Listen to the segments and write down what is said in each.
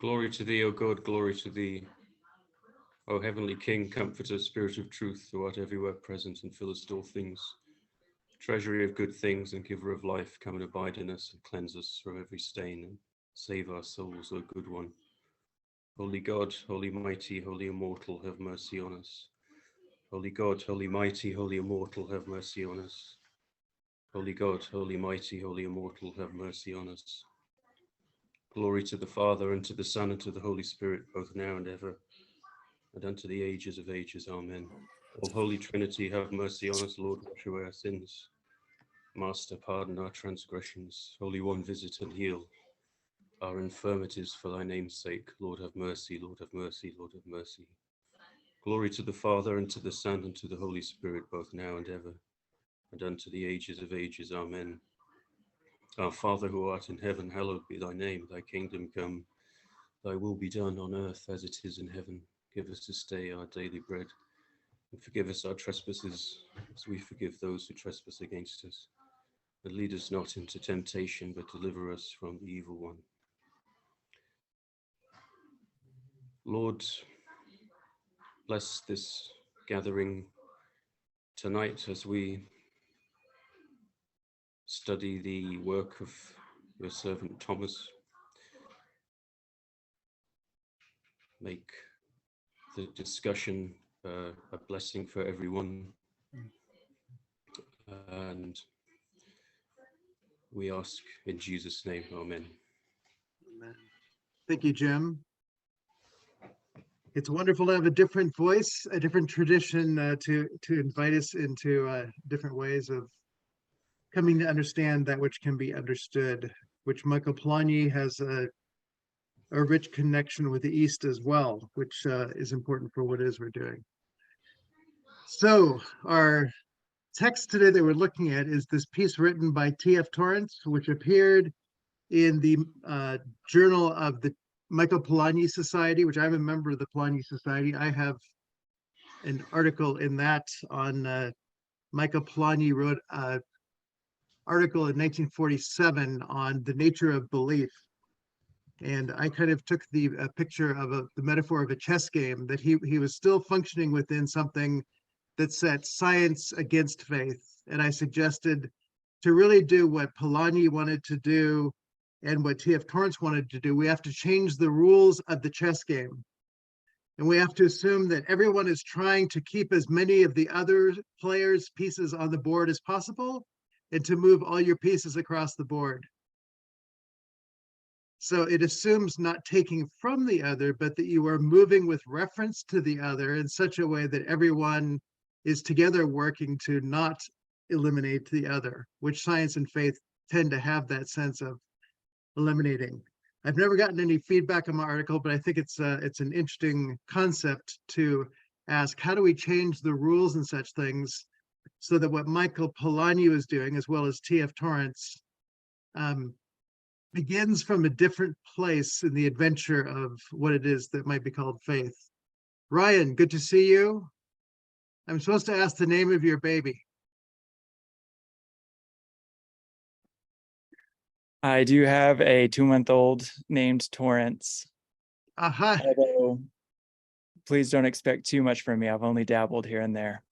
Glory to thee, O God, glory to thee, O heavenly King, comforter, spirit of truth, who art everywhere present and fillest all things. Treasury of good things and giver of life, come and abide in us and cleanse us from every stain and save our souls, O good one. Holy God, holy mighty, holy immortal, have mercy on us. Holy God, holy mighty, holy immortal, have mercy on us. Holy God, holy mighty, holy immortal, have mercy on us. Glory to the Father, and to the Son, and to the Holy Spirit, both now and ever, and unto the ages of ages. Amen. O Holy Trinity, have mercy on us. Lord, wash away our sins. Master, pardon our transgressions. Holy One, visit and heal our infirmities for thy name's sake. Lord, have mercy. Lord, have mercy. Lord, have mercy. Glory to the Father, and to the Son, and to the Holy Spirit, both now and ever, and unto the ages of ages. Amen. Our Father, who art in heaven, hallowed be thy name. Thy kingdom come, thy will be done on earth as it is in heaven. Give us this day our daily bread, and forgive us our trespasses, as we forgive those who trespass against us. And lead us not into temptation, but deliver us from the evil one. Lord, bless this gathering tonight as we study the work of your servant Thomas. Make the discussion a blessing for everyone. And we ask in Jesus' name, amen. Amen. Thank you, Jim. It's wonderful to have a different voice, a different tradition to invite us into different ways of coming to understand that which can be understood, which Michael Polanyi has a rich connection with the East as well, which is important for what it is we're doing. So our text today that we're looking at is this piece written by T.F. Torrance, which appeared in the Journal of the Michael Polanyi Society, which I'm a member of the Polanyi Society. I have an article in that on Michael Polanyi wrote an article in 1947 on the nature of belief. And I kind of took the picture of the metaphor of a chess game, that he was still functioning within something that set science against faith. And I suggested to really do what Polanyi wanted to do and what T.F. Torrance wanted to do, we have to change the rules of the chess game. And we have to assume that everyone is trying to keep as many of the other players' pieces on the board as possible, and to move all your pieces across the board. So it assumes not taking from the other, but that you are moving with reference to the other in such a way that everyone is together working to not eliminate the other, which science and faith tend to have that sense of eliminating. I've never gotten any feedback on my article, but I think it's an interesting concept to ask, how do we change the rules and such things so that what Michael Polanyi was doing, as well as T.F. Torrance, begins from a different place in the adventure of what it is that might be called faith. Ryan, good to see you. I'm supposed to ask the name of your baby. I do have a 2-month-old named Torrance. Aha. Although, please don't expect too much from me. I've only dabbled here and there.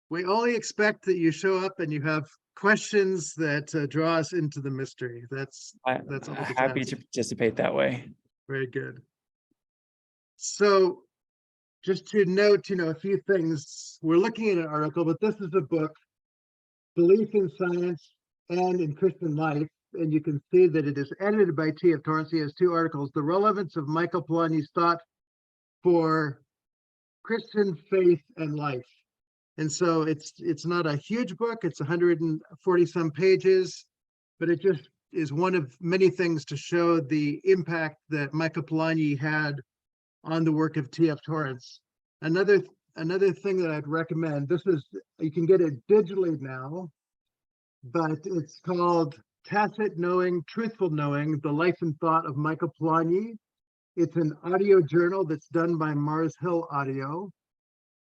We only expect that you show up and you have questions that draw us into the mystery. That's all. I'm happy to participate that way. Very good. So just to note, a few things. We're looking at an article, but this is a book, Belief in Science and in Christian Life. And you can see that it is edited by T.F. Torrance. He has 2 articles, The Relevance of Michael Polanyi's Thought for Christian Faith and Life. And so it's not a huge book, it's 140 some pages, but it just is one of many things to show the impact that Michael Polanyi had on the work of T.F. Torrance. Another thing that I'd recommend, you can get it digitally now, but it's called Tacit Knowing, Truthful Knowing, The Life and Thought of Michael Polanyi. It's an audio journal that's done by Mars Hill Audio.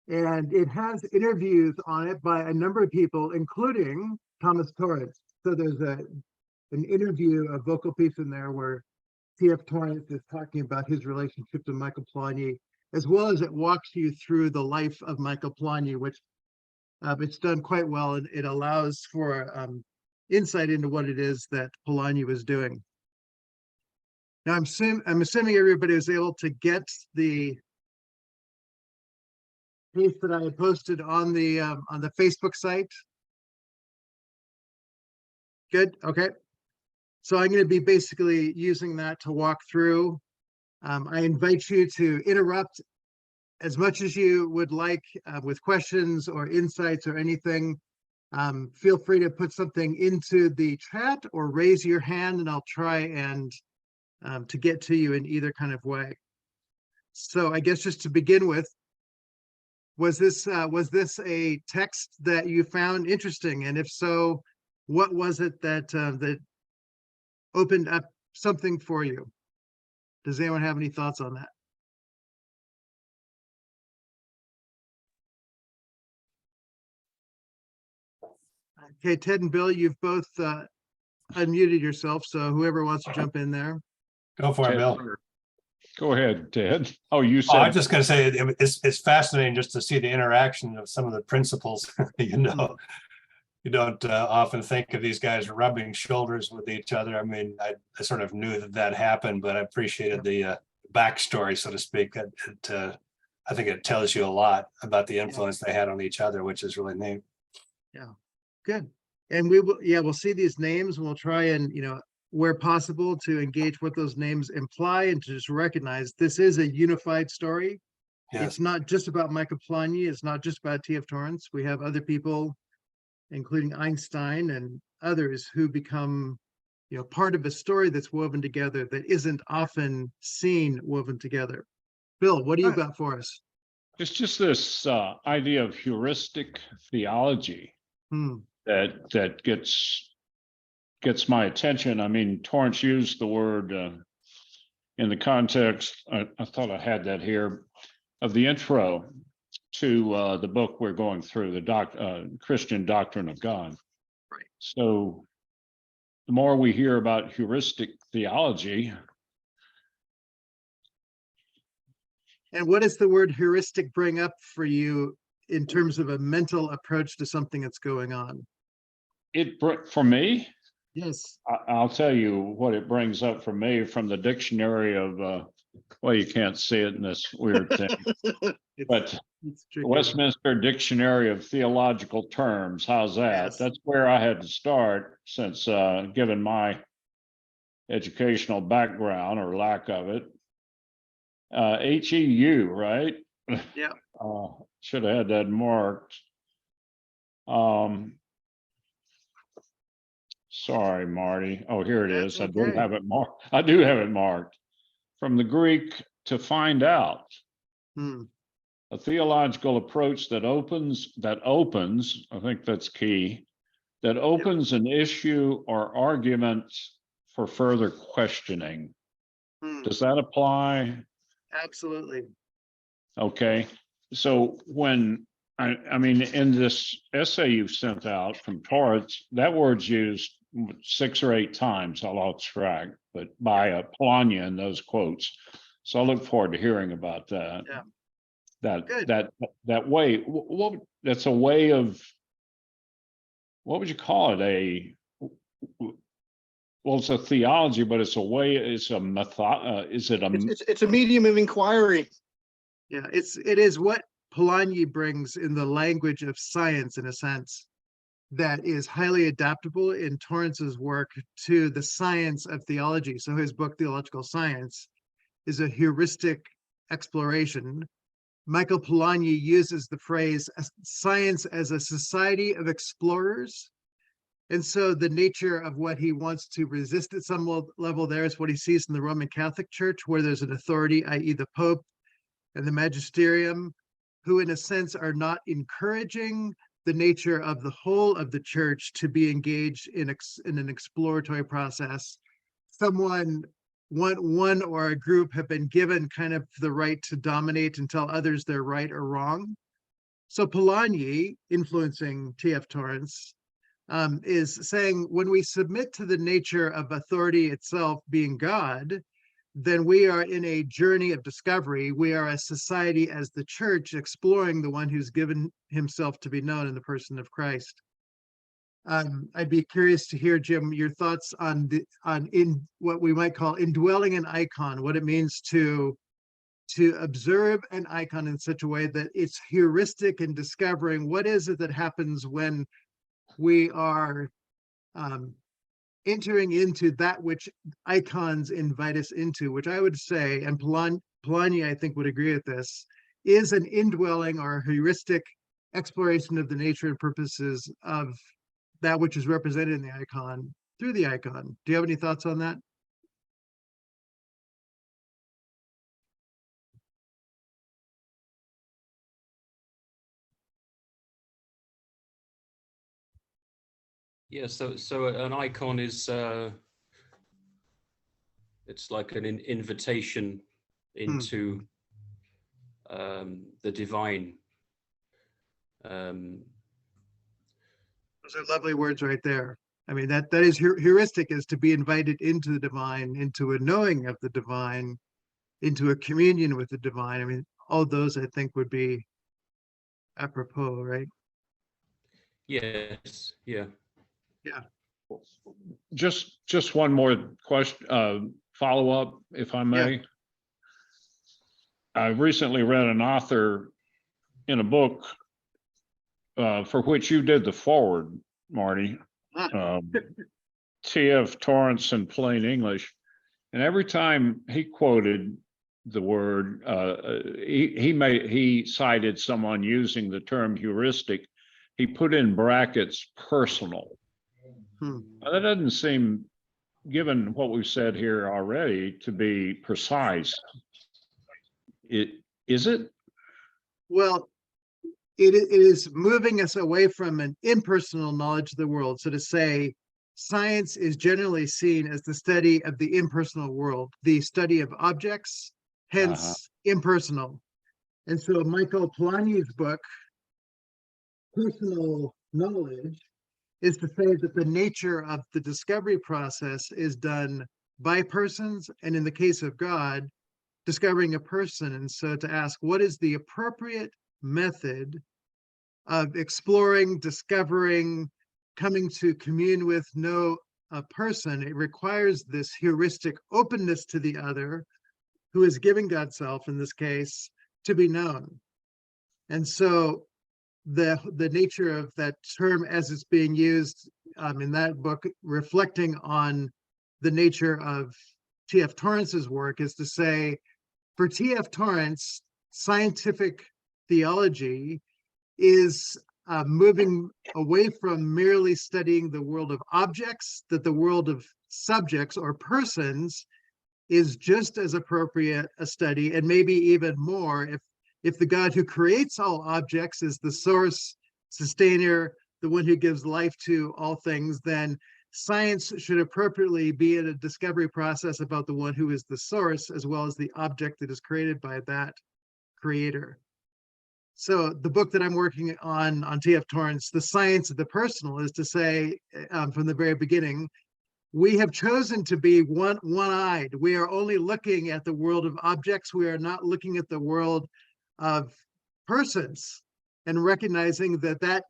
And it has interviews on it by a number of people, including Thomas Torrance. So there's an interview, a vocal piece in there where T.F. Torrance is talking about his relationship to Michael Polanyi, as well as it walks you through the life of Michael Polanyi, which it's done quite well, and it allows for insight into what it is that Polanyi was doing. Now, I'm assuming everybody was able to get the piece that I had posted on the Facebook site. Good. Okay. So I'm going to be basically using that to walk through. I invite you to interrupt as much as you would like with questions or insights or anything. Feel free to put something into the chat or raise your hand, and I'll try and to get to you in either kind of way. So I guess just to begin with, was this a text that you found interesting? And if so, what was it that that opened up something for you? Does anyone have any thoughts on that? Okay, Ted and Bill, you've both unmuted yourself, so whoever wants to jump in there. Go for it, Ted, Bill. Go ahead, Ted. Oh, you Oh, I'm said, just going to say it's fascinating just to see the interaction of some of the principles. You don't often think of these guys rubbing shoulders with each other. I mean, I sort of knew that happened, but I appreciated the backstory, so to speak. I think it tells you a lot about the influence they had on each other, which is really neat. Yeah, good. And we will, we'll see these names, and we'll try and, where possible, to engage what those names imply and to just recognize this is a unified story. Yes. It's not just about Michael Polanyi. It's not just about T.F. Torrance. We have other people, including Einstein and others, who become, part of a story that's woven together that isn't often seen woven together. Bill, what do you got for us? it's just this idea of heuristic theology that gets my attention. I mean, Torrance used the word in the context, I thought I had that here, of the intro to the book we're going through, the Christian Doctrine of God. Right. So the more we hear about heuristic theology. And what does the word heuristic bring up for you in terms of a mental approach to something that's going on? For me, Yes. I'll tell you what it brings up for me from the dictionary of, well, you can't see it in this weird thing, but Westminster Dictionary of Theological Terms. How's that? Yes. That's where I had to start, since given my educational background or lack of it. HEU, right? Yeah. Should have had that marked. Sorry, Marty. Oh, here it is. That's I do have it marked. I do have it marked. From the Greek, to find out. A theological approach that opens, I think that's key, that opens an issue or argument for further questioning. Does that apply? Absolutely. Okay. So when, I mean, in this essay you've sent out from Torrance, that word's used 6 or 8 times. I lost track, but by Polanyi in those quotes. So I look forward to hearing about that. Yeah. That way. That's a way of, what would you call it? Well, it's a theology, but it's a way. It's a method. Is it a? It's a medium of inquiry. Yeah, it is what Polanyi brings in the language of science, in a sense, that is highly adaptable in Torrance's work to the science of theology. So his book, Theological Science, is a heuristic exploration. Michael Polanyi uses the phrase science as a society of explorers. And so the nature of what he wants to resist at some level there is what he sees in the Roman Catholic Church, where there's an authority, i.e. the Pope and the magisterium, who in a sense are not encouraging the nature of the whole of the church to be engaged in an exploratory process. One or a group have been given kind of the right to dominate and tell others they're right or wrong. So Polanyi, influencing T.F. Torrance, is saying when we submit to the nature of authority itself being God, then we are in a journey of discovery. We are a society as the church exploring the one who's given himself to be known in the person of Christ. I'd be curious to hear, Jim, your thoughts on in what we might call indwelling an icon, what it means to observe an icon in such a way that it's heuristic in discovering what is it that happens when we are entering into that which icons invite us into, which I would say, and Polanyi, I think, would agree with this, is an indwelling or heuristic exploration of the nature and purposes of that which is represented in the icon through the icon. Do you have any thoughts on that? Yeah, so an icon is it's like an invitation into the divine. Those are lovely words right there. I mean, that is heuristic, is to be invited into the divine, into a knowing of the divine, into a communion with the divine. I mean, all those I think would be apropos, right? Yes, yeah. Yeah. Just one more question, follow up, if I may. I recently read an author in a book for which you did the forward, Marty, T.F. Torrance in plain English. And every time he quoted the word, he cited someone using the term heuristic. He put in brackets personal. Now, that doesn't seem, given what we've said here already, to be precise. Is it? Well, it is moving us away from an impersonal knowledge of the world. So to say science is generally seen as the study of the impersonal world, the study of objects, hence impersonal. And so Michael Polanyi's book, Personal Knowledge, is to say that the nature of the discovery process is done by persons, and in the case of God, discovering a person. And so to ask, what is the appropriate method of exploring, discovering, coming to commune with, know a person? It requires this heuristic openness to the other, who is giving God's self, in this case, to be known. And so the nature of that term as it's being used in that book, reflecting on the nature of T.F. Torrance's work, is to say, for T.F. Torrance, scientific theology is moving away from merely studying the world of objects, that the world of subjects or persons is just as appropriate a study, and maybe even more, if the God who creates all objects is the source, sustainer, the one who gives life to all things, then science should appropriately be in a discovery process about the one who is the source, as well as the object that is created by that creator. So the book that I'm working on T.F. Torrance, The Science of the Personal, is to say from the very beginning, we have chosen to be one-eyed. We are only looking at the world of objects. We are not looking at the world of persons, and recognizing that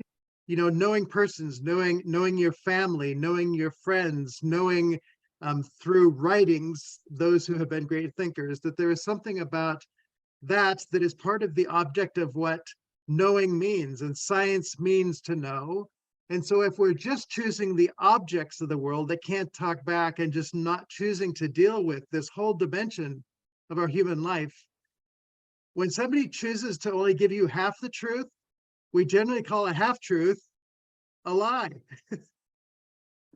knowing persons, knowing your family, knowing your friends, knowing through writings those who have been great thinkers, that there is something about that is part of the object of what knowing means, and science means to know. And so if we're just choosing the objects of the world that can't talk back, and just not choosing to deal with this whole dimension of our human life, when somebody chooses to only give you half the truth, we generally call a half-truth a lie.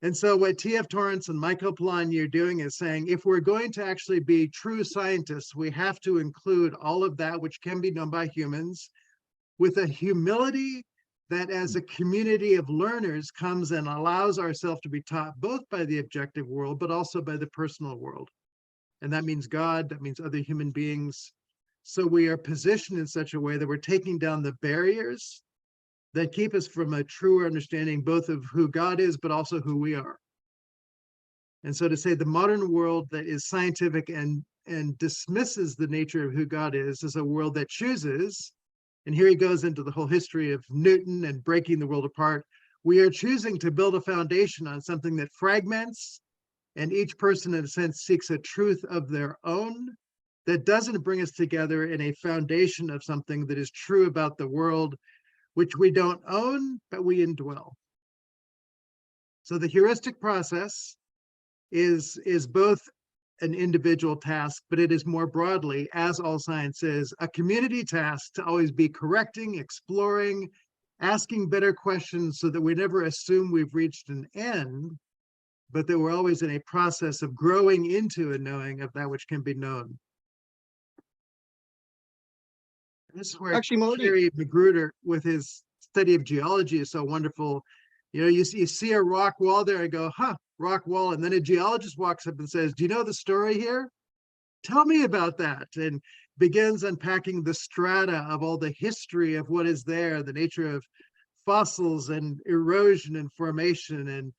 And so what T.F. Torrance and Michael Polanyi are doing is saying, if we're going to actually be true scientists, we have to include all of that which can be known by humans, with a humility that as a community of learners comes and allows ourselves to be taught both by the objective world, but also by the personal world. And that means God, that means other human beings. So we are positioned in such a way that we're taking down the barriers that keep us from a truer understanding both of who God is, but also who we are. And so to say the modern world that is scientific and dismisses the nature of who God is a world that chooses, and here he goes into the whole history of Newton and breaking the world apart. We are choosing to build a foundation on something that fragments, and each person in a sense seeks a truth of their own that doesn't bring us together in a foundation of something that is true about the world, which we don't own, but we indwell. So the heuristic process is both an individual task, but it is more broadly, as all science is, a community task to always be correcting, exploring, asking better questions so that we never assume we've reached an end, but that we're always in a process of growing into a knowing of that which can be known. This is where Actually, Marty, Kerry Magruder, with his study of geology, is so wonderful. You know, you see a rock wall there and go, huh, rock wall. And then a geologist walks up and says, do you know the story here? Tell me about that. And begins unpacking the strata of all the history of what is there, the nature of fossils and erosion and formation. And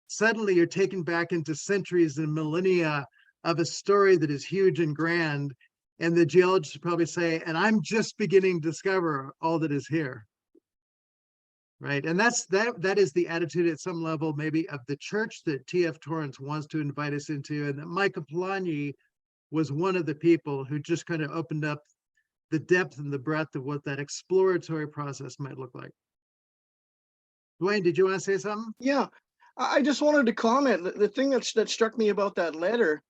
suddenly you're taken back into centuries and millennia of a story that is huge and grand. And the geologists probably say, and I'm just beginning to discover all that is here. Right. And that is the attitude at some level, maybe, of the church that T.F. Torrance wants to invite us into. And that Michael Polanyi was one of the people who just kind of opened up the depth and the breadth of what that exploratory process might look like. Dwayne, did you want to say something? yeah, I just wanted to comment. The thing that struck me about that letter,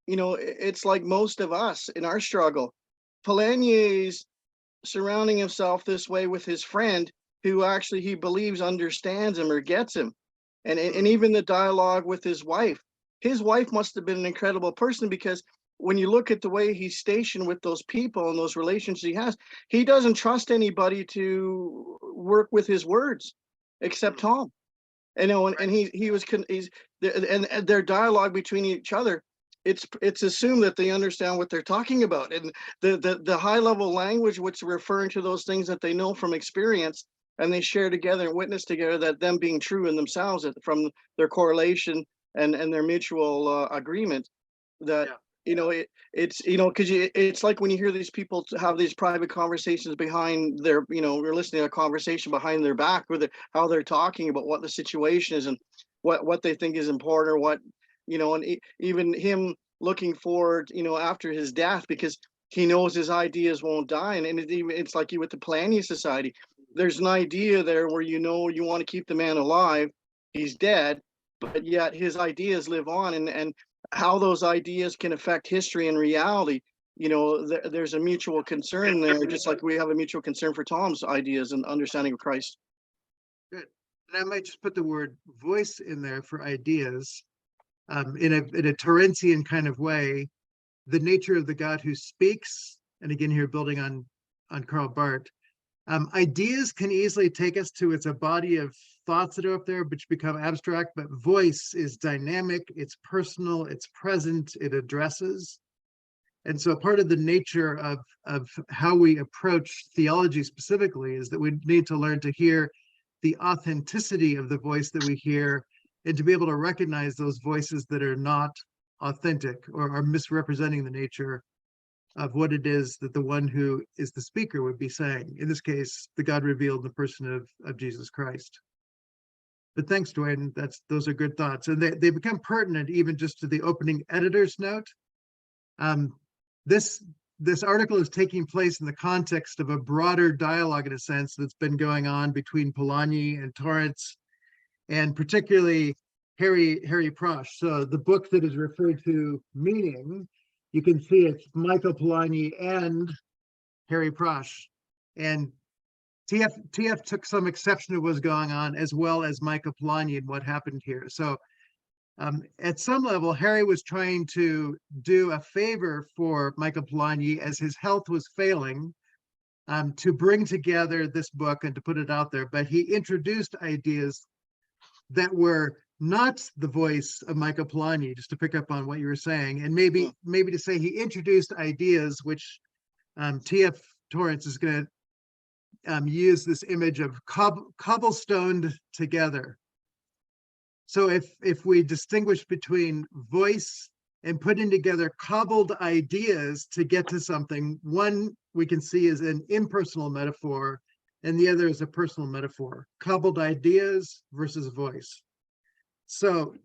you know, it's like most of us in our struggle. Polanyi's surrounding himself this way with his friend who actually he believes understands him or gets him. And even the dialogue with his wife must have been an incredible person, because when you look at the way he's stationed with those people and those relationships he doesn't trust anybody to work with his words except Tom. You know, and their dialogue between each other, it's assumed that they understand what they're talking about, and the high level language which referring to those things that they know from experience, and they share together and witness together that them being true in themselves from their correlation and their mutual agreement. That you know it's you know, because it's like when you hear these people have these private conversations behind their, you know, you're listening to a conversation behind their back with how they're talking about what the situation is and what they think is important, or what, you know, and even him looking forward, you know, after his death, because he knows his ideas won't die. And it's like you with the Polanyi Society, there's an idea there where, you know, you want to keep the man alive, he's dead, but yet his ideas live on, and how those ideas can affect history and reality. You know, there's a mutual concern there, just like we have a mutual concern for Tom's ideas and understanding of Christ. Good. And I might just put the word voice in there for ideas, in a Torrancean kind of way, the nature of the God who speaks. And again, here building on Karl Barth, ideas can easily take us to, it's a body of thoughts that are up there, which become abstract, but voice is dynamic, it's personal, it's present, it addresses. And so part of the nature of how we approach theology specifically is that we need to learn to hear the authenticity of the voice that we hear, and to be able to recognize those voices that are not authentic or are misrepresenting the nature of what it is that the one who is the speaker would be saying. In this case, the God revealed in the person of Jesus Christ. But thanks, Dwayne. Those are good thoughts. And they become pertinent even just to the opening editor's note. This article is taking place in the context of a broader dialogue, in a sense, that's been going on between Polanyi and Torrance, and particularly Harry Prosch. So the book that is referred to, Meaning, you can see it's Michael Polanyi and Harry Prosch. And TF took some exception to what was going on, as well as Michael Polanyi and what happened here. So at some level, Harry was trying to do a favor for Michael Polanyi as his health was failing, to bring together this book and to put it out there. But he introduced ideas that were not the voice of Michael Polanyi, just to pick up on what you were saying, and maybe to say he introduced ideas which T.F. Torrance is going to use this image of cobblestoned together. So if we distinguish between voice and putting together cobbled ideas to get to something, one we can see is an impersonal metaphor, and the other is a personal metaphor. Cobbled ideas versus voice. So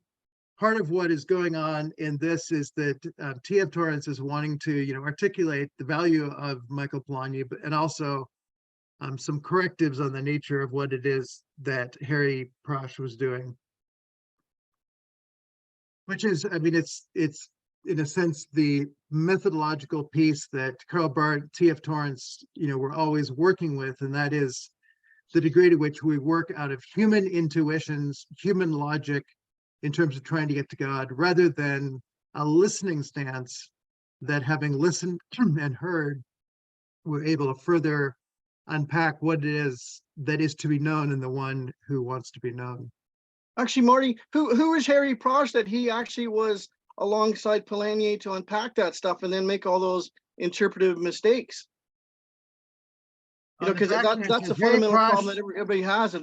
part of what is going on in this is that T.F. Torrance is wanting to, articulate the value of Michael Polanyi, and also some correctives on the nature of what it is that Harry Prosh was doing. Which is, I mean, it's in a sense the methodological piece that Karl Barth, T.F. Torrance, we're always working with, and that is the degree to which we work out of human intuitions, human logic, in terms of trying to get to God, rather than a listening stance that, having listened and heard, we're able to further unpack what it is that is to be known in the one who wants to be known. Actually, Marty, who is Harry Prosh that he actually was alongside Polanyi to unpack that stuff and then make all those interpretive mistakes? Because that's a fundamental problem that everybody has.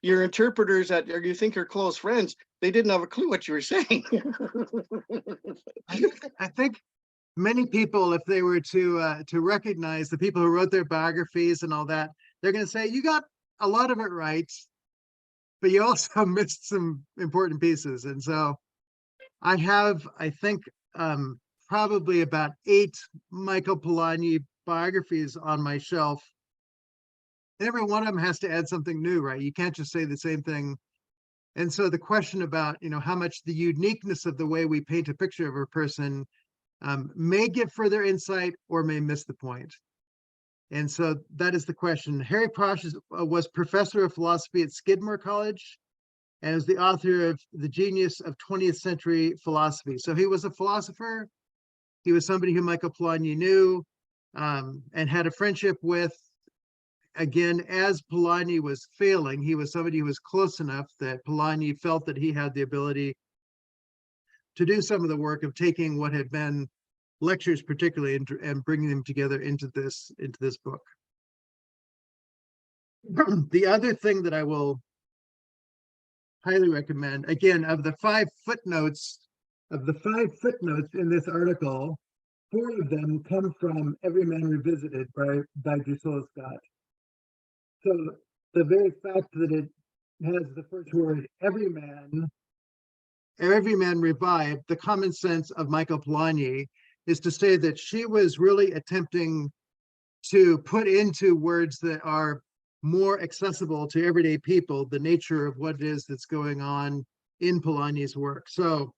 Your interpreters that you think are close friends, they didn't have a clue what you were saying. I think many people, if they were to recognize the people who wrote their biographies and all that, they're going to say, you got a lot of it right, but you also missed some important pieces. And so I have, I think, probably about 8 Michael Polanyi biographies on my shelf. Every one of them has to add something new, right? You can't just say the same thing. And so the question about, how much the uniqueness of the way we paint a picture of a person may give further insight or may miss the point. And so that is the question. Harry Prosh was professor of philosophy at Skidmore College and is the author of The Genius of 20th Century Philosophy. So he was a philosopher. He was somebody who Michael Polanyi knew and had a friendship with. Again, as Polanyi was failing, he was somebody who was close enough that Polanyi felt that he had the ability to do some of the work of taking what had been lectures particularly and bringing them together into this book. The other thing that I will highly recommend, again, of the 5 footnotes in this article, 4 of them come from Every Man Revisited by Drusilla Scott. So the very fact that it has the first word, every man revived, the common sense of Michael Polanyi is to say that she was really attempting to put into words that are more accessible to everyday people the nature of what it is that's going on in Polanyi's work. So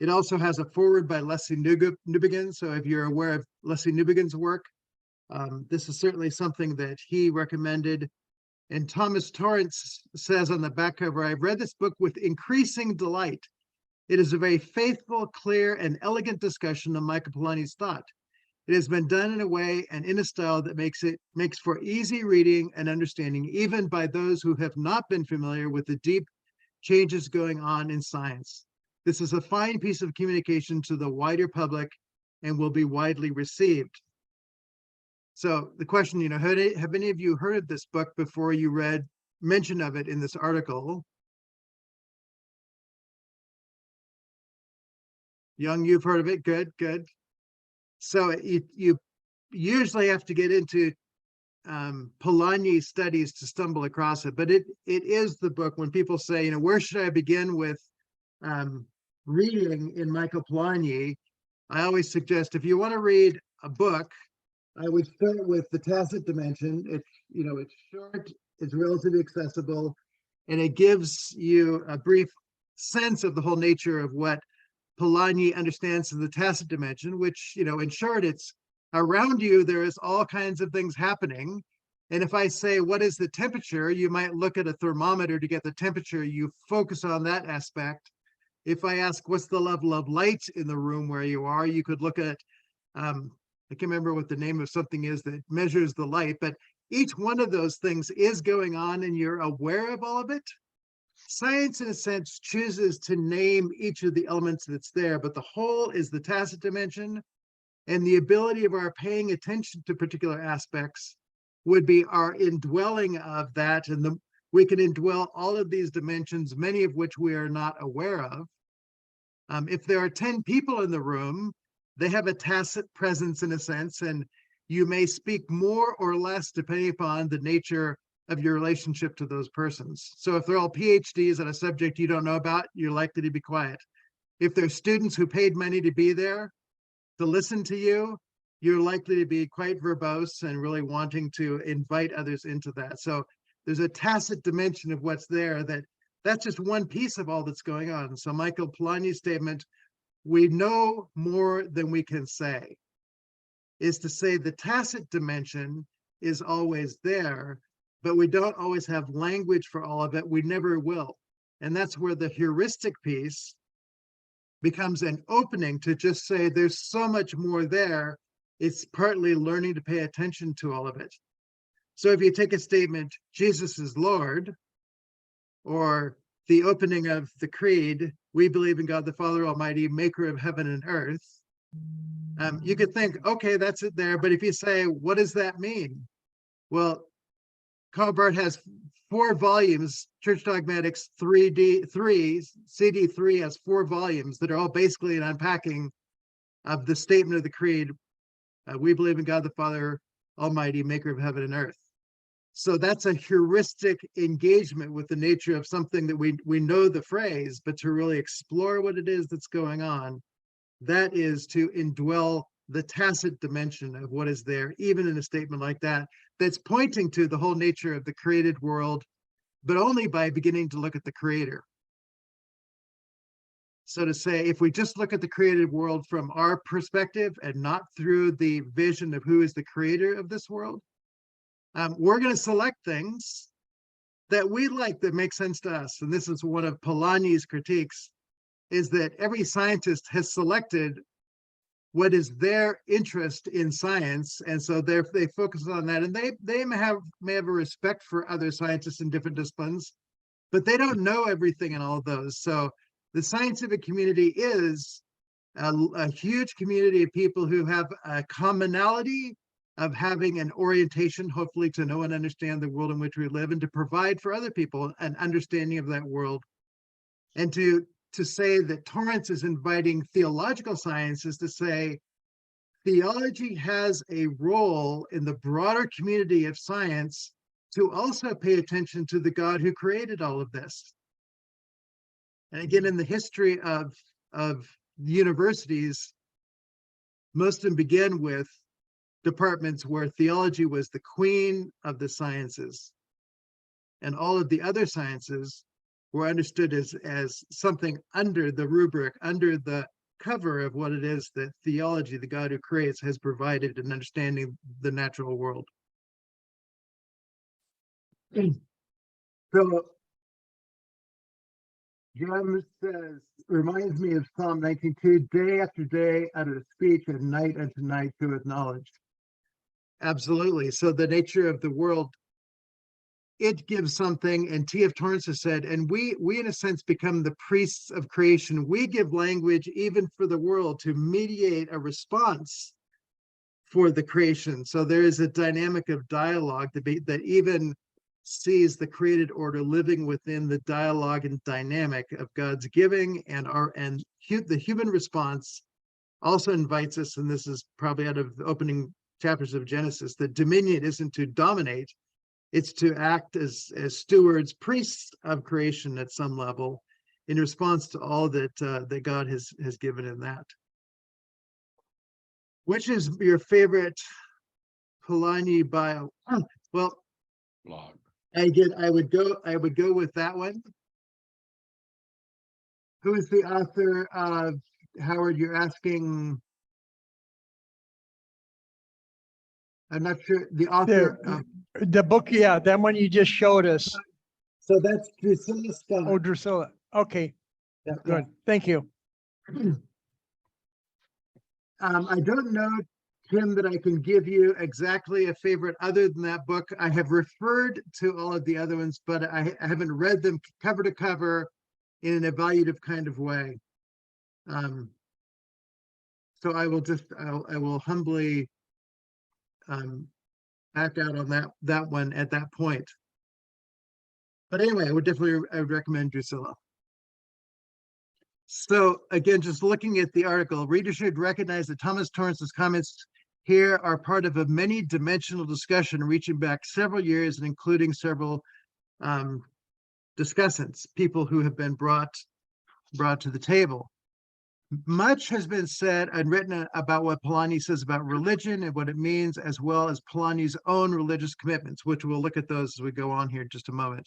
it also has a foreword by Leslie Newbigin. So if you're aware of Leslie Newbigin's work, this is certainly something that he recommended. And Thomas Torrance says on the back cover, I've read this book with increasing delight. It is a very faithful, clear, and elegant discussion of Michael Polanyi's thought. It has been done in a way and in a style that makes for easy reading and understanding, even by those who have not been familiar with the deep changes going on in science. This is a fine piece of communication to the wider public and will be widely received. So the question, have any of you heard of this book before you read mention of it in this article? Young, you've heard of it. Good, good. So you usually have to get into Polanyi studies to stumble across it, but it is the book. When people say, where should I begin with reading in Michael Polanyi, I always suggest if you want to read a book, I would start with The Tacit Dimension. It's short, it's relatively accessible, and it gives you a brief sense of the whole nature of what Polanyi understands as the tacit dimension, which, in short, it's around you, there is all kinds of things happening. And if I say, what is the temperature? You might look at a thermometer to get the temperature. You focus on that aspect. If I ask, what's the level of light in the room where you are? You could look at, I can't remember what the name of something is that measures the light, but each one of those things is going on and you're aware of all of it. Science, in a sense, chooses to name each of the elements that's there, but the whole is the tacit dimension, and the ability of our paying attention to particular aspects would be our indwelling of that. And we can indwell all of these dimensions, many of which we are not aware of. If there are 10 people in the room, they have a tacit presence in a sense, and you may speak more or less depending upon the nature of your relationship to those persons. So if they're all PhDs on a subject you don't know about, you're likely to be quiet. If they're students who paid money to be there to listen to you, you're likely to be quite verbose and really wanting to invite others into that. So there's a tacit dimension of what's there that's just one piece of all that's going on. So Michael Polanyi's statement, we know more than we can say, is to say the tacit dimension is always there, but we don't always have language for all of it. We never will. And that's where the heuristic piece becomes an opening to just say there's so much more there. It's partly learning to pay attention to all of it. So if you take a statement, Jesus is Lord, or the opening of the creed, we believe in God the Father Almighty, maker of heaven and earth, you could think, okay, that's it there. But if you say, what does that mean? Well, Karl Barth has 4 volumes, Church Dogmatics 3, CD3 has 4 volumes that are all basically an unpacking of the statement of the creed. We believe in God the Father Almighty, maker of heaven and earth. So that's a heuristic engagement with the nature of something that we know the phrase, but to really explore what it is that's going on, that is to indwell the tacit dimension of what is there, even in a statement like that, that's pointing to the whole nature of the created world, but only by beginning to look at the creator. So to say, if we just look at the created world from our perspective and not through the vision of who is the creator of this world, we're going to select things that we like that make sense to us. And this is one of Polanyi's critiques, is that every scientist has selected what is their interest in science, and so they focus on that, and they may have a respect for other scientists in different disciplines, but they don't know everything in all of those. So the scientific community is a huge community of people who have a commonality of having an orientation, hopefully to know and understand the world in which we live, and to provide for other people an understanding of that world. And to say that Torrance is inviting theological science is to say theology has a role in the broader community of science to also pay attention to the God who created all of this. And again, in the history of universities, most of them begin with departments where theology was the queen of the sciences, and all of the other sciences were understood as something under the rubric, under the cover of what it is that theology, the God who creates, has provided in understanding the natural world. So John says, reminds me of Psalm 19:2, day after day uttereth speech, and night unto night doeth knowledge. Absolutely. So the nature of the world, it gives something, and T.F. Torrance has said, and we in a sense become the priests of creation. We give language even for the world to mediate a response for the creation. So there is a dynamic of dialogue that even sees the created order living within the dialogue and dynamic of God's giving, and the human response also invites us, and this is probably out of the opening chapters of Genesis, that dominion isn't to dominate, it's to act as stewards, priests of creation at some level, in response to all that God has given in that. Which is your favorite Polanyi bio? Well, Blog. I would go with that one. Who is the author of, Howard, you're asking? I'm not sure. The author of the book, yeah, that one you just showed us. So that's Drusilla Scott. Oh, Drusilla. Okay, Yeah, good. Thank you. I don't know, Tim, that I can give you exactly a favorite other than that book. I have referred to all of the other ones, but I haven't read them cover to cover in an evaluative kind of way. So I will humbly back out on that one at that point. But anyway, I would recommend Drusilla. So again, just looking at the article, readers should recognize that Thomas Torrance's comments here are part of a many-dimensional discussion reaching back several years and including several discussants, people who have been brought to the table. Much has been said and written about what Polanyi says about religion and what it means, as well as Polanyi's own religious commitments, which we'll look at those as we go on here in just a moment.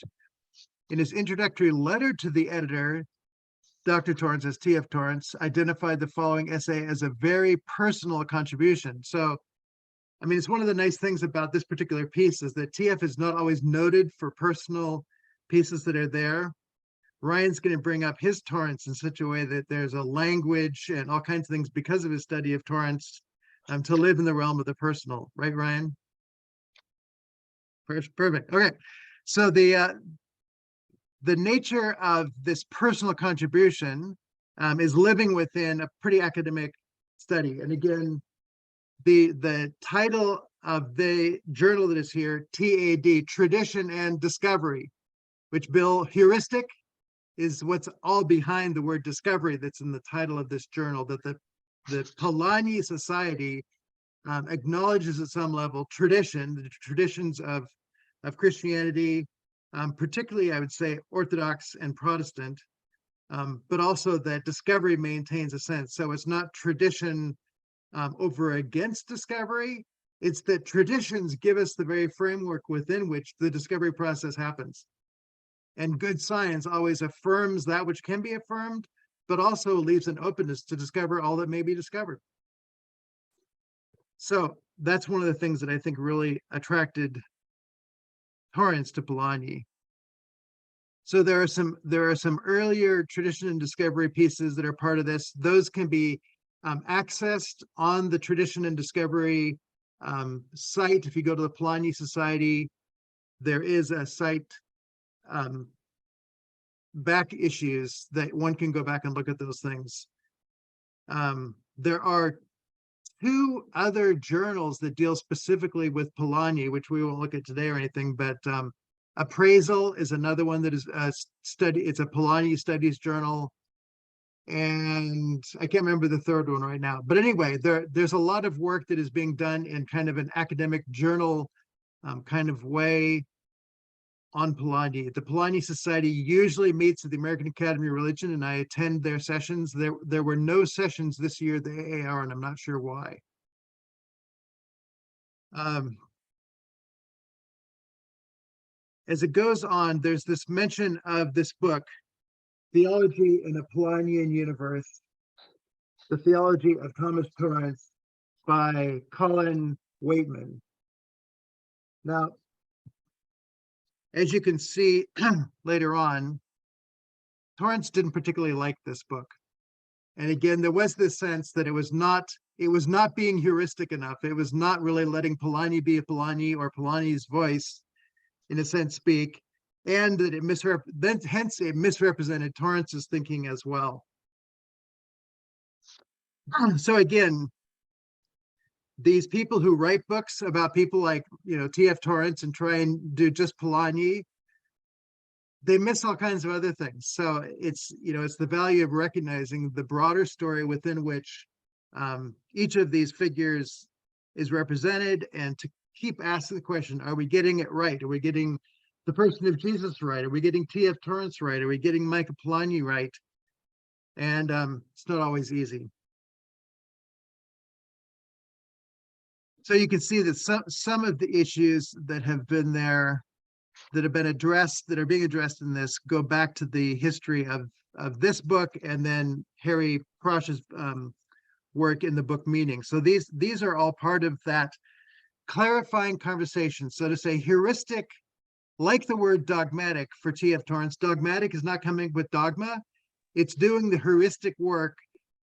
In his introductory letter to the editor, Dr. Torrance, as T.F. Torrance, identified the following essay as a very personal contribution. So, I mean, it's one of the nice things about this particular piece is that T.F. is not always noted for personal pieces that are there. Ryan's going to bring up his Torrance in such a way that there's a language and all kinds of things because of his study of Torrance to live in the realm of the personal. Right, Ryan? Perfect. Okay. So the nature of this personal contribution is living within a pretty academic study. And again, the title of the journal that is here, TAD, Tradition and Discovery, which Bill, heuristic is what's all behind the word discovery that's in the title of this journal, that the Polanyi Society acknowledges at some level tradition, the traditions of Christianity, particularly I would say Orthodox and Protestant, but also that discovery maintains a sense. So it's not tradition over against discovery, it's that traditions give us the very framework within which the discovery process happens. And good science always affirms that which can be affirmed, but also leaves an openness to discover all that may be discovered. So that's one of the things that I think really attracted Torrance to Polanyi. So there are some earlier tradition and discovery pieces that are part of this. Those can be accessed on the Tradition and Discovery site. If you go to the Polanyi Society, there is a site back issues that one can go back and look at those things. There are two other journals that deal specifically with Polanyi, which we won't look at today or anything, but Appraisal is another one that is a study. It's a Polanyi studies journal. And I can't remember the third one right now. But anyway, there's a lot of work that is being done in kind of an academic journal kind of way on Polanyi. The Polanyi Society usually meets at the American Academy of Religion, and I attend their sessions. There were no sessions this year at the AAR, and I'm not sure why. As it goes on, there's this mention of this book, Theology in a Polanyian Universe, The Theology of Thomas Torrance by Colin Waitman. Now, as you can see later on, Torrance didn't particularly like this book. And again, there was this sense that it was not being heuristic enough. It was not really letting Polanyi be a Polanyi or Polanyi's voice, in a sense, speak, and that hence it misrepresented Torrance's thinking as well. So again, these people who write books about people like, T.F. Torrance and try and do just Polanyi, they miss all kinds of other things. So it's the value of recognizing the broader story within which each of these figures is represented, and to keep asking the question, are we getting it right? Are we getting the person of Jesus right? Are we getting T.F. Torrance right? Are we getting Michael Polanyi right? And it's not always easy. So you can see that some of the issues that have been there, that have been addressed, that are being addressed in this, go back to the history of this book, and then Harry Prosh's work in the book Meaning. So these are all part of that clarifying conversation. So to say heuristic, like the word dogmatic for T.F. Torrance, dogmatic is not coming with dogma. It's doing the heuristic work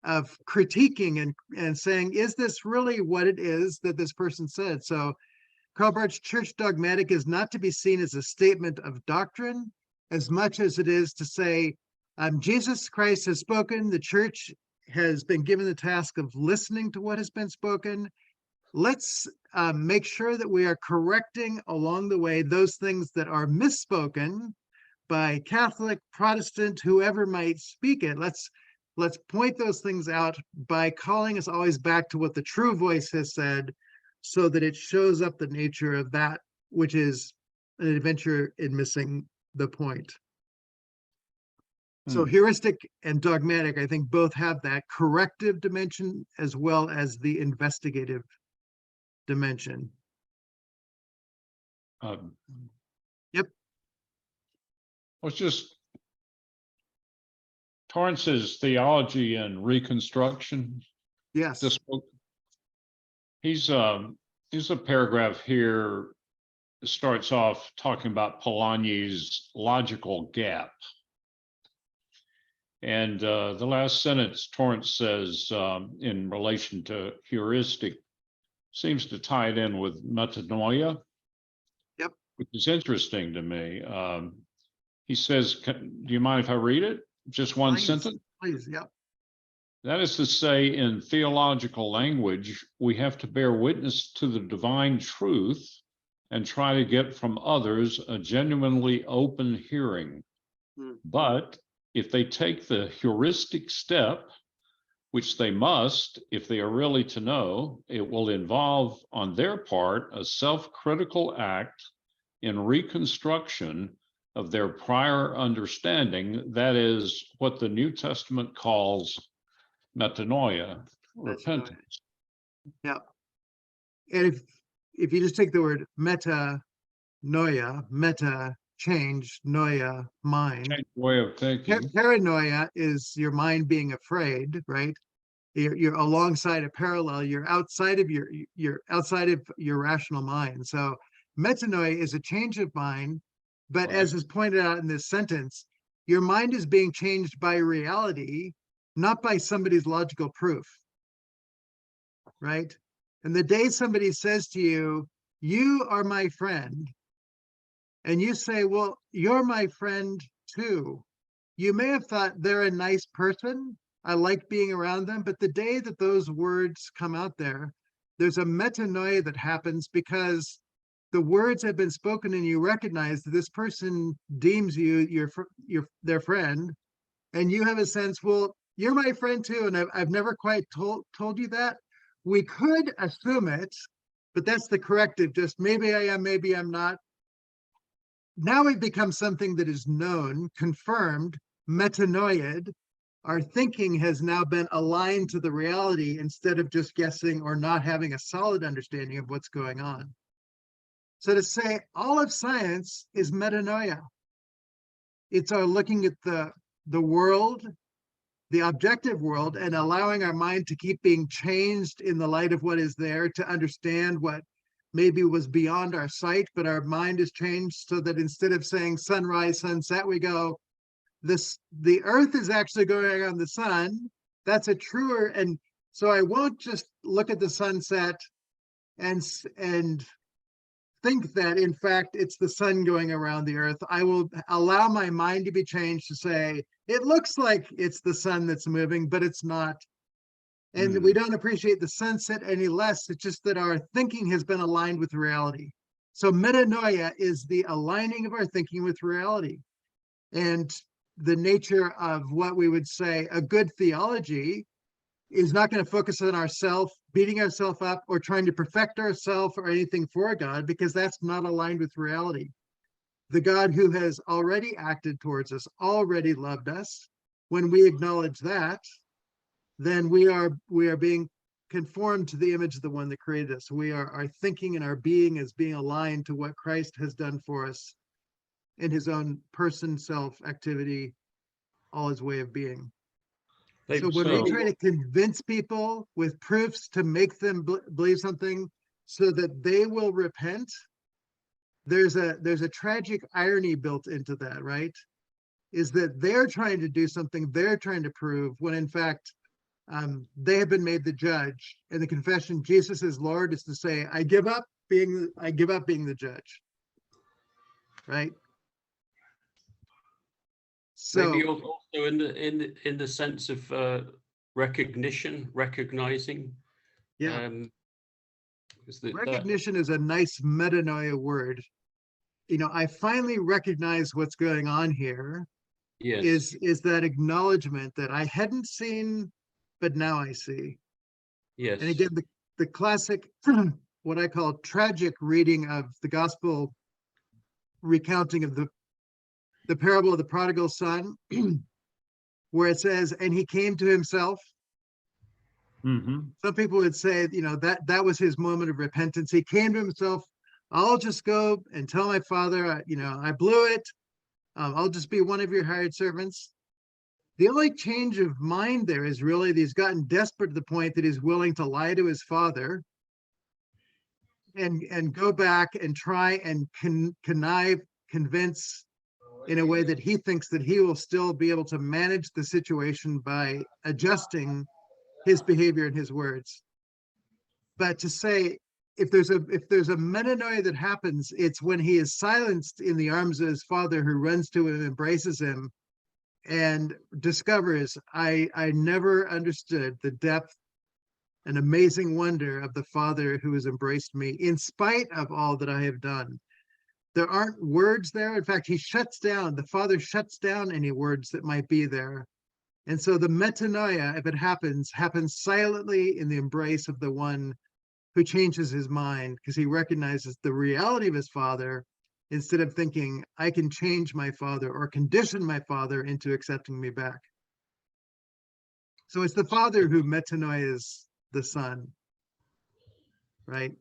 of critiquing and saying, is this really what it is that this person said? So Karl Barth's church dogmatic is not to be seen as a statement of doctrine as much as it is to say, Jesus Christ has spoken, the church has been given the task of listening to what has been spoken. Let's make sure that we are correcting along the way those things that are misspoken, by Catholic, Protestant, whoever might speak it. Let's point those things out by calling us always back to what the true voice has said, so that it shows up the nature of that which is an adventure in missing the point. So heuristic and dogmatic, I think, both have that corrective dimension as well as the investigative dimension. Yep. It's just Torrance's Theology and Reconstruction. Yes. This book, he's a paragraph here starts off talking about Polanyi's logical gap. And the last sentence Torrance says in relation to heuristic seems to tie it in with metanoia. Yep. Which is interesting to me. He says, do you mind if I read it? Just one sentence? Please, yep. That is to say, in theological language, we have to bear witness to the divine truth and try to get from others a genuinely open hearing. But if they take the heuristic step, which they must, if they are really to know, it will involve on their part a self-critical act in reconstruction of their prior understanding. That is what the New Testament calls metanoia, repentance. Yeah. And if you just take the word metanoia, meta, change, noia, mind. Change way of thinking. Paranoia is your mind being afraid, right? You're alongside a parallel. You're outside of your rational mind. So metanoia is a change of mind, but Right. as is pointed out in this sentence, your mind is being changed by reality, not by somebody's logical proof, right? And the day somebody says to you, "You are my friend," and you say, "Well, you're my friend too," you may have thought they're a nice person, I like being around them, but the day that those words come out there, there's a metanoia that happens because the words have been spoken and you recognize that this person deems you their friend, and you have a sense, well, you're my friend too, and I've never quite told you that. We could assume it, but that's the corrective, just maybe I am, maybe I'm not. Now it becomes something that is known, confirmed, metanoid. Our thinking has now been aligned to the reality instead of just guessing or not having a solid understanding of what's going on. So to say all of science is metanoia. It's our looking at the world, the objective world, and allowing our mind to keep being changed in the light of what is there, to understand what maybe was beyond our sight, but our mind is changed so that instead of saying sunrise, sunset, we go, the earth is actually going around the sun. That's a truer, and so I won't just look at the sunset and think that in fact it's the sun going around the earth. I will allow my mind to be changed to say, it looks like it's the sun that's moving, but it's not. And we don't appreciate the sunset any less. It's just that our thinking has been aligned with reality. So metanoia is the aligning of our thinking with reality. And the nature of what we would say a good theology is not going to focus on ourselves, beating ourselves up or trying to perfect ourselves or anything for God, because that's not aligned with reality. The God who has already acted towards us, already loved us. When we acknowledge that, then we are being conformed to the image of the one that created us. Our thinking and our being is being aligned to what Christ has done for us in his own person, self, activity, all his way of being. So when we try to convince people with proofs to make them believe something so that they will repent, there's a tragic irony built into that, right? Is that they're trying to do something, they're trying to prove, when in fact they have been made the judge. And the confession, Jesus is Lord, is to say, I give up being the judge, right? So maybe also in the sense of recognizing. Yeah. Recognition is a nice metanoia word. I finally recognize what's going on here. Yes. Is that acknowledgement that I hadn't seen, but now I see. Yes. And again, the classic, what I call tragic reading of the gospel recounting of the parable of the prodigal son, where it says, and he came to himself. Some people would say, that was his moment of repentance. He came to himself. I'll just go and tell my father, I blew it. I'll just be one of your hired servants. The only change of mind there is really that he's gotten desperate to the point that he's willing to lie to his father and go back and try and connive, convince in a way that he thinks that he will still be able to manage the situation by adjusting his behavior and his words. But to say, if there's a metanoia that happens, it's when he is silenced in the arms of his father, who runs to him, embraces him, and discovers, I never understood the depth and amazing wonder of the Father who has embraced me in spite of all that I have done. There aren't words there. In fact, the Father shuts down any words that might be there. And so the metanoia, if it happens silently in the embrace of the one who changes his mind, because he recognizes the reality of his Father, instead of thinking, I can change my father or condition my father into accepting me back. So it's the Father who metanoias the Son, right?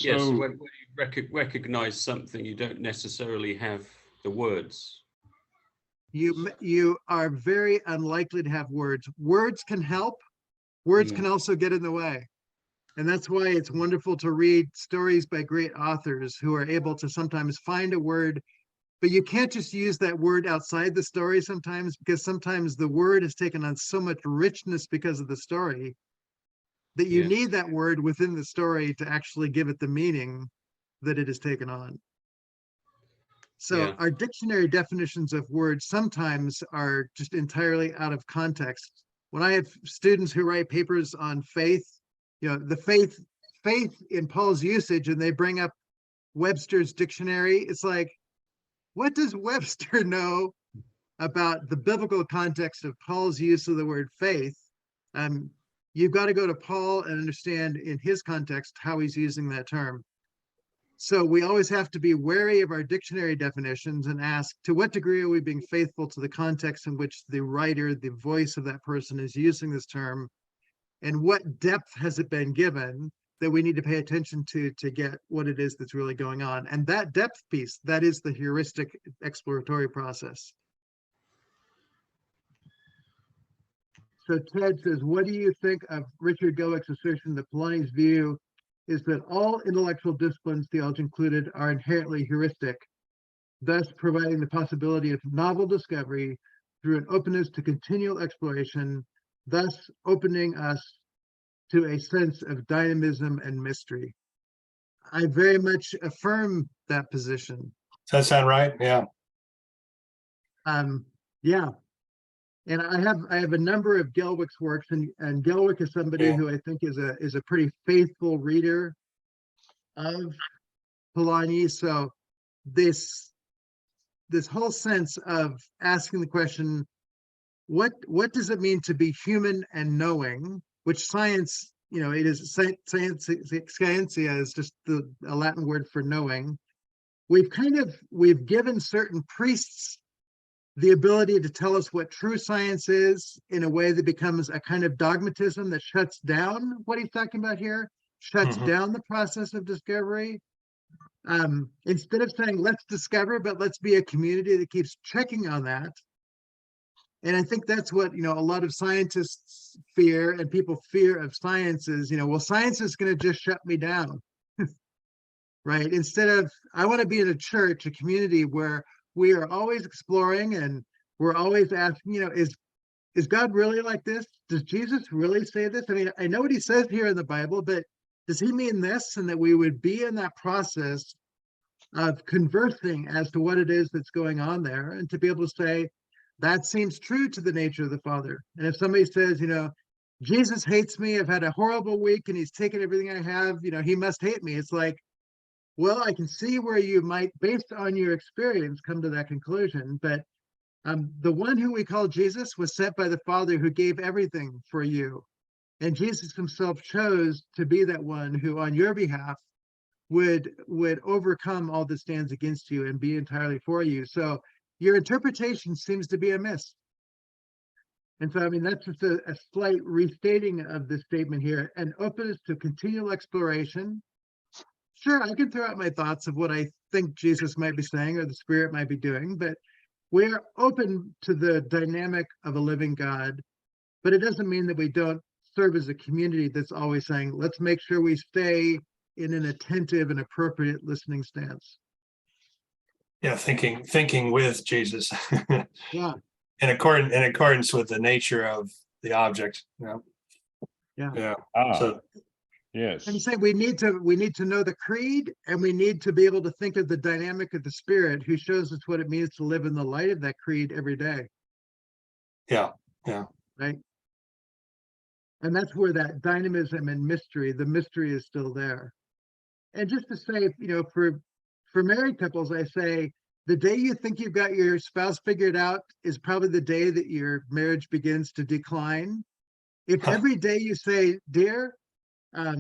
Yes, So, when you recognize something, you don't necessarily have the words. You are very unlikely to have words. Words can help. Words can also get in the way. And that's why it's wonderful to read stories by great authors who are able to sometimes find a word, but you can't just use that word outside the story sometimes, because sometimes the word has taken on so much richness because of the story that you need that word within the story to actually give it the meaning that it has taken on. So our dictionary definitions of words sometimes are just entirely out of context. When I have students who write papers on faith, the faith in Paul's usage, and they bring up Webster's dictionary, it's like, what does Webster know about the biblical context of Paul's use of the word faith? You've got to go to Paul and understand in his context how he's using that term. So we always have to be wary of our dictionary definitions and ask, to what degree are we being faithful to the context in which the writer, the voice of that person, is using this term? And what depth has it been given that we need to pay attention to get what it is that's really going on? And that depth piece, that is the heuristic exploratory process. So Ted says, what do you think of Richard Gowick's assertion that Polanyi's view is that all intellectual disciplines, theology included, are inherently heuristic, thus providing the possibility of novel discovery through an openness to continual exploration, thus opening us to a sense of dynamism and mystery? I very much affirm that position. Does that sound right? Yeah. Yeah. And I have a number of Gelwick's works, and Gelwick is somebody who I think is a pretty faithful reader of Polanyi. So this whole sense of asking the question, what does it mean to be human and knowing, which science, it is scientia is just a Latin word for knowing. We've given certain priests the ability to tell us what true science is in a way that becomes a kind of dogmatism that shuts down what he's talking about here, shuts down the process of discovery. Instead of saying, let's discover, but let's be a community that keeps checking on that. And I think that's what, a lot of scientists fear, and people fear of science is, well, science is going to just shut me down, right? Instead of, I want to be in a church, a community where we are always exploring and we're always asking, is God really like this? Does Jesus really say this? I mean, I know what he says here in the Bible, but does he mean this? And that we would be in that process of conversing as to what it is that's going on there, and to be able to say, that seems true to the nature of the Father. And if somebody says, Jesus hates me, I've had a horrible week and he's taken everything I have, he must hate me. It's like, Well, I can see where you might, based on your experience, come to that conclusion, but the one who we call Jesus was sent by the Father who gave everything for you. And Jesus himself chose to be that one who on your behalf would overcome all that stands against you and be entirely for you. So your interpretation seems to be amiss. And so, I mean, that's just a slight restating of the statement here, an openness to continual exploration. Sure, I can throw out my thoughts of what I think Jesus might be saying or the Spirit might be doing, but we're open to the dynamic of a living God. But it doesn't mean that we don't serve as a community that's always saying, let's make sure we stay in an attentive and appropriate listening stance. Yeah, thinking with Jesus. Yeah. In accordance with the nature of the object. Yeah. Yeah. Yeah. Ah, So yes. I'm saying we need to know the creed, and we need to be able to think of the dynamic of the Spirit who shows us what it means to live in the light of that creed every day. yeah. Right. And that's where that dynamism and mystery, the mystery is still there. And just to say, for married couples, I say the day you think you've got your spouse figured out is probably the day that your marriage begins to decline. If every day you say, dear, I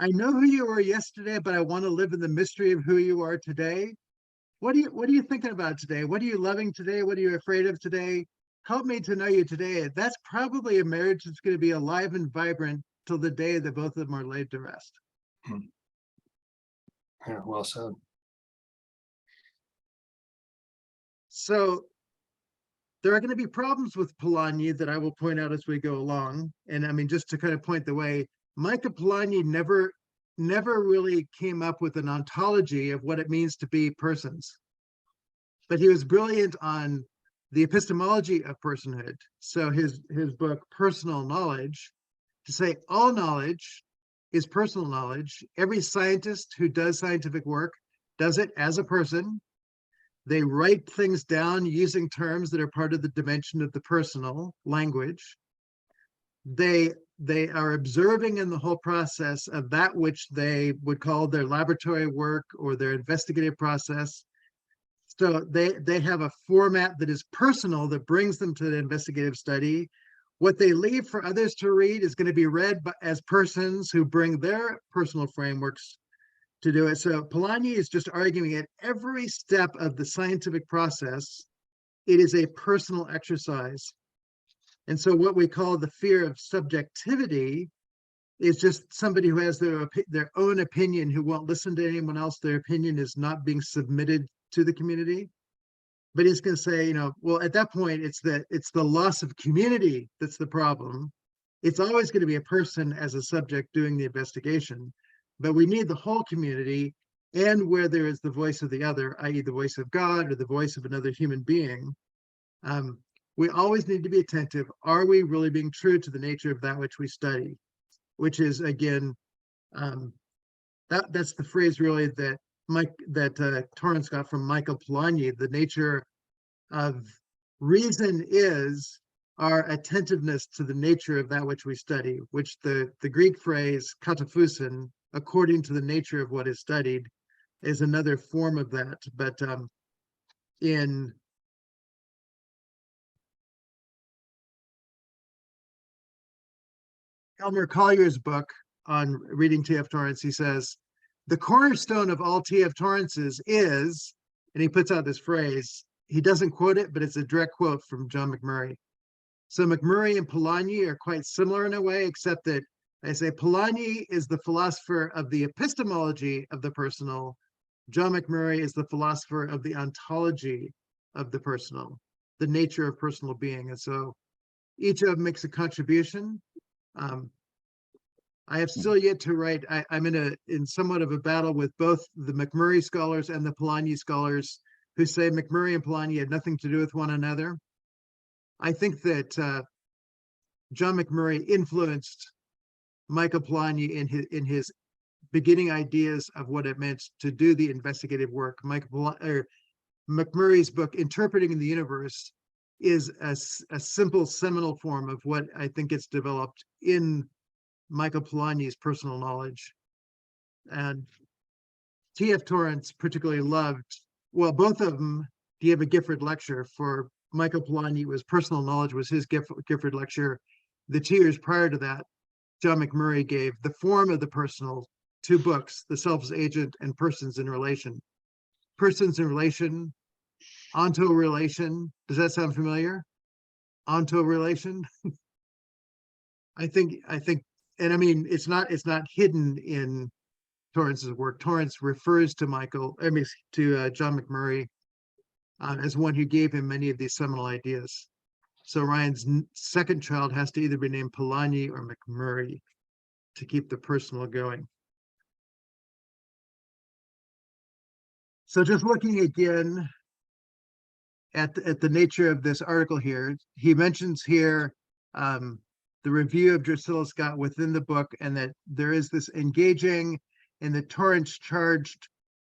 know who you were yesterday, but I want to live in the mystery of who you are today. What are you thinking about today? What are you loving today? What are you afraid of today? Help me to know you today. That's probably a marriage that's going to be alive and vibrant till the day that both of them are laid to rest. Yeah, well said. So there are going to be problems with Polanyi that I will point out as we go along. And I mean, just to kind of point the way, Michael Polanyi never really came up with an ontology of what it means to be persons. But he was brilliant on the epistemology of personhood. So his book, Personal Knowledge, to say all knowledge is personal knowledge. Every scientist who does scientific work does it as a person. They write things down using terms that are part of the dimension of the personal language. They are observing in the whole process of that which they would call their laboratory work or their investigative process. So they have a format that is personal that brings them to the investigative study. What they leave for others to read is going to be read as persons who bring their personal frameworks to do it. So Polanyi is just arguing at every step of the scientific process, it is a personal exercise. And so what we call the fear of subjectivity is just somebody who has their own opinion, who won't listen to anyone else. Their opinion is not being submitted to the community. But he's going to say, well, at that point, it's the loss of community that's the problem. It's always going to be a person as a subject doing the investigation, but we need the whole community, and where there is the voice of the other, i.e. the voice of God or the voice of another human being, we always need to be attentive. Are we really being true to the nature of that which we study? Which is, again, that's the phrase really that Torrance got from Michael Polanyi. The nature of reason is our attentiveness to the nature of that which we study, which the Greek phrase kataphusin, according to the nature of what is studied, is another form of that. But in Elmer Collier's book on reading T.F. Torrance, he says, the cornerstone of all T.F. Torrance's is, and he puts out this phrase, he doesn't quote it, but it's a direct quote from John McMurray. So McMurray and Polanyi are quite similar in a way, except that I say Polanyi is the philosopher of the epistemology of the personal. John McMurray is the philosopher of the ontology of the personal, the nature of personal being. And so each of them makes a contribution. I have still yet to write. I'm in somewhat of a battle with both the McMurray scholars and the Polanyi scholars who say McMurray and Polanyi had nothing to do with one another. I think that John McMurray influenced Michael Polanyi in his beginning ideas of what it meant to do the investigative work. McMurray's book, Interpreting the Universe, is a simple seminal form of what I think it's developed in Michael Polanyi's personal knowledge. And T.F. Torrance particularly loved, well, both of them gave a Gifford lecture. For Michael Polanyi, was personal knowledge was his Gifford lecture. The 2 years prior to that, John McMurray gave The Form of the Personal, 2 books, The Self's Agent and Persons in Relation. Persons in Relation, onto relation. Does that sound familiar? Onto relation. I think, and I mean, it's not hidden in Torrance's work. Torrance refers to John McMurray as one who gave him many of these seminal ideas. So Ryan's second child has to either be named Polanyi or McMurray to keep the personal going. So just looking again at the nature of this article here, he mentions here the review of Drusilla Scott within the book, and that there is this engaging, and that Torrance charged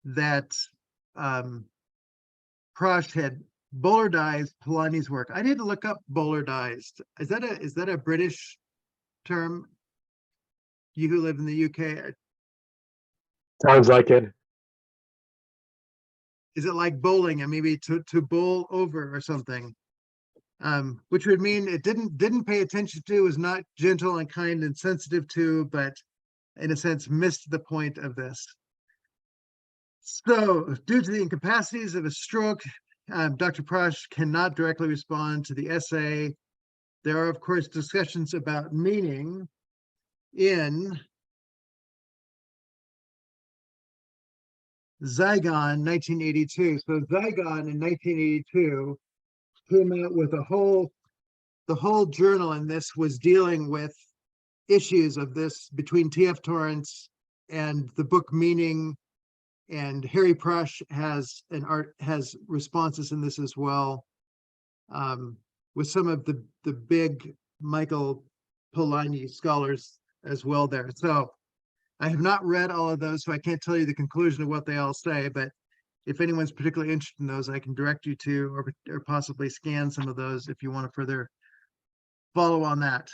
that Prosh had Bollardized Polanyi's work. I need to look up Bollardized. Is that a British term? You who live in the UK, Sounds like it. is it like bowling and maybe to bowl over or something? Which would mean it didn't pay attention to, was not gentle and kind and sensitive to, but in a sense missed the point of this. So due to the incapacities of a stroke, Dr. Prosh cannot directly respond to the essay. There are, of course, discussions about meaning in Zygon 1982. So Zygon in 1982 came out with the whole journal, and this was dealing with issues of this between T.F. Torrance and the book Meaning, and Harry Prosh has responses in this as well, with some of the big Michael Polanyi scholars as well there. So I have not read all of those, so I can't tell you the conclusion of what they all say, but if anyone's particularly interested in those, I can direct you to, or possibly scan some of those if you want to further follow on that.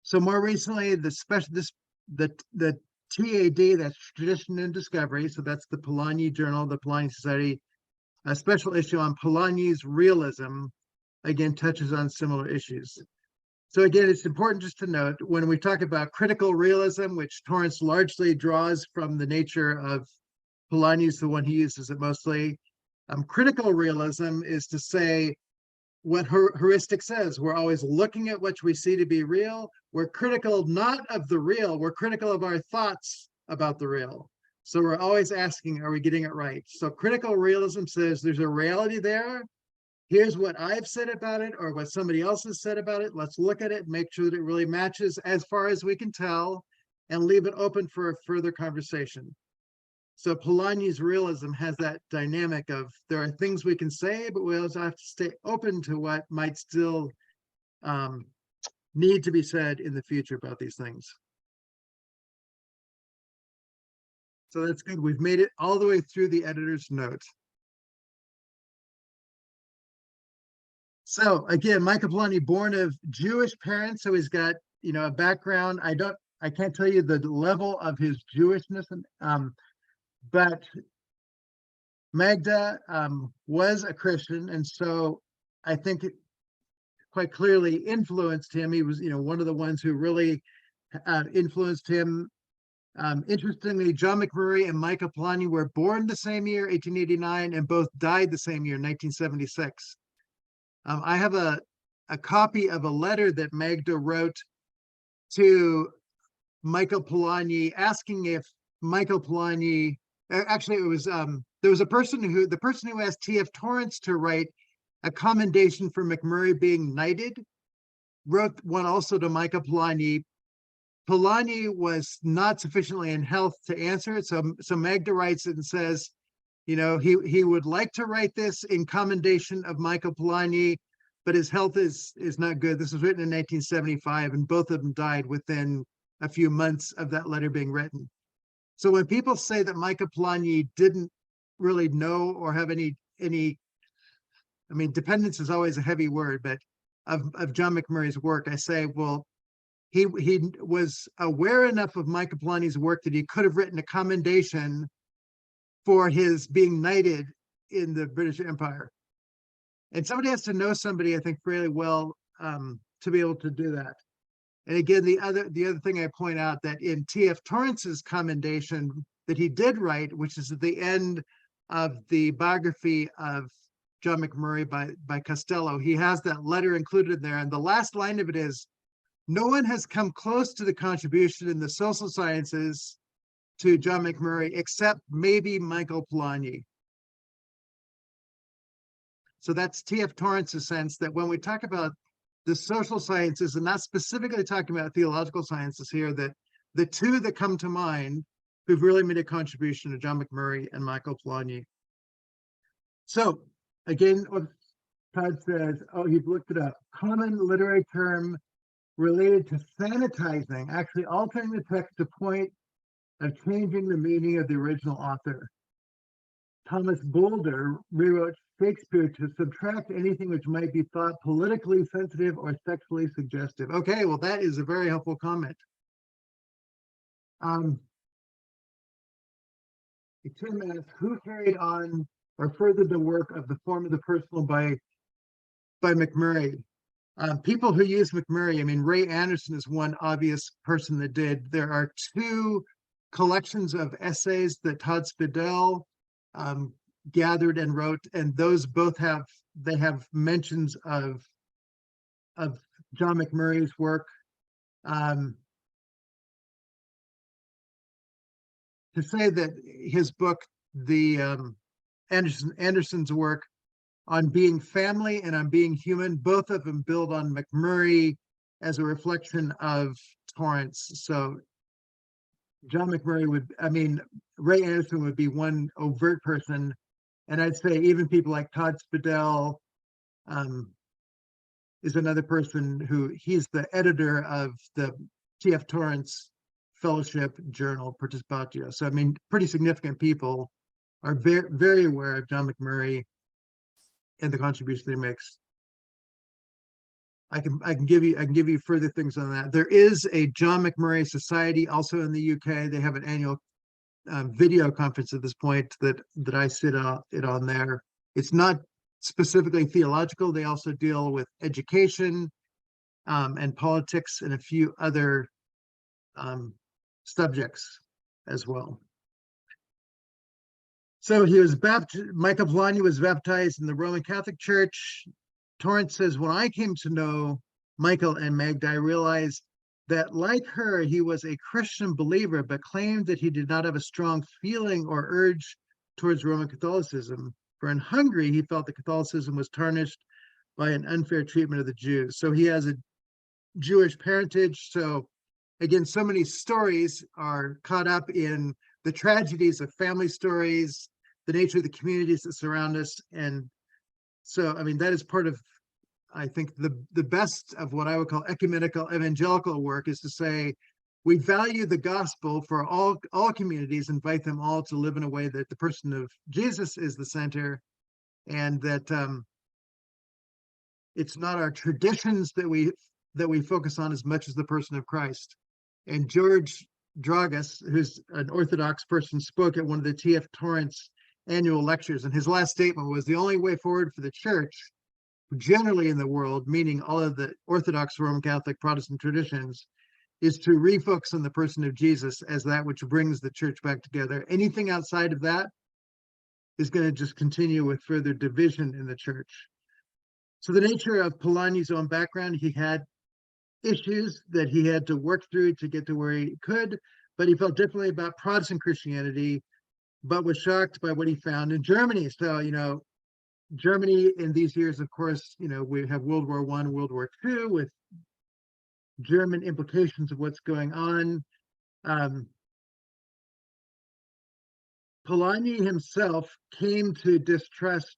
So more recently, the TAD, that's Tradition and Discovery, so that's the Polanyi Journal, the Polanyi Society, a special issue on Polanyi's realism, again, touches on similar issues. So again, it's important just to note, when we talk about critical realism, which Torrance largely draws from the nature of Polanyi's, the one he uses it mostly, critical realism is to say what heuristic says. We're always looking at what we see to be real. We're critical not of the real, we're critical of our thoughts about the real. So we're always asking, are we getting it right? So critical realism says there's a reality there. Here's what I've said about it, or what somebody else has said about it. Let's look at it, make sure that it really matches as far as we can tell, and leave it open for a further conversation. So Polanyi's realism has that dynamic of, there are things we can say, but we also have to stay open to what might still need to be said in the future about these things. So that's good. We've made it all the way through the editor's note. So again, Michael Polanyi, born of Jewish parents, so he's got, a background. I can't tell you the level of his Jewishness, but Magda was a Christian, and so I think it quite clearly influenced him. He was, one of the ones who really influenced him. Interestingly, John McMurray and Michael Polanyi were born the same year, 1889, and both died the same year, 1976. I have a copy of a letter that Magda wrote to Michael Polanyi, asking if Michael Polanyi, actually it was, there was the person who asked T.F. Torrance to write a commendation for McMurray being knighted, wrote one also to Michael Polanyi. Polanyi was not sufficiently in health to answer it, so Magda writes it and says, he would like to write this in commendation of Michael Polanyi, but his health is not good. This was written in 1975, and both of them died within a few months of that letter being written. So when people say that Michael Polanyi didn't really know or have any, I mean, dependence is always a heavy word, but of John McMurray's work, I say, well, he was aware enough of Michael Polanyi's work that he could have written a commendation for his being knighted in the British Empire. And somebody has to know somebody, I think, fairly well to be able to do that. And again, the other thing I point out that in T.F. Torrance's commendation that he did write, which is at the end of the biography of John McMurray by Costello, he has that letter included in there. And the last line of it is, no one has come close to the contribution in the social sciences to John McMurray except maybe Michael Polanyi. So that's T.F. Torrance's sense that when we talk about the social sciences, and not specifically talking about theological sciences here, that the two that come to mind who've really made a contribution to John McMurray and Michael Polanyi. So again, what Todd says, oh, you've looked it up. Common literary term related to sanitizing, actually altering the text to point of changing the meaning of the original author. Thomas Boulder rewrote Shakespeare to subtract anything which might be thought politically sensitive or sexually suggestive. Okay, well, that is a very helpful comment. Tim asks, who carried on or furthered the work of the form of the personal by McMurray? People who use McMurray, I mean, Ray Anderson is one obvious person that did. There are two collections of essays that Todd Spidell gathered and wrote, and those both have mentions of John McMurray's work. To say that his book, Anderson's work on being family and on being human, both of them build on McMurray as a reflection of Torrance. So John McMurray Ray Anderson would be one overt person. And I'd say even people like Todd Spidell is another person who, he's the editor of the T.F. Torrance Fellowship Journal Participatio. So, I mean, pretty significant people are very, very aware of John McMurray and the contribution that he makes. I can give you further things on that. There is a John McMurray Society also in the UK. They have an annual video conference at this point that I sit on there. It's not specifically theological. They also deal with education and politics and a few other subjects as well. So he was Michael Polanyi was baptized in the Roman Catholic Church. Torrance says, when I came to know Michael and Magda, I realized that like her, he was a Christian believer, but claimed that he did not have a strong feeling or urge towards Roman Catholicism. For in Hungary, he felt that Catholicism was tarnished by an unfair treatment of the Jews. So he has a Jewish parentage. So again, so many stories are caught up in the tragedies of family stories, the nature of the communities that surround us. And so, I mean, that is part of, I think, the best of what I would call ecumenical evangelical work, is to say, we value the gospel for all communities, invite them all to live in a way that the person of Jesus is the center, and that it's not our traditions that we focus on as much as the person of Christ. And George Dragas, who's an Orthodox person, spoke at one of the T.F. Torrance annual lectures, and his last statement was, the only way forward for the church generally in the world, meaning all of the Orthodox Roman Catholic Protestant traditions, is to refocus on the person of Jesus as that which brings the church back together. Anything outside of that is going to just continue with further division in the church. So the nature of Polanyi's own background, he had issues that he had to work through to get to where he could, but he felt differently about Protestant Christianity, but was shocked by what he found in Germany. So, Germany in these years, of course, we have World War I, World War II, with German implications of what's going on. Polanyi himself came to distrust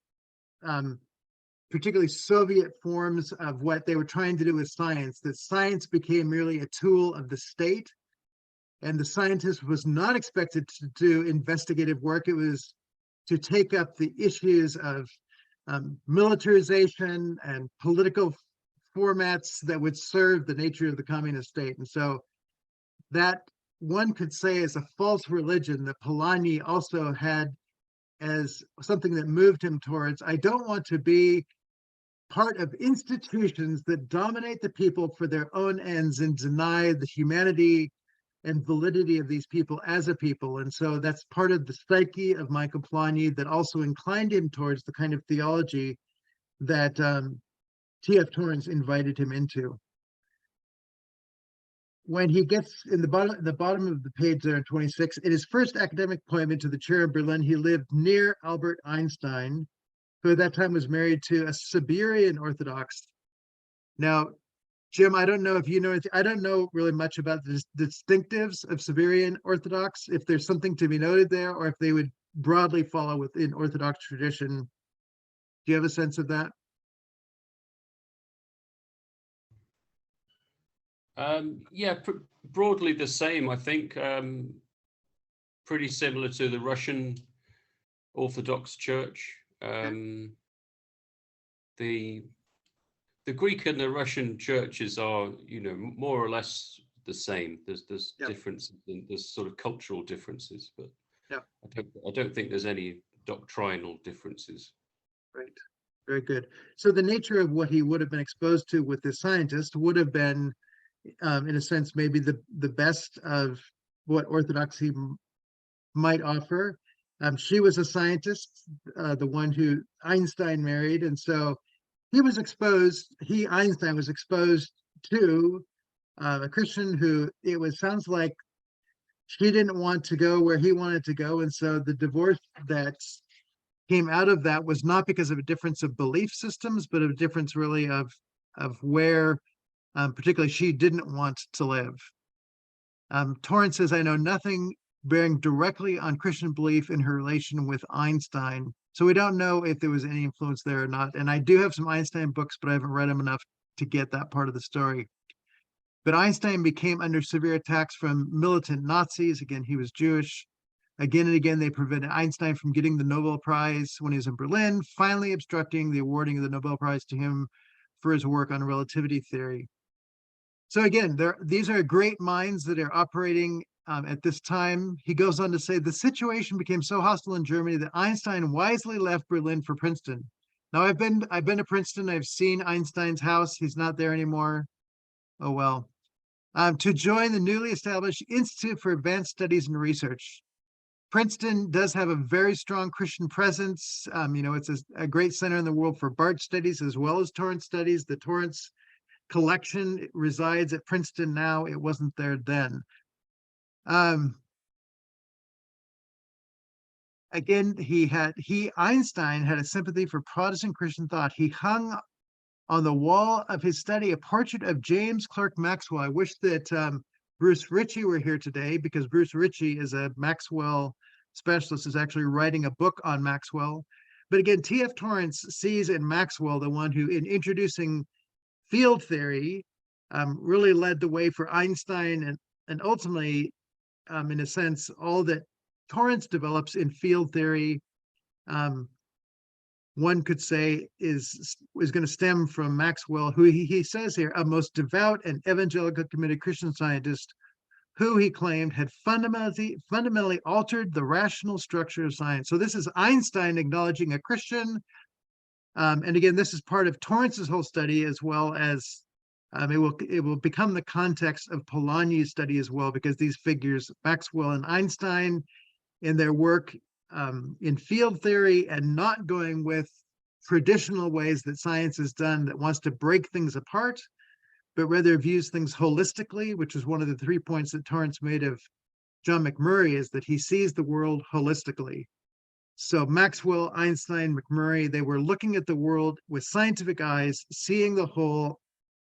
particularly Soviet forms of what they were trying to do with science, that science became merely a tool of the state, and the scientist was not expected to do investigative work. It was to take up the issues of militarization and political formats that would serve the nature of the communist state. And so that, one could say, is a false religion that Polanyi also had as something that moved him towards, I don't want to be part of institutions that dominate the people for their own ends and deny the humanity and validity of these people as a people. And so that's part of the psyche of Michael Polanyi that also inclined him towards the kind of theology that T.F. Torrance invited him into. When he gets in the bottom of the page there in 26, in his first academic appointment to the chair of Berlin, he lived near Albert Einstein, who at that time was married to a Siberian Orthodox. Now, Jim, I don't know if you know, I don't know really much about the distinctives of Siberian Orthodox, if there's something to be noted there, or if they would broadly follow within Orthodox tradition. Do you have a sense of that? Yeah, broadly the same, I think. Pretty similar to the Russian Orthodox Church. The Greek and the Russian churches are, you know, more or less the same. There's differences, there's sort of cultural differences, but I don't think there's any doctrinal differences. Right. Very good. So the nature of what he would have been exposed to with this scientist would have been, in a sense, maybe the best of what Orthodoxy might offer. She was a scientist, the one who Einstein married, and so he was exposed. Einstein was exposed to a Christian who sounds like she didn't want to go where he wanted to go, and so the divorce that came out of that was not because of a difference of belief systems, but a difference really of where, particularly, she didn't want to live. Torrance says, I know nothing bearing directly on Christian belief in her relation with Einstein. So we don't know if there was any influence there or not. And I do have some Einstein books, but I haven't read them enough to get that part of the story. But Einstein became under severe attacks from militant Nazis. Again, he was Jewish. Again and again, they prevented Einstein from getting the Nobel Prize when he was in Berlin, finally obstructing the awarding of the Nobel Prize to him for his work on relativity theory. So again, these are great minds that are operating at this time. He goes on to say, the situation became so hostile in Germany that Einstein wisely left Berlin for Princeton. Now, I've been to Princeton. I've seen Einstein's house. He's not there anymore. Oh, well. To join the newly established Institute for Advanced Studies and Research. Princeton does have a very strong Christian presence. It's a great center in the world for Barth studies as well as Torrance studies. The Torrance collection resides at Princeton now. It wasn't there then. Again, Einstein had a sympathy for Protestant Christian thought. He hung on the wall of his study a portrait of James Clerk Maxwell. I wish that Bruce Ritchie were here today, because Bruce Ritchie is a Maxwell specialist, is actually writing a book on Maxwell. But again, T.F. Torrance sees in Maxwell the one who, in introducing field theory, really led the way for Einstein and ultimately, in a sense, all that Torrance develops in field theory, one could say is going to stem from Maxwell, who he says here, a most devout and evangelical committed Christian scientist, who he claimed had fundamentally altered the rational structure of science. So this is Einstein acknowledging a Christian. And again, this is part of Torrance's whole study, as well as it will become the context of Polanyi's study as well, because these figures, Maxwell and Einstein, in their work in field theory and not going with traditional ways that science is done, that wants to break things apart, but rather views things holistically, which is one of the 3 points that Torrance made of John McMurray, is that he sees the world holistically. So Maxwell, Einstein, McMurray, they were looking at the world with scientific eyes, seeing the whole,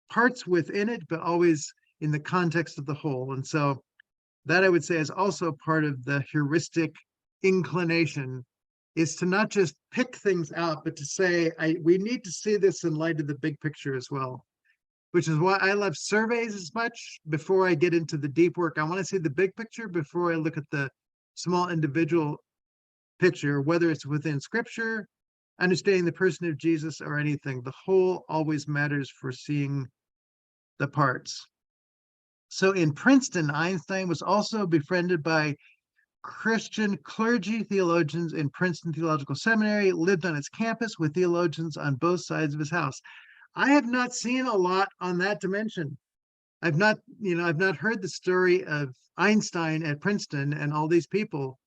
parts within it, but always in the context of the whole. And so that, I would say, is also part of the heuristic inclination, is to not just pick things out, but to say, we need to see this in light of the big picture as well, which is why I love surveys as much. Before I get into the deep work, I want to see the big picture before I look at the small individual picture, whether it's within scripture, understanding the person of Jesus, or anything. The whole always matters for seeing the parts. So in Princeton, Einstein was also befriended by Christian clergy theologians in Princeton Theological Seminary, lived on its campus with theologians on both sides of his house. I have not seen a lot on that dimension. I've not heard the story of Einstein at Princeton and all these people.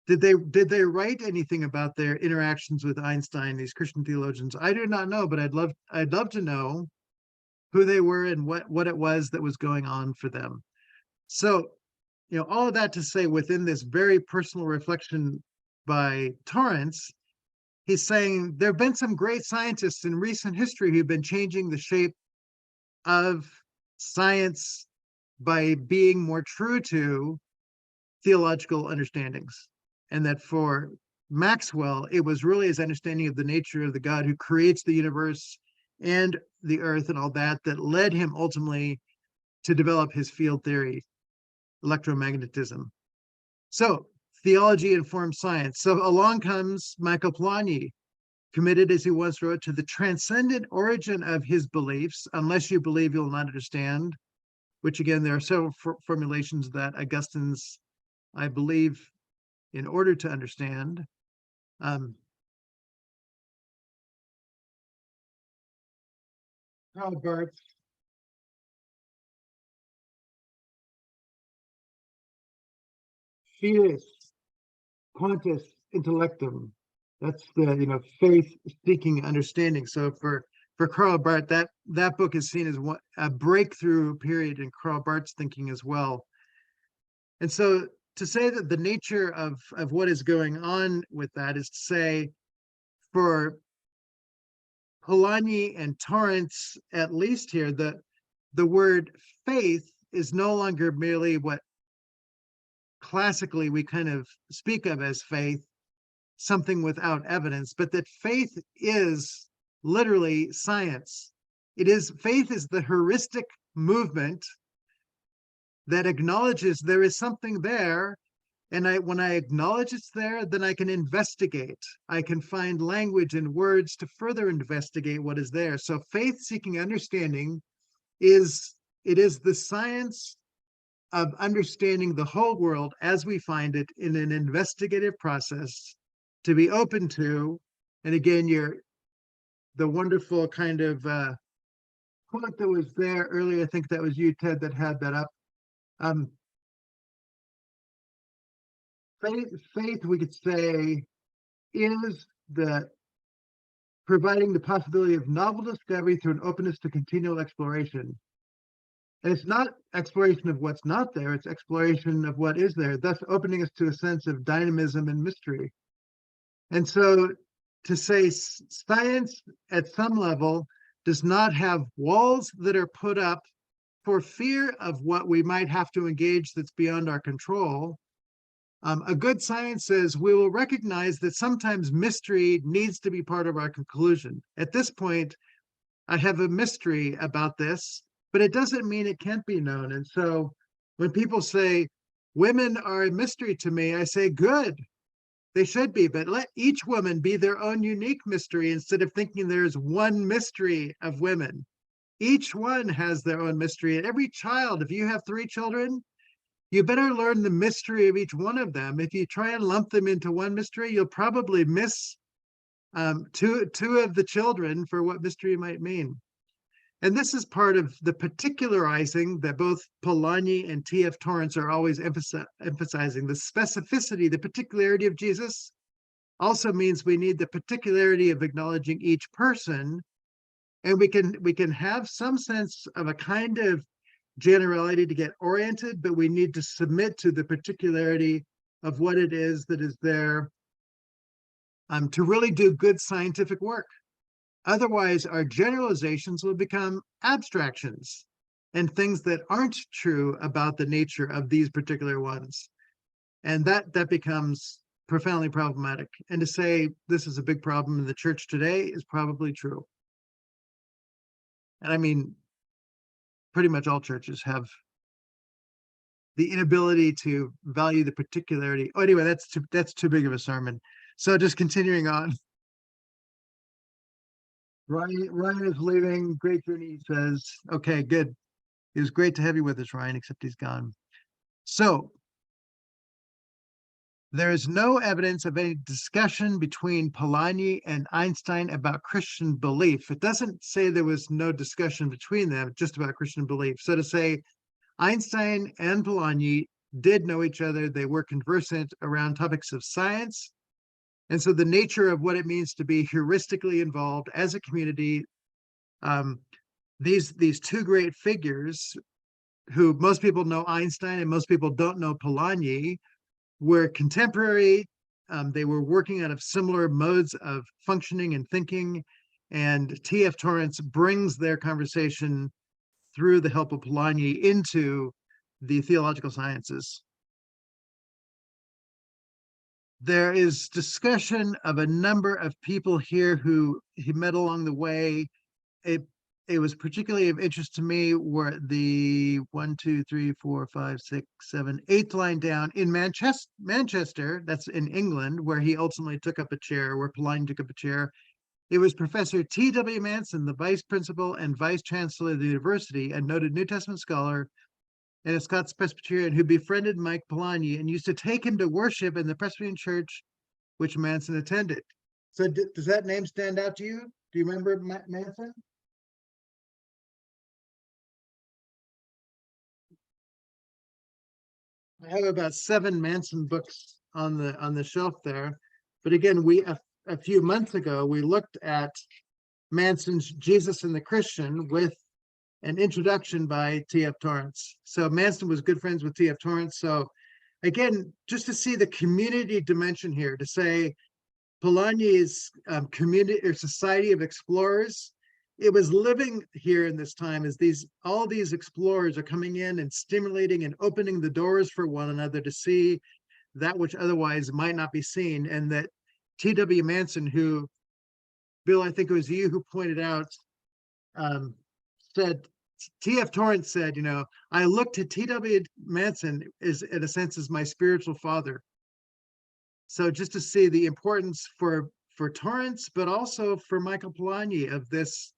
Did they write anything about their interactions with Einstein, these Christian theologians? I do not know, but I'd love to know who they were and what it was that was going on for them. So, all of that to say, within this very personal reflection by Torrance, he's saying there have been some great scientists in recent history who've been changing the shape of science by being more true to theological understandings. And that for Maxwell, it was really his understanding of the nature of the God who creates the universe and the earth and all that led him ultimately to develop his field theory, electromagnetism. So theology informs science. So along comes Michael Polanyi, committed as he once wrote to the transcendent origin of his beliefs. Unless you believe, you'll not understand, which again, there are several formulations that Augustine's, I believe, in order to understand. Karl Barth, Fides Quantus Intellectum. That's the faith seeking understanding. So for Karl Barth, that book is seen as a breakthrough period in Karl Barth's thinking as well. And so to say that the nature of what is going on with that is to say, for Polanyi and Torrance, at least here, the word faith is no longer merely what classically we kind of speak of as faith, something without evidence, but that faith is literally science. Faith is the heuristic movement that acknowledges there is something there, and when I acknowledge it's there, then I can investigate. I can find language and words to further investigate what is there. So faith-seeking understanding is the science of understanding the whole world as we find it in an investigative process to be open to. And again, the wonderful kind of quote that was there earlier, I think that was you, Ted, that had that up. Faith, we could say, is providing the possibility of novel discovery through an openness to continual exploration. And it's not exploration of what's not there, it's exploration of what is there, thus opening us to a sense of dynamism and mystery. And so to say science at some level does not have walls that are put up for fear of what we might have to engage that's beyond our control. A good science says we will recognize that sometimes mystery needs to be part of our conclusion. At this point, I have a mystery about this, but it doesn't mean it can't be known. And so when people say women are a mystery to me, I say, good, they should be, but let each woman be their own unique mystery instead of thinking there's one mystery of women. Each one has their own mystery. And every child, if you have 3 children, you better learn the mystery of each one of them. If you try and lump them into one mystery, you'll probably miss two of the children for what mystery might mean. And this is part of the particularizing that both Polanyi and T.F. Torrance are always emphasizing. The specificity, the particularity of Jesus also means we need the particularity of acknowledging each person. And we can have some sense of a kind of generality to get oriented, but we need to submit to the particularity of what it is that is there to really do good scientific work. Otherwise, our generalizations will become abstractions and things that aren't true about the nature of these particular ones. And that becomes profoundly problematic. And to say this is a big problem in the church today is probably true. And I mean, pretty much all churches have the inability to value the particularity. Oh, anyway, that's too big of a sermon. So just continuing on. Ryan is leaving. Great journey, he says. Okay, good. It was great to have you with us, Ryan, except he's gone. So there is no evidence of any discussion between Polanyi and Einstein about Christian belief. It doesn't say there was no discussion between them, just about Christian belief. So to say Einstein and Polanyi did know each other, they were conversant around topics of science. And so the nature of what it means to be heuristically involved as a community, these two great figures who most people know Einstein and most people don't know Polanyi, were contemporary. They were working out of similar modes of functioning and thinking. And T.F. Torrance brings their conversation through the help of Polanyi into the theological sciences. There is discussion of a number of people here who he met along the way. It was particularly of interest to me were the 1, 2, 3, 4, 5, 6, 7, 8th line down in Manchester, that's in England, where he ultimately took up a chair, where Polanyi took up a chair. It was Professor T.W. Manson, the vice principal and vice chancellor of the university, a noted New Testament scholar and a Scots Presbyterian who befriended Mike Polanyi and used to take him to worship in the Presbyterian church which Manson attended. So does that name stand out to you? Do you remember Manson? I have about 7 Manson books on the shelf there. But again, a few months ago, we looked at Manson's Jesus and the Christian with an introduction by T.F. Torrance. So Manson was good friends with T.F. Torrance. So again, just to see the community dimension here, to say Polanyi's community or society of explorers, it was living here in this time as all these explorers are coming in and stimulating and opening the doors for one another to see that which otherwise might not be seen. And that T.W. Manson, who, Bill, I think it was you who pointed out, said, T.F. Torrance said, I look to T.W. Manson is, in a sense, as my spiritual father. So just to see the importance for Torrance, but also for Michael Polanyi of this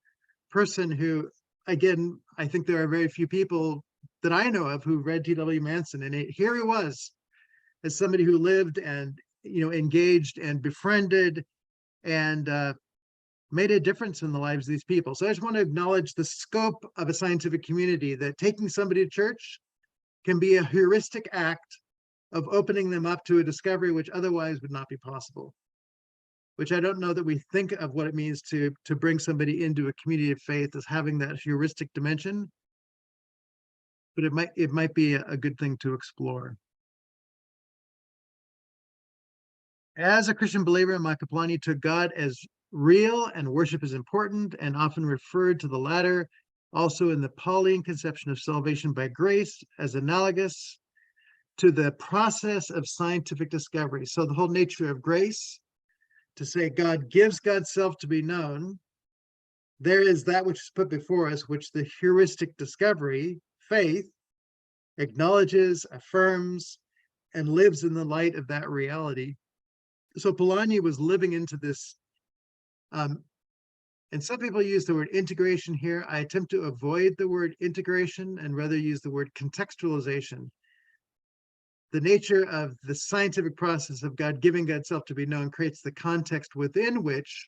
person who, again, I think there are very few people that I know of who read T.W. Manson, and here he was as somebody who lived and engaged and befriended and made a difference in the lives of these people. So I just want to acknowledge the scope of a scientific community, that taking somebody to church can be a heuristic act of opening them up to a discovery which otherwise would not be possible. Which I don't know that we think of what it means to bring somebody into a community of faith as having that heuristic dimension, but it might be a good thing to explore. As a Christian believer, Michael Polanyi took God as real and worship is important, and often referred to the latter also in the Pauline conception of salvation by grace as analogous to the process of scientific discovery. So the whole nature of grace, to say God gives God's self to be known, there is that which is put before us, which the heuristic discovery, faith, acknowledges, affirms, and lives in the light of that reality. So Polanyi was living into this, and some people use the word integration here. I attempt to avoid the word integration and rather use the word contextualization. The nature of the scientific process of God giving God's self to be known creates the context within which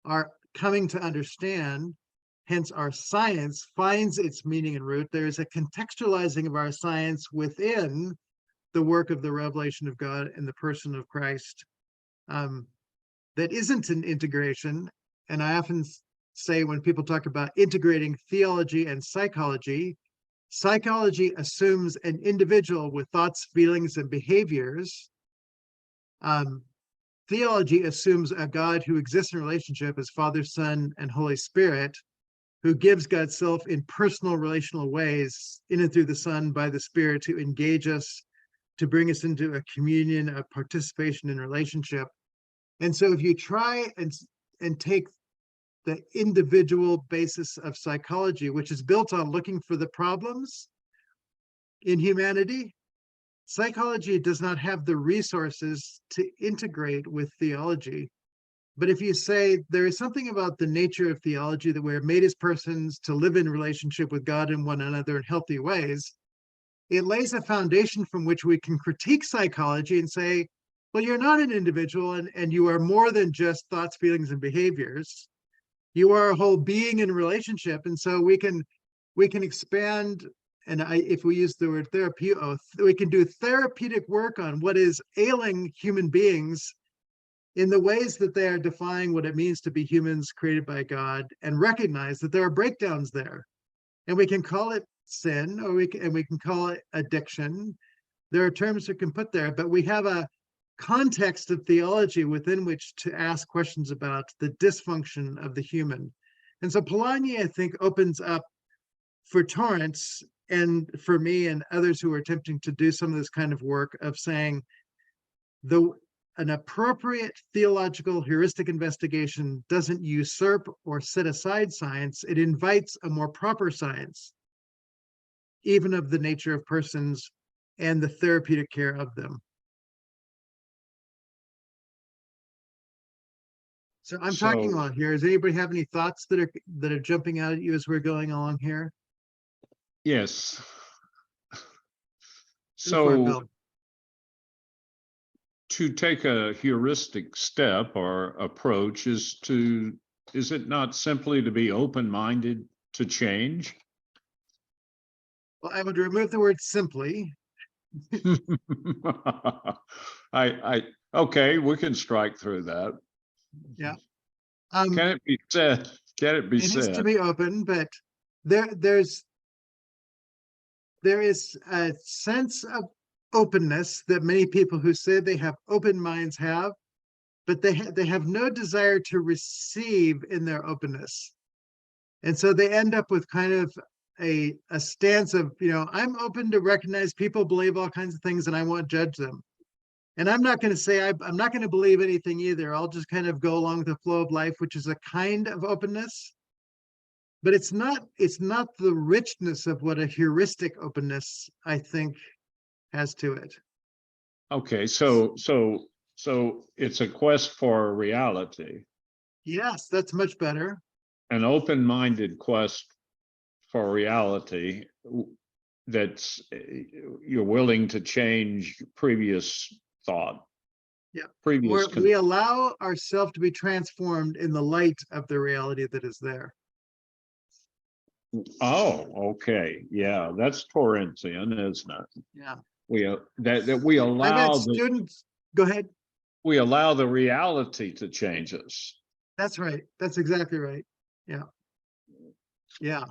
our coming to understand, hence our science, finds its meaning and root. There is a contextualizing of our science within the work of the revelation of God in the person of Christ. That isn't an integration. And I often say when people talk about integrating theology and psychology assumes an individual with thoughts, feelings, and behaviors. Theology assumes a God who exists in relationship as Father, Son, and Holy Spirit, who gives God's self in personal relational ways in and through the Son by the Spirit to engage us, to bring us into a communion of participation in relationship. And so if you try and take the individual basis of psychology, which is built on looking for the problems in humanity, psychology does not have the resources to integrate with theology. But if you say there is something about the nature of theology, that we're made as persons to live in relationship with God and one another in healthy ways, it lays a foundation from which we can critique psychology and say, well, you're not an individual, and you are more than just thoughts, feelings, and behaviors. You are a whole being in relationship. And so we can expand, and if we use the word therapy, we can do therapeutic work on what is ailing human beings in the ways that they are defying what it means to be humans created by God, and recognize that there are breakdowns there. And we can call it sin, or we can call it addiction. There are terms we can put there, but we have a context of theology within which to ask questions about the dysfunction of the human. And so Polanyi, I think, opens up for Torrance and for me and others who are attempting to do some of this kind of work of saying an appropriate theological heuristic investigation doesn't usurp or set aside science. It invites a more proper science, even of the nature of persons and the therapeutic care of them. So I'm talking a lot here. Does anybody have any thoughts that are jumping out at you as we're going along here? Yes. Go for it, So Bill. to take a heuristic step or approach is it not simply to be open-minded to change? Well, I would remove the word simply. Okay, we can strike through that. Yeah. Can it be said? Can it be It is to said? be open, but there is a sense of openness that many people who say they have open minds have, but they have no desire to receive in their openness. And so they end up with kind of a stance of, I'm open to recognize people believe all kinds of things and I won't judge them. And I'm not going to say, I'm not going to believe anything either. I'll just kind of go along with the flow of life, which is a kind of openness. But it's not the richness of what a heuristic openness, I think, has to it. Okay, so it's a quest for reality, Yes, that's much better. an open-minded quest for reality that's you're willing to change previous thought. Yeah. Previous. We allow ourselves to be transformed in the light of the reality that is there. Oh, okay. Yeah, that's Torrancean, isn't it? Yeah. We that we I've allow had students. Go ahead. we allow the reality to change us. That's right. That's exactly right. Yeah. Yeah.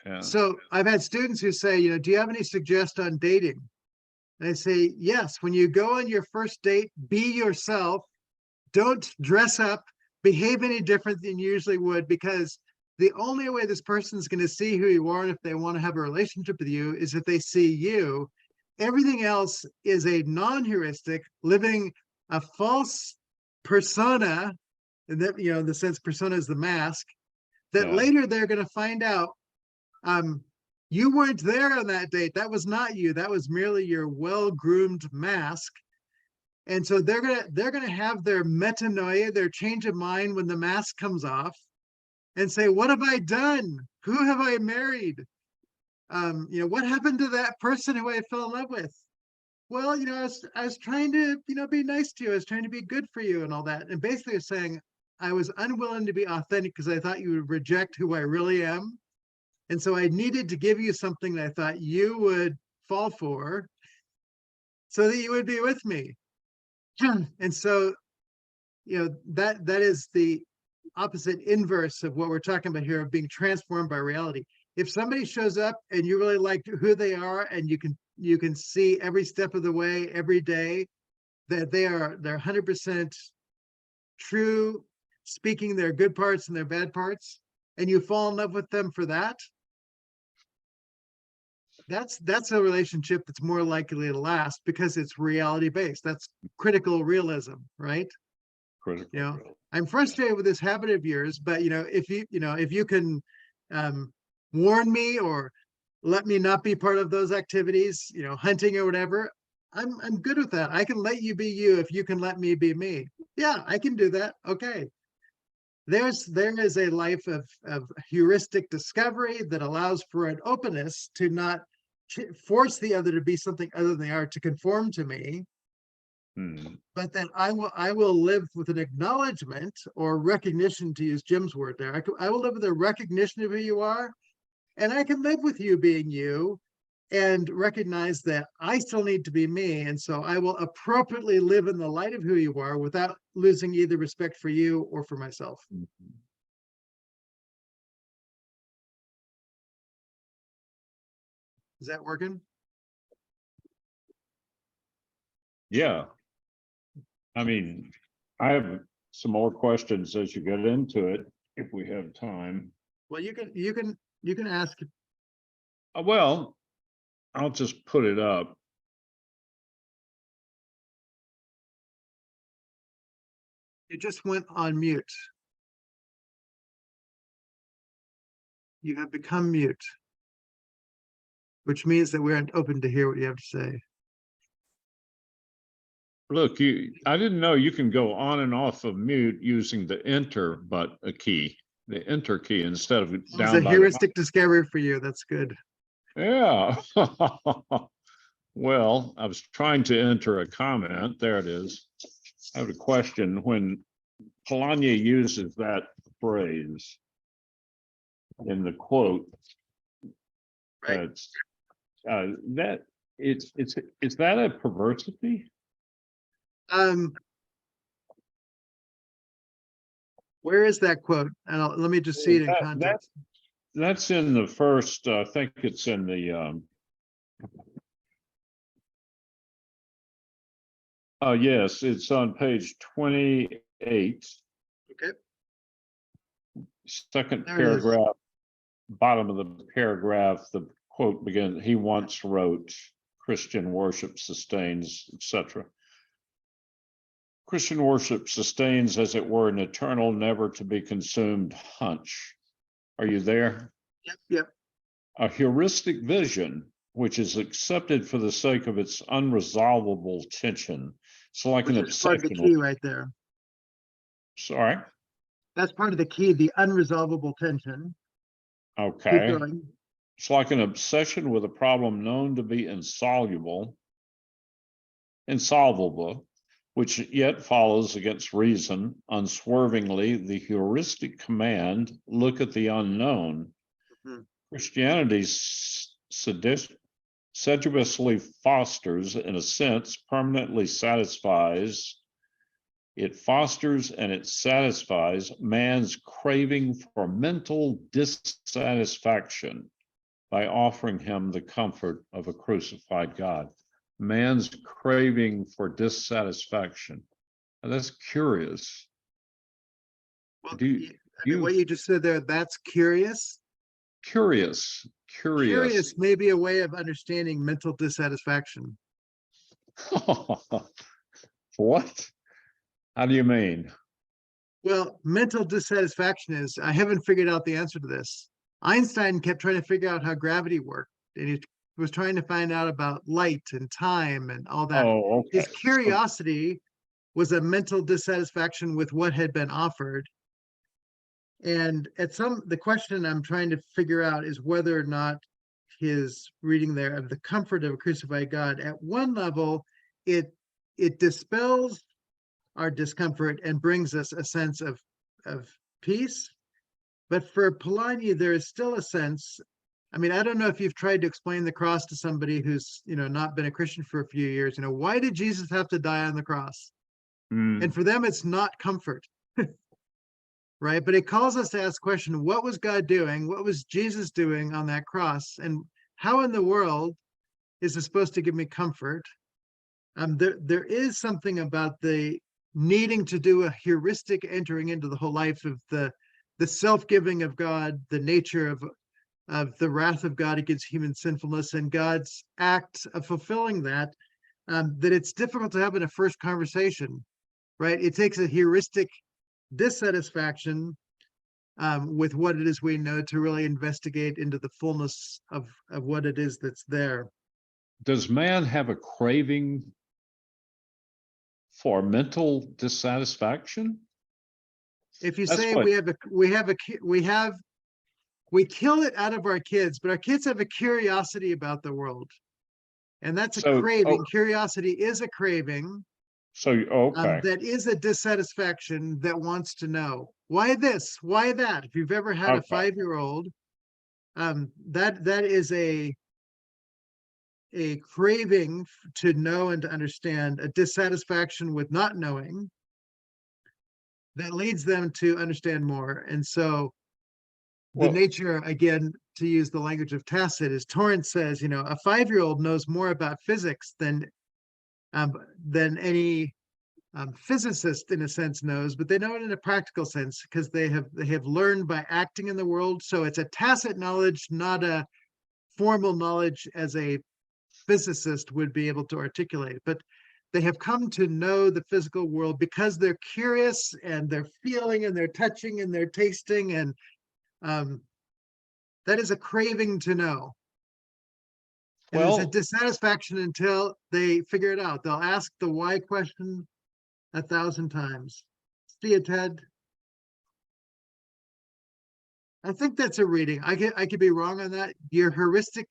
Yeah. So I've had students who say, do you have any suggestions on dating? And I say, yes, when you go on your first date, be yourself. Don't dress up, behave any different than you usually would, because the only way this person's going to see who you are, and if they want to have a relationship with you, is if they see you. Everything else is a non-heuristic, living a false persona, and that, in the sense persona is the mask, that later they're going to find out, you weren't there on that date. That was not you. That was merely your well-groomed mask. And so they're gonna have their metanoia, their change of mind when the mask comes off, and say, what have I done? Who have I married? What happened to that person who I fell in love with? Well, I was trying to, be nice to you. I was trying to be good for you and all that. And basically saying, I was unwilling to be authentic because I thought you would reject who I really am. And so I needed to give you something that I thought you would fall for so that you would be with me. And so, that is the opposite inverse of what we're talking about here, of being transformed by reality. If somebody shows up and you really like who they are, and you can see every step of the way, every day, that they're 100% true, speaking their good parts and their bad parts, and you fall in love with them for that, that's a relationship that's more likely to last because it's reality based. That's critical realism, right? Critical. I'm frustrated with this habit of yours, but if you can warn me or let me not be part of those activities, hunting or whatever, I'm good with that. I can let you be you if you can let me be me. Yeah, I can do that. Okay. There is a life of heuristic discovery that allows for an openness to not force the other to be something other than they are, to conform to me, but then I will live with an acknowledgement or recognition, to use Jim's word there. I will live with a recognition of who you are, and I can live with you being you and recognize that I still need to be me. And so I will appropriately live in the light of who you are without losing either respect for you or for myself. Is that working? Yeah. I mean, I have some more questions as you get into it, if we have time. Well, you can ask. Well, I'll just put it up. You just went on mute. You have become mute, which means that we aren't open to hear what you have to say. Look, I didn't know you can go on and off of mute using the enter key, the enter key instead of It's down a by heuristic discovery for you. That's good. Yeah. Well, I was trying to enter a comment. There it is. I have a question. When Polanyi uses that phrase in the quote, Right. is that a perversity? Where is that quote? And let me just see it in context. That's in the first, I think it's in the yes, it's on page 28. Okay. Second There it is. paragraph, bottom of the paragraph, the quote begins, he once wrote, Christian worship sustains, etc. Christian worship sustains, as it were, an eternal, never to be consumed hunch. Are you there? Yep. A heuristic vision, which is accepted for the sake of its unresolvable tension. It's like an That's part of the obsession. key right there. Sorry. That's part of the key, the unresolvable tension. Keep Okay. going. It's like an obsession with a problem known to be insolvable, which yet follows against reason, unswervingly, the heuristic command, look at the unknown. Christianity's sedulously fosters, in a sense, permanently satisfies. It fosters and it satisfies man's craving for mental dissatisfaction by offering him the comfort of a crucified God. Man's craving for dissatisfaction. And that's curious. Well, what you just said there, that's curious. Curious. Curious may be a way of understanding mental dissatisfaction. What? How do you mean? Well, mental dissatisfaction is, I haven't figured out the answer to this. Einstein kept trying to figure out how gravity worked, and he was trying to find out about light and time and all that. Oh, okay. His curiosity was a mental dissatisfaction with what had been offered. And the question I'm trying to figure out is whether or not his reading there of the comfort of a crucified God, at one level, it dispels our discomfort and brings us a sense of peace. But for Polanyi, there is still a sense. I mean, I don't know if you've tried to explain the cross to somebody who's, not been a Christian for a few years. Why did Jesus have to die on the cross? And for them, it's not comfort, right? But it calls us to ask the question, what was God doing? What was Jesus doing on that cross? And how in the world is it supposed to give me comfort? There is something about the needing to do a heuristic entering into the whole life of the self-giving of God, the nature of the wrath of God against human sinfulness, and God's act of fulfilling that it's difficult to have in a first conversation, right? It takes a heuristic dissatisfaction with what it is we know to really investigate into the fullness of what it is that's there. Does man have a craving for mental dissatisfaction? If you That's say what- we have we kill it out of our kids, but our kids have a curiosity about the world. And that's a So, craving. oh. Curiosity is a craving. So, okay, That is a dissatisfaction that wants to know why this, why that. If you've ever had a Okay. 5-year-old, that is a craving to know and to understand, a dissatisfaction with not knowing that leads them to understand more. And so the Well- nature, again, to use the language of Tacit, is Torrance says, you know, a 5-year-old knows more about physics than any physicist in a sense knows, but they know it in a practical sense because they have learned by acting in the world. So it's a tacit knowledge, not a formal knowledge as a physicist would be able to articulate. But they have come to know the physical world because they're curious and they're feeling and they're touching and they're tasting, and that is a craving to know. And there's a well, dissatisfaction until they figure it out. They'll ask the why question 1,000 times. See it, Ted? I think that's a reading. I could be wrong on that. Your heuristic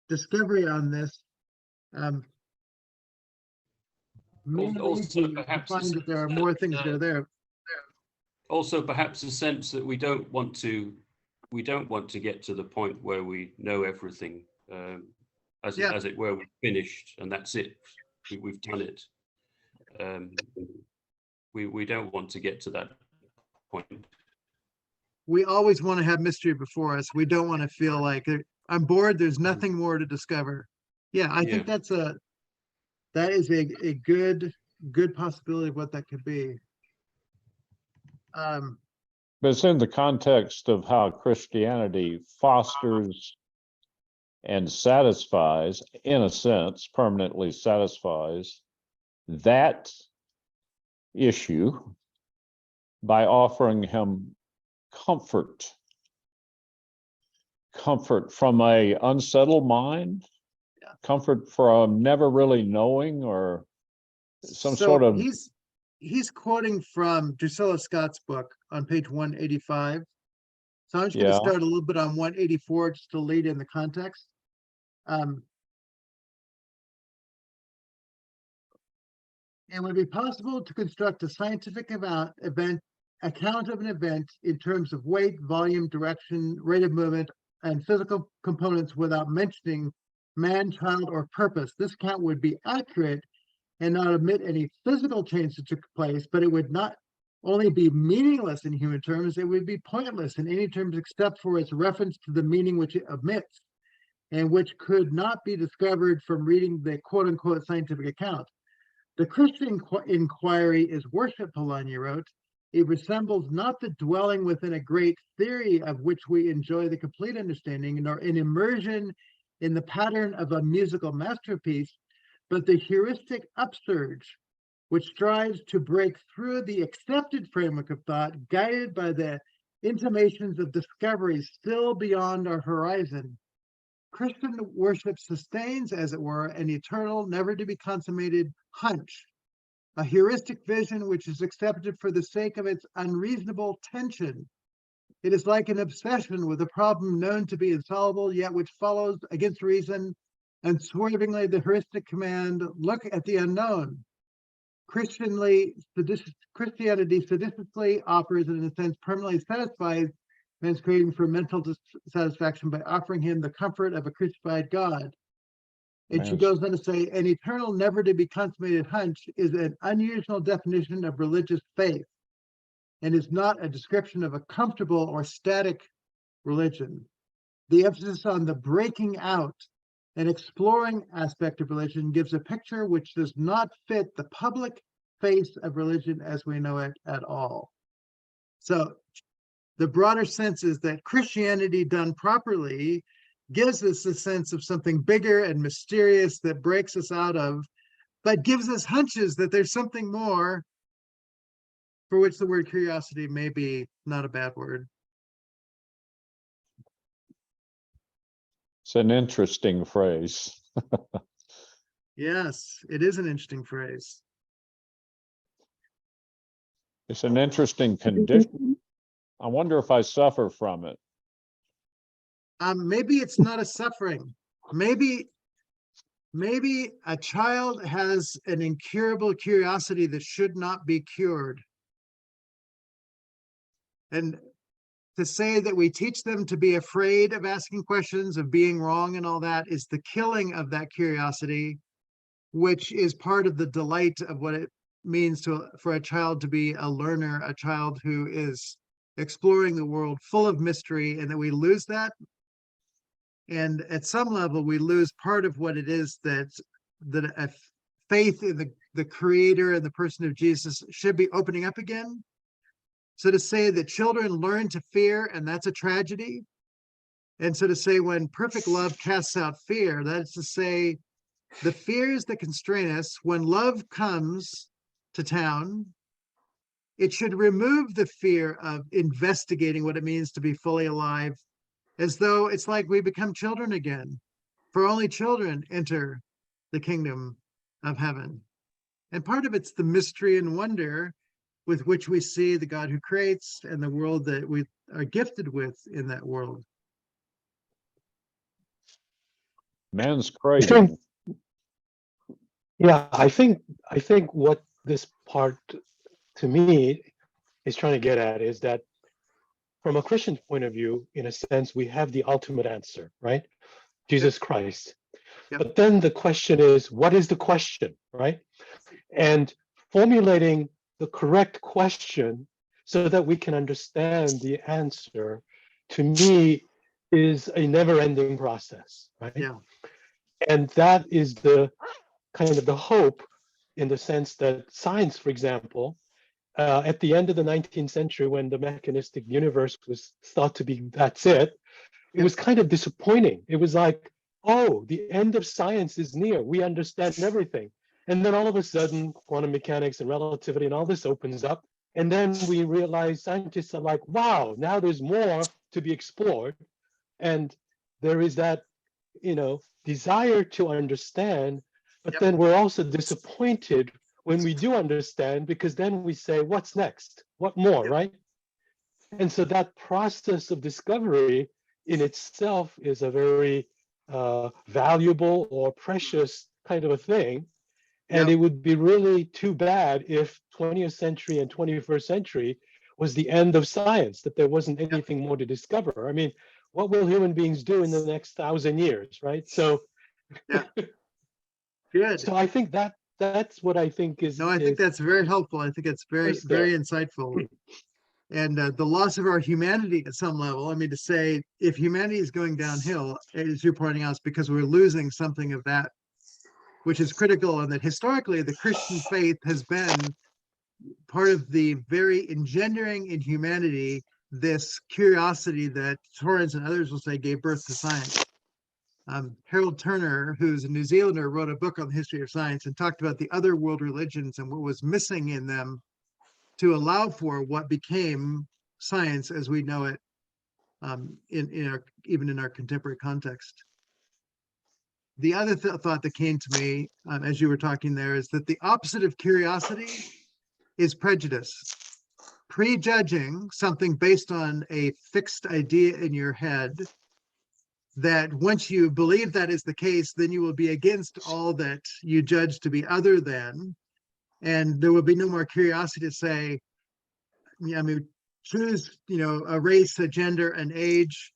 discovery on this may lead Also, you to perhaps find that there are more things that are there. also perhaps a sense that we don't want to get to the point where we know everything, as it were, we've finished and that's it. We've done it. We don't want to get to that point. We always want to have mystery before us. We don't want to feel like I'm bored. There's nothing more to discover. Yeah, I think that is a good possibility of what that could be. but it's in the context of how Christianity fosters and satisfies, in a sense, permanently satisfies that issue by offering him comfort from a unsettled mind, comfort from never really knowing, or some sort of. He's quoting from Drusilla Scott's book on page 185. So I'm just going to start a little bit on 184 just to lead in the context. It would be possible to construct a scientific account of an event in terms of weight, volume, direction, rate of movement, and physical components without mentioning man, child, or purpose. This account would be accurate and not omit any physical change that took place, but it would not only be meaningless in human terms, it would be pointless in any terms except for its reference to the meaning which it omits, and which could not be discovered from reading the quote-unquote scientific account. The Christian inquiry is worship, Polanyi wrote. It resembles not the dwelling within a great theory of which we enjoy the complete understanding, nor an immersion in the pattern of a musical masterpiece, but the heuristic upsurge, which strives to break through the accepted framework of thought, guided by the intimations of discoveries still beyond our horizon. Christian worship sustains, as it were, an eternal, never to be consummated hunch, a heuristic vision which is accepted for the sake of its unreasonable tension. It is like an obsession with a problem known to be insoluble, yet which follows against reason, and swervingly the heuristic command, look at the unknown. Christianity sadistically offers and in a sense permanently satisfies man's craving for mental satisfaction by offering him the comfort of a crucified God. And she goes on to say, an eternal, never to be consummated hunch is an unusual definition of religious faith and is not a description of a comfortable or static religion. The emphasis on the breaking out and exploring aspect of religion gives a picture which does not fit the public face of religion as we know it at all. So the broader sense is that Christianity done properly gives us a sense of something bigger and mysterious that breaks us out of, but gives us hunches that there's something more, for which the word curiosity may be not a bad word. It's an interesting phrase. Yes, it is an interesting phrase. It's an interesting condition. I wonder if I suffer from it. Maybe it's not a suffering. Maybe a child has an incurable curiosity that should not be cured. And to say that we teach them to be afraid of asking questions, of being wrong and all that, is the killing of that curiosity, which is part of the delight of what it means for a child to be a learner, a child who is exploring the world full of mystery, and that we lose that. And at some level, we lose part of what it is that a faith in the creator and the person of Jesus should be opening up again. So to say that children learn to fear, and that's a tragedy. And so to say when perfect love casts out fear, that's to say the fears that constrain us, when love comes to town, it should remove the fear of investigating what it means to be fully alive, as though it's like we become children again. For only children enter the kingdom of heaven. And part of it's the mystery and wonder with which we see the God who creates and the world that we are gifted with in that world. Man's I craving. think, yeah, I think what this part to me is trying to get at is that from a Christian point of view, in a sense, we have the ultimate answer, right? Jesus Christ. Yep. But then the question is, what is the question, right? And formulating the correct question so that we can understand the answer, to me, is a never-ending process, right? Yeah. And that is the kind of the hope, in the sense that science, for example, at the end of the 19th century, when the mechanistic universe was thought to be that's it was kind of disappointing. It was like, oh, the end of science is near. We understand everything. And then all of a sudden, quantum mechanics and relativity and all this opens up. And then we realize scientists are like, wow, now there's more to be explored. And there is that, desire to understand, but Yep. then we're also disappointed when we do understand, because then we say, what's next? What more, Yep. right? And so that process of discovery in itself is a very valuable or precious kind of a thing. And Yep. it would be really too bad if 20th century and 21st century was the end of science, that there wasn't anything more to discover. I mean, what will human beings do in the next 1,000 years, right? So, Yeah. Good. so I think that's what I think is. No, I think that's very helpful. I think it's very, very insightful. And the loss of our humanity at some level, I mean, to say if humanity is going downhill, as you're pointing out, it's because we're losing something of that, which is critical. And that historically, the Christian faith has been part of the very engendering in humanity this curiosity that Torrance and others will say gave birth to science. Harold Turner, who's a New Zealander, wrote a book on the history of science and talked about the other world religions and what was missing in them to allow for what became science as we know it, even in our contemporary context. The other thought that came to me as you were talking there is that the opposite of curiosity is prejudice. Prejudging something based on a fixed idea in your head, that once you believe that is the case, then you will be against all that you judge to be other than, and there will be no more curiosity to say, I mean, choose, a race, a gender, an age.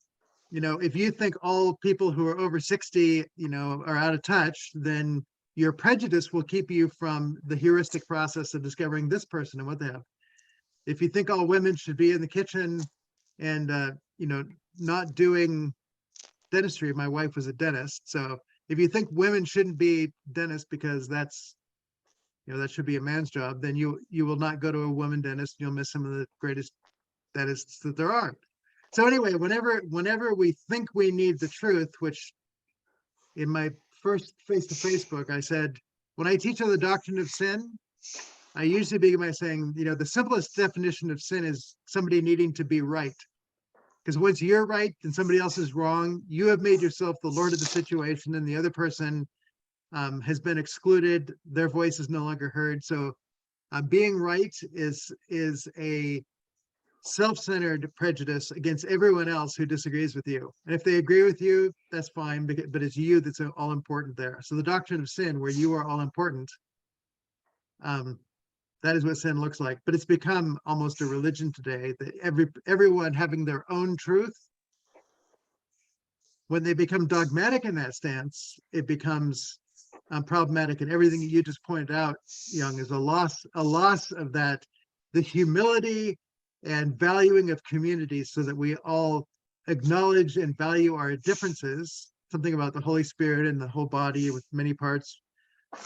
If you think all people who are over 60, are out of touch, then your prejudice will keep you from the heuristic process of discovering this person and what they have. If you think all women should be in the kitchen and, not doing dentistry, my wife was a dentist. So if you think women shouldn't be dentists because that's, that should be a man's job, then you will not go to a woman dentist. You'll miss some of the greatest dentists that there are. So anyway, whenever we think we need the truth, which in my first face-to-face book, I said, when I teach on the doctrine of sin, I usually begin by saying, the simplest definition of sin is somebody needing to be right. Because once you're right and somebody else is wrong, you have made yourself the Lord of the situation, and the other person has been excluded. Their voice is no longer heard. So being right is a self-centered prejudice against everyone else who disagrees with you. And if they agree with you, that's fine, but it's you that's all important there. So the doctrine of sin, where you are all important, that is what sin looks like. But it's become almost a religion today, that everyone having their own truth. When they become dogmatic in that stance, it becomes problematic. And everything you just pointed out, Young, is a loss of that, the humility and valuing of communities, so that we all acknowledge and value our differences. Something about the Holy Spirit and the whole body with many parts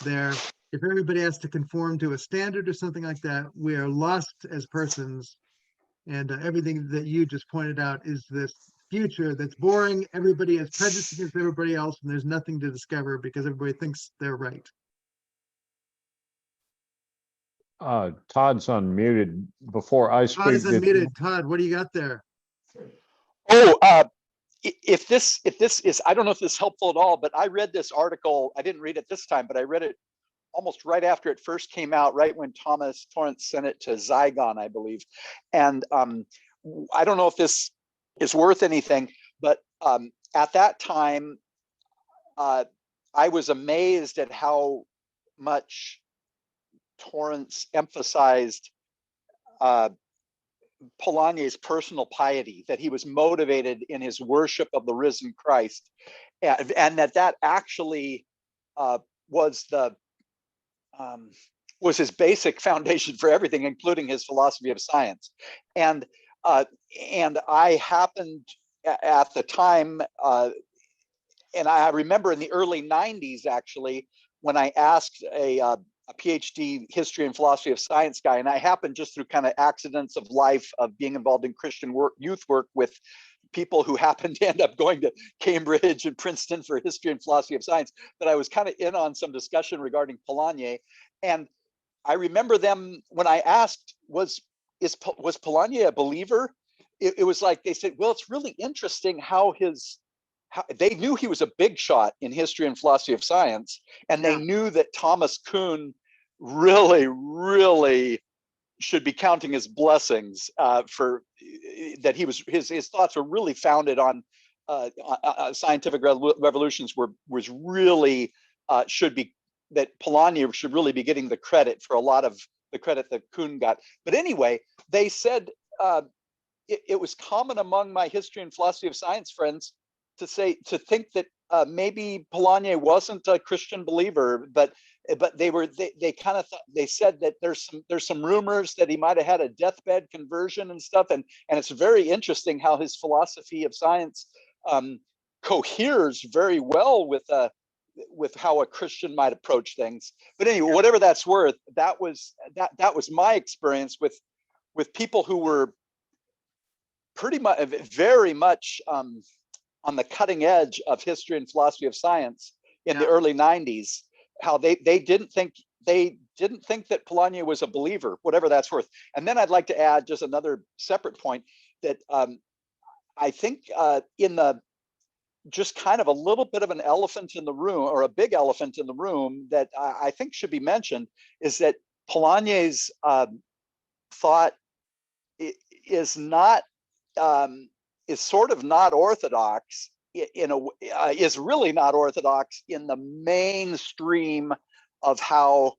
there. If everybody has to conform to a standard or something like that, we are lost as persons. And everything that you just pointed out is this future that's boring. Everybody is prejudiced against everybody else, and there's nothing to discover because everybody thinks they're right. Todd's unmuted. Before I speak, Todd is unmuted. Todd, what do you got there? Oh, if this is, I don't know if this is helpful at all, but I read this article. I didn't read it this time, but I read it almost right after it first came out, right when Torrance sent it to Zygon, I believe. And I don't know if this is worth anything, but at that time, I was amazed at how much Torrance emphasized Polanyi's personal piety, that he was motivated in his worship of the risen Christ, and that actually was his basic foundation for everything, including his philosophy of science. And I happened at the time, and I remember in the early 90s, actually, when I asked a PhD history and philosophy of science guy, and I happened just through kind of accidents of life of being involved in Christian work, youth work with people who happened to end up going to Cambridge and Princeton for history and philosophy of science, that I was kind of in on some discussion regarding Polanyi. And I remember them, when I asked, was Polanyi a believer? It was like, they said, well, it's really interesting how they knew he was a big shot in history and philosophy of science, and they knew that Thomas Kuhn really, really should be counting his blessings for that. His thoughts were really founded on scientific revolutions. Was really should be, that Polanyi should really be getting the credit for a lot of the credit that Kuhn got. But anyway, they said it was common among my history and philosophy of science friends to think that maybe Polanyi wasn't a Christian believer, but they kind of they said that there's some rumors that he might have had a deathbed conversion and stuff, and it's very interesting how his philosophy of science coheres very well with how a Christian might approach things. But anyway, whatever that's worth, that was my experience with people who were pretty much very much on the cutting edge of history and philosophy of science in the early 90s, how they didn't think that Polanyi was a believer, whatever that's worth. And then I'd like to add just another separate point that I think in the just kind of a little bit of an elephant in the room, or a big elephant in the room, that I think should be mentioned, is that Polanyi's thought is not is sort of not orthodox is really not orthodox in the mainstream of how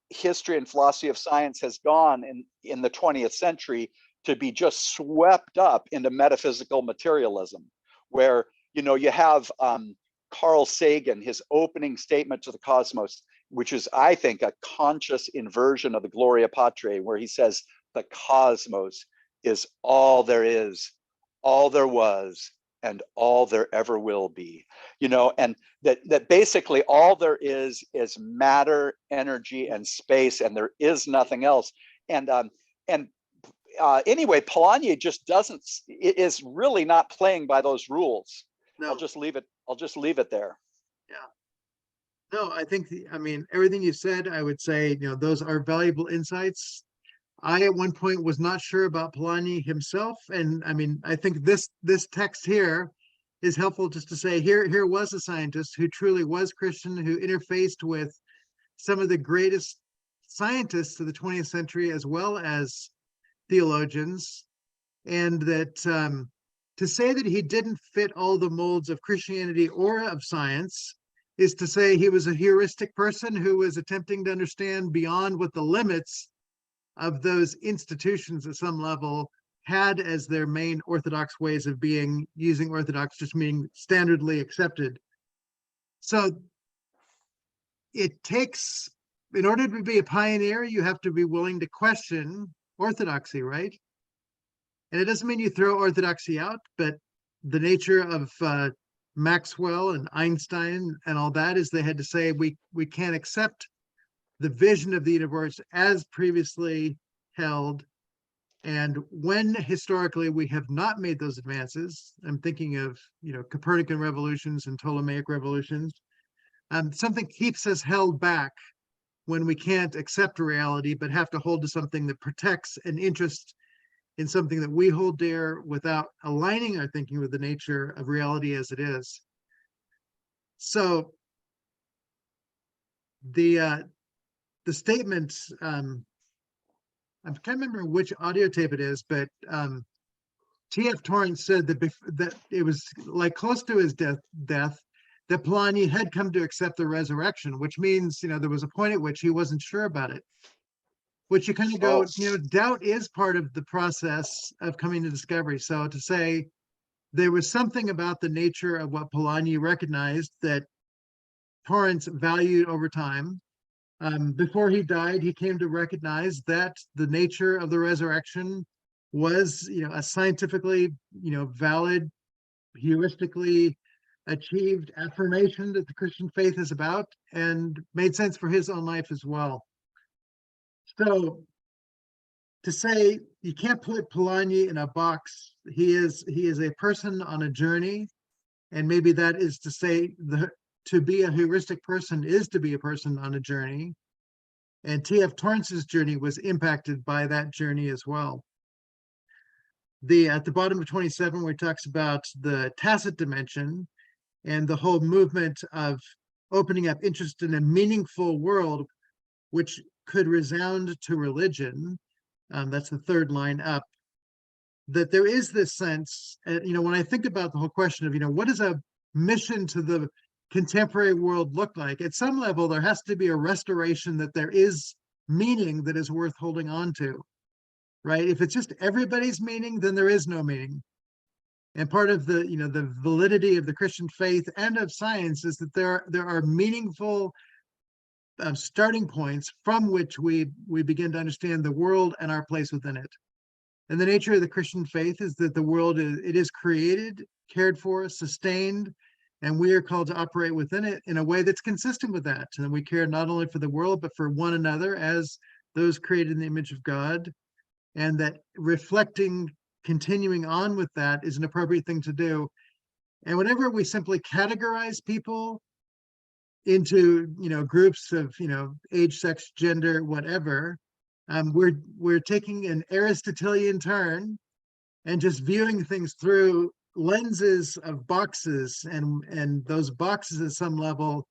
history and philosophy of science has gone in the 20th century, to be just swept up into metaphysical materialism, where you have Carl Sagan, his opening statement to the cosmos, which is, I think, a conscious inversion of the Gloria Patri, where he says the cosmos is all there is, all there was, and all there ever will be. And that basically all there is matter, energy, and space, and there is nothing else. And anyway, Polanyi just is really not playing by those rules. No. I'll just leave it there. Yeah. No, I think everything you said, I would say, those are valuable insights. I at one point was not sure about Polanyi himself, and I think this text here is helpful, just to say here was a scientist who truly was Christian, who interfaced with some of the greatest scientists of the 20th century, as well as theologians, and that to say that he didn't fit all the molds of Christianity or of science is to say he was a heuristic person who was attempting to understand beyond what the limits of those institutions at some level had as their main orthodox ways of being, using orthodox just meaning standardly accepted. So it takes, in order to be a pioneer, you have to be willing to question orthodoxy, right? And it doesn't mean you throw orthodoxy out, but the nature of Maxwell and Einstein and all that is they had to say we can't accept the vision of the universe as previously held. And when historically we have not made those advances, I'm thinking of, you know, Copernican revolutions and Ptolemaic revolutions, something keeps us held back when we can't accept reality, but have to hold to something that protects an interest in something that we hold dear without aligning our thinking with the nature of reality as it is. So the statement, I can't remember which audio tape it is, but T.F. Torrance said that it was like close to his death that Polanyi had come to accept the resurrection, which means, you know, there was a point at which he wasn't sure about it. Which you kind of go, you know, doubt is part of the process of coming to discovery. So to say there was something about the nature of what Polanyi recognized that Torrance valued over time. Before he died, he came to recognize that the nature of the resurrection was, you know, a scientifically, you know, valid, heuristically achieved affirmation that the Christian faith is about, and made sense for his own life as well. So to say you can't put Polanyi in a box, he is a person on a journey, and maybe that is to say to be a heuristic person is to be a person on a journey. And T.F. Torrance's journey was impacted by that journey as well. At the bottom of 27, where he talks about the tacit dimension and the whole movement of opening up interest in a meaningful world, which could resound to religion, that's the third line up, that there is this sense, you know, when I think about the whole question of, you know, what does a mission to the contemporary world look like? At some level, there has to be a restoration that there is meaning that is worth holding on to, right? If it's just everybody's meaning, then there is no meaning. And part of the, you know, the validity of the Christian faith and of science is that there are meaningful starting points from which we begin to understand the world and our place within it. And the nature of the Christian faith is that the world is created, cared for, sustained, and we are called to operate within it in a way that's consistent with that. And we care not only for the world, but for one another as those created in the image of God, and that reflecting, continuing on with that is an appropriate thing to do. And whenever we simply categorize people into, you know, groups of, you know, age, sex, gender, whatever, we're taking an Aristotelian turn and just viewing things through lenses of boxes, and those boxes at some level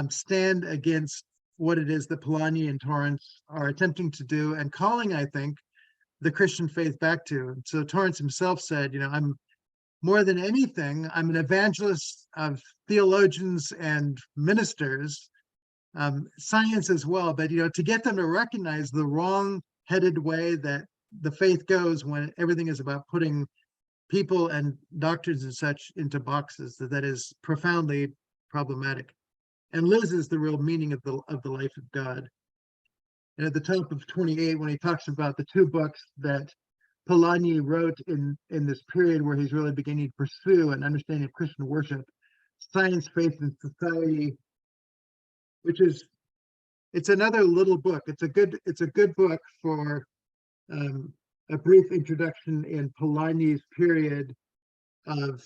stand against what it is that Polanyi and Torrance are attempting to do and calling, I think, the Christian faith back to. And so Torrance himself said, you know, I'm more than anything, I'm an evangelist of theologians and ministers, science as well, but, you know, to get them to recognize the wrong-headed way that the faith goes when everything is about putting people and doctors and such into boxes, that is profoundly problematic and loses the real meaning of the life of God. And at the top of 28, when he talks about the two books that Polanyi wrote in this period where he's really beginning to pursue an understanding of Christian worship, Science, Faith, and Society, which is, it's another little book. It's a good book for a brief introduction in Polanyi's period of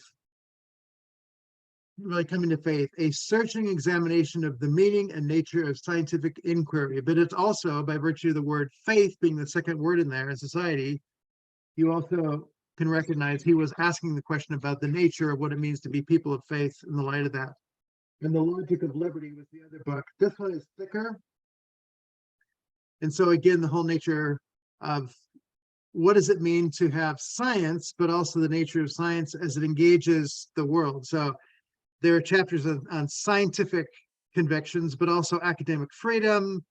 really coming to faith, a searching examination of the meaning and nature of scientific inquiry. But it's also, by virtue of the word faith being the second word in there in society, you also can recognize he was asking the question about the nature of what it means to be people of faith in the light of that. And The Logic of Liberty was the other book. This one is thicker. And so again, the whole nature of what does it mean to have science, but also the nature of science as it engages the world. So there are chapters on scientific convictions, but also academic freedom,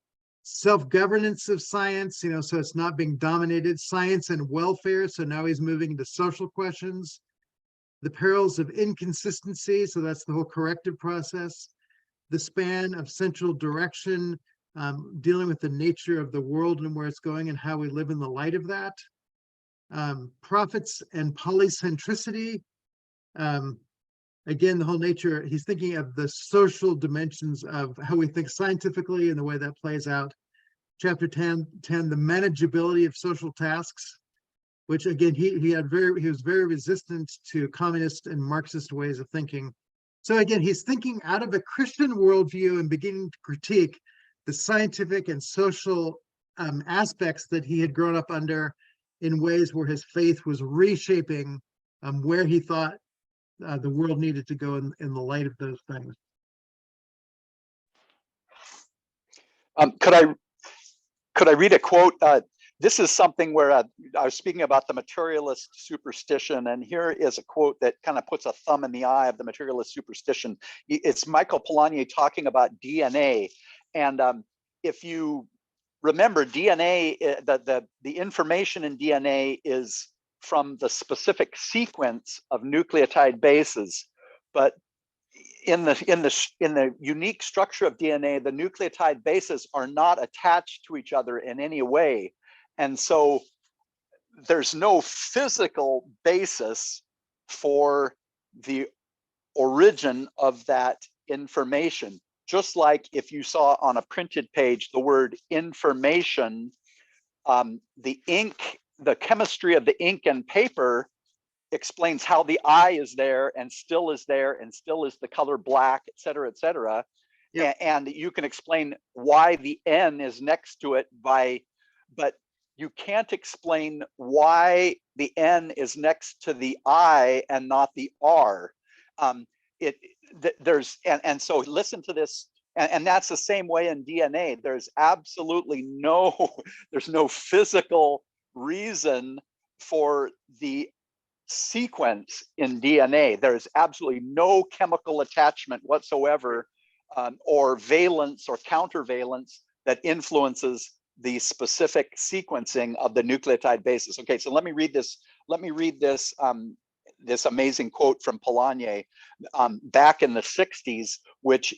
self-governance of science, so it's not being dominated, science and welfare. So now he's moving into social questions, the perils of inconsistency. So that's the whole corrective process, the span of central direction, dealing with the nature of the world and where it's going and how we live in the light of that. Prophets and polycentricity. Again, the whole nature, he's thinking of the social dimensions of how we think scientifically and the way that plays out. Chapter 10, the manageability of social tasks, which again, he was very resistant to communist and Marxist ways of thinking. So again, he's thinking out of a Christian worldview and beginning to critique the scientific and social aspects that he had grown up under in ways where his faith was reshaping where he thought the world needed to go in the light of those things. Could I read a quote? This is something where I was speaking about the materialist superstition, and here is a quote that kind of puts a thumb in the eye of the materialist superstition. It's Michael Polanyi talking about DNA, and if you remember, DNA, the information in DNA is from the specific sequence of nucleotide bases, but in the unique structure of DNA, the nucleotide bases are not attached to each other in any way, and so there's no physical basis for the origin of that information. Just like if you saw on a printed page the word information, the ink, the chemistry of the ink and paper explains how the I is there and still is there and still is the color black, et cetera, et cetera. Yep. And you can explain why the N is next to it but you can't explain why the N is next to the I and not the R. So listen to this, and that's the same way in DNA. There's absolutely there's no physical reason for the sequence in DNA. There's absolutely no chemical attachment whatsoever, or valence or countervalence that influences the specific sequencing of the nucleotide bases. Okay, so let me read this. This amazing quote from Polanyi back in the 60s, which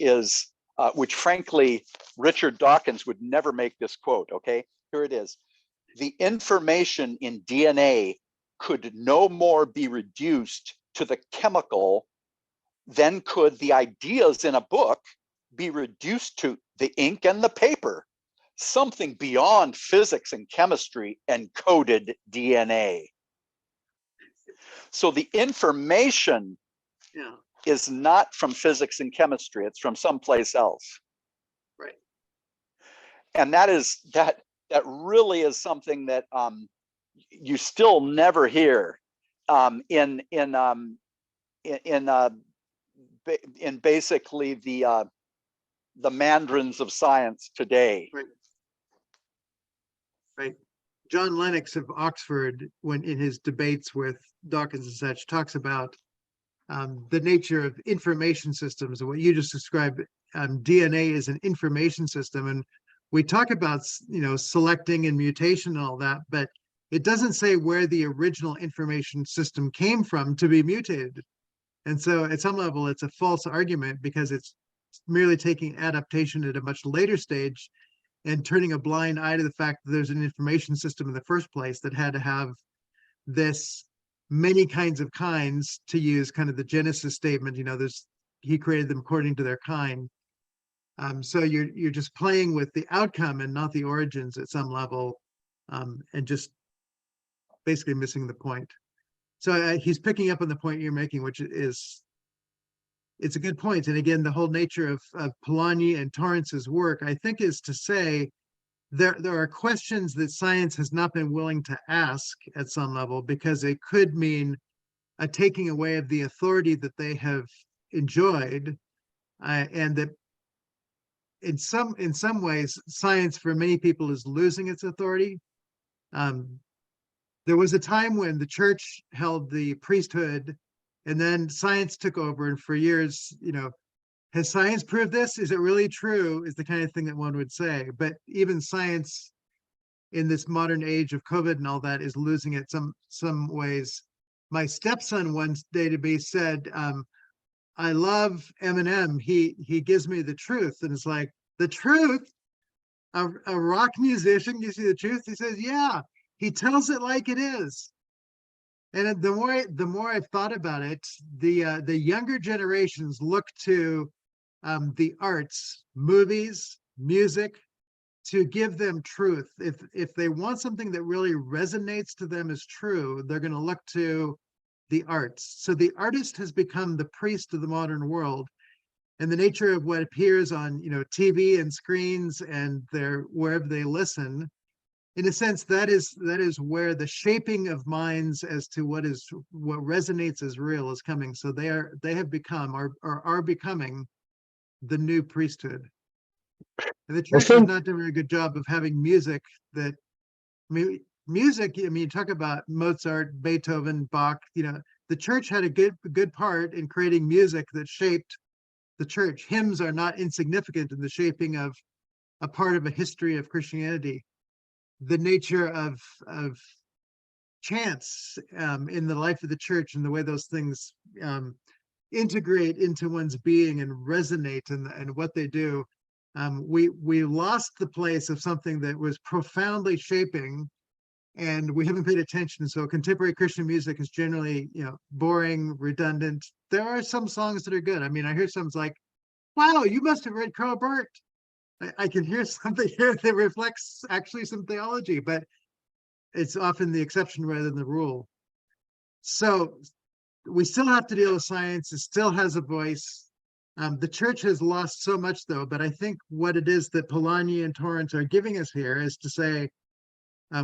frankly, Richard Dawkins would never make this quote, okay? Here it is. The information in DNA could no more be reduced to the chemical than could the ideas in a book be reduced to the ink and the paper. Something beyond physics and chemistry encoded DNA. So the information is not from physics and chemistry, it's from someplace else. Right. And that really is something that you still never hear in basically the mandarins of science today. Right. Right. John Lennox of Oxford, when in his debates with Dawkins and such, talks about the nature of information systems and what you just described. DNA is an information system, and we talk about selecting and mutation and all that, but it doesn't say where the original information system came from to be mutated. And so at some level, it's a false argument because it's merely taking adaptation at a much later stage and turning a blind eye to the fact that there's an information system in the first place that had to have this many kinds of kinds, to use kind of the Genesis statement, he created them according to their kind. So you're just playing with the outcome and not the origins at some level, and just basically missing the point. So he's picking up on the point you're making, which is, it's a good point. And again, the whole nature of Polanyi and Torrance's work, I think, is to say there are questions that science has not been willing to ask at some level, because it could mean a taking away of the authority that they have enjoyed, and that in some ways, science for many people is losing its authority. there was a time when the church held the priesthood, and then science took over. And for years, has science proved this? Is it really true? Is the kind of thing that one would say. But even science in this modern age of COVID and all that is losing it some ways. My stepson one day to me said, I love Eminem. He gives me the truth. And it's like, the truth? A rock musician gives you the truth? He says, yeah, he tells it like it is. And the more I've thought about it, the younger generations look to the arts, movies, music, to give them truth. If they want something that really resonates to them as true, they're going to look to the arts. So the artist has become the priest of the modern world, and the nature of what appears on TV and screens and wherever they listen. In a sense, that is where the shaping of minds as to what resonates as real is coming. So they have become or are becoming the new priesthood. And the church has not done a very good job of having music that, music, you talk about Mozart, Beethoven, Bach, the church had a good part in creating music that shaped the church. Hymns are not insignificant in the shaping of a part of a history of Christianity. The nature of chants in the life of the church and the way those things integrate into one's being and resonate and what they do. We lost the place of something that was profoundly shaping, and we haven't paid attention. So contemporary Christian music is generally, boring, redundant. There are some songs that are good. I hear some like, wow, you must have read Karl Barth. I can hear something here that reflects actually some theology, but it's often the exception rather than the rule. So we still have to deal with science. It still has a voice. The church has lost so much, though, but I think what it is that Polanyi and Torrance are giving us here is to say,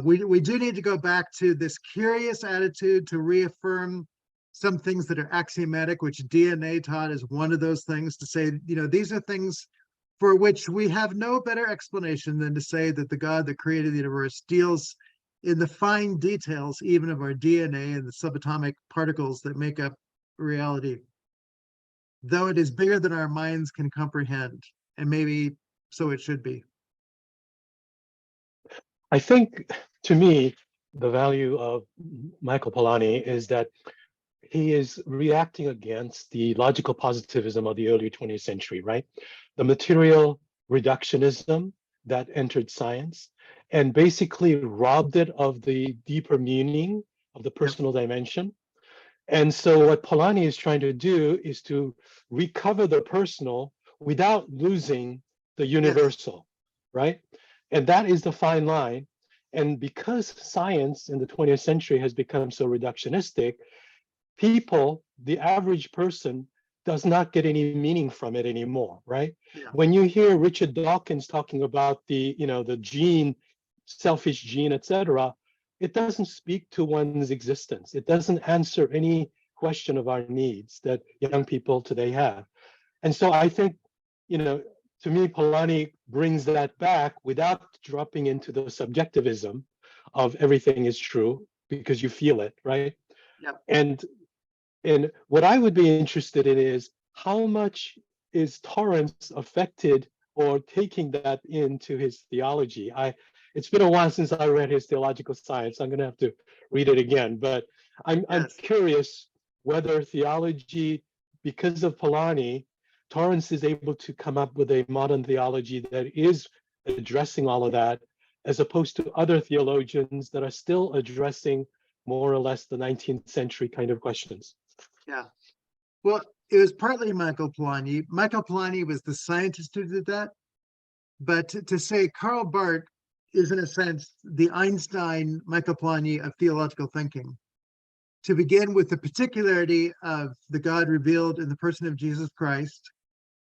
we do need to go back to this curious attitude to reaffirm some things that are axiomatic, which DNA taught is one of those things, to say, these are things for which we have no better explanation than to say that the God that created the universe deals in the fine details, even of our DNA and the subatomic particles that make up reality, though it is bigger than our minds can comprehend, and maybe so it should be. I think, to me, the value of Michael Polanyi is that he is reacting against the logical positivism of the early 20th century, right? The material reductionism that entered science and basically robbed it of the deeper meaning of the personal dimension. And so what Polanyi is trying to do is to recover the personal without losing the universal, right? And that is the fine line. And because science in the 20th century has become so reductionistic, people, the average person, does not get any meaning from it anymore, right? Yeah. When you hear Richard Dawkins talking about the gene, selfish gene, etc., it doesn't speak to one's existence. It doesn't answer any question of our needs that young people today have. And so I think, to me, Polanyi brings that back without dropping into the subjectivism of everything is true because you feel it, right? Yep. And what I would be interested in is how much is Torrance affected or taking that into his theology? It's been a while since I read his Theological Science. I'm going to have to read it again, but I'm curious whether theology, because of Polanyi, Torrance is able to come up with a modern theology that is addressing all of that, as opposed to other theologians that are still addressing more or less the 19th century kind of questions. Yeah. Well, it was partly Michael Polanyi. Michael Polanyi was the scientist who did that. But to say Karl Barth is, in a sense, the Einstein, Michael Polanyi of theological thinking. To begin with the particularity of the God revealed in the person of Jesus Christ,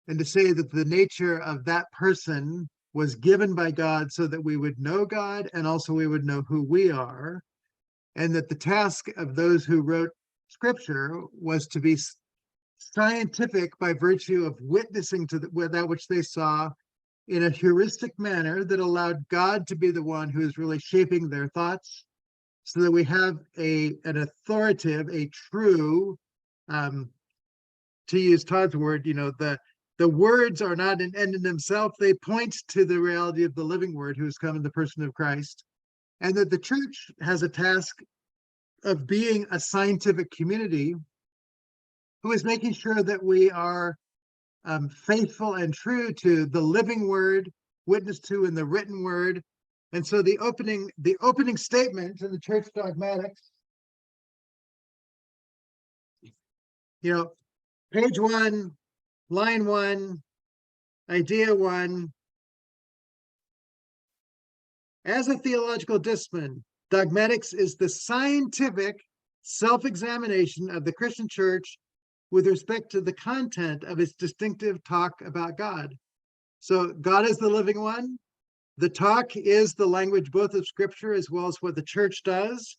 and to say that the nature of that person was given by God so that we would know God and also we would know who we are, and that the task of those who wrote Scripture was to be scientific by virtue of witnessing to that which they saw in a heuristic manner that allowed God to be the one who is really shaping their thoughts, so that we have an authoritative, a true, to use Todd's word, the words are not an end in themselves. They point to the reality of the living word who has come in the person of Christ. And that the church has a task of being a scientific community who is making sure that we are faithful and true to the living word, witnessed to in the written word. And so the opening statement in the church dogmatics, page 1, line 1, idea 1. As a theological discipline, dogmatics is the scientific self-examination of the Christian church with respect to the content of its distinctive talk about God. So God is the living one. The talk is the language both of scripture as well as what the church does.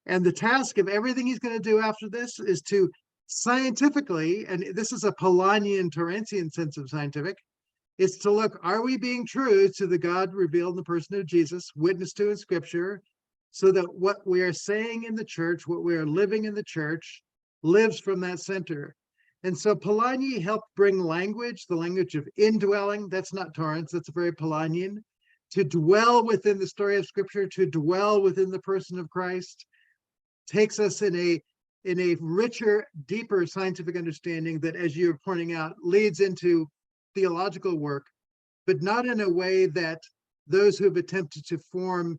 And the task of everything he's going to do after this is to scientifically, and this is a Polanyi and Torrancian sense of scientific, is to look, are we being true to the God revealed in the person of Jesus, witnessed to in scripture, so that what we are saying in the church, what we are living in the church, lives from that center. And so Polanyi helped bring language, the language of indwelling, that's not Torrance, that's very Polanyian, to dwell within the story of scripture, to dwell within the person of Christ, takes us in a richer, deeper scientific understanding that, as you're pointing out, leads into theological work, but not in a way that those who have attempted to form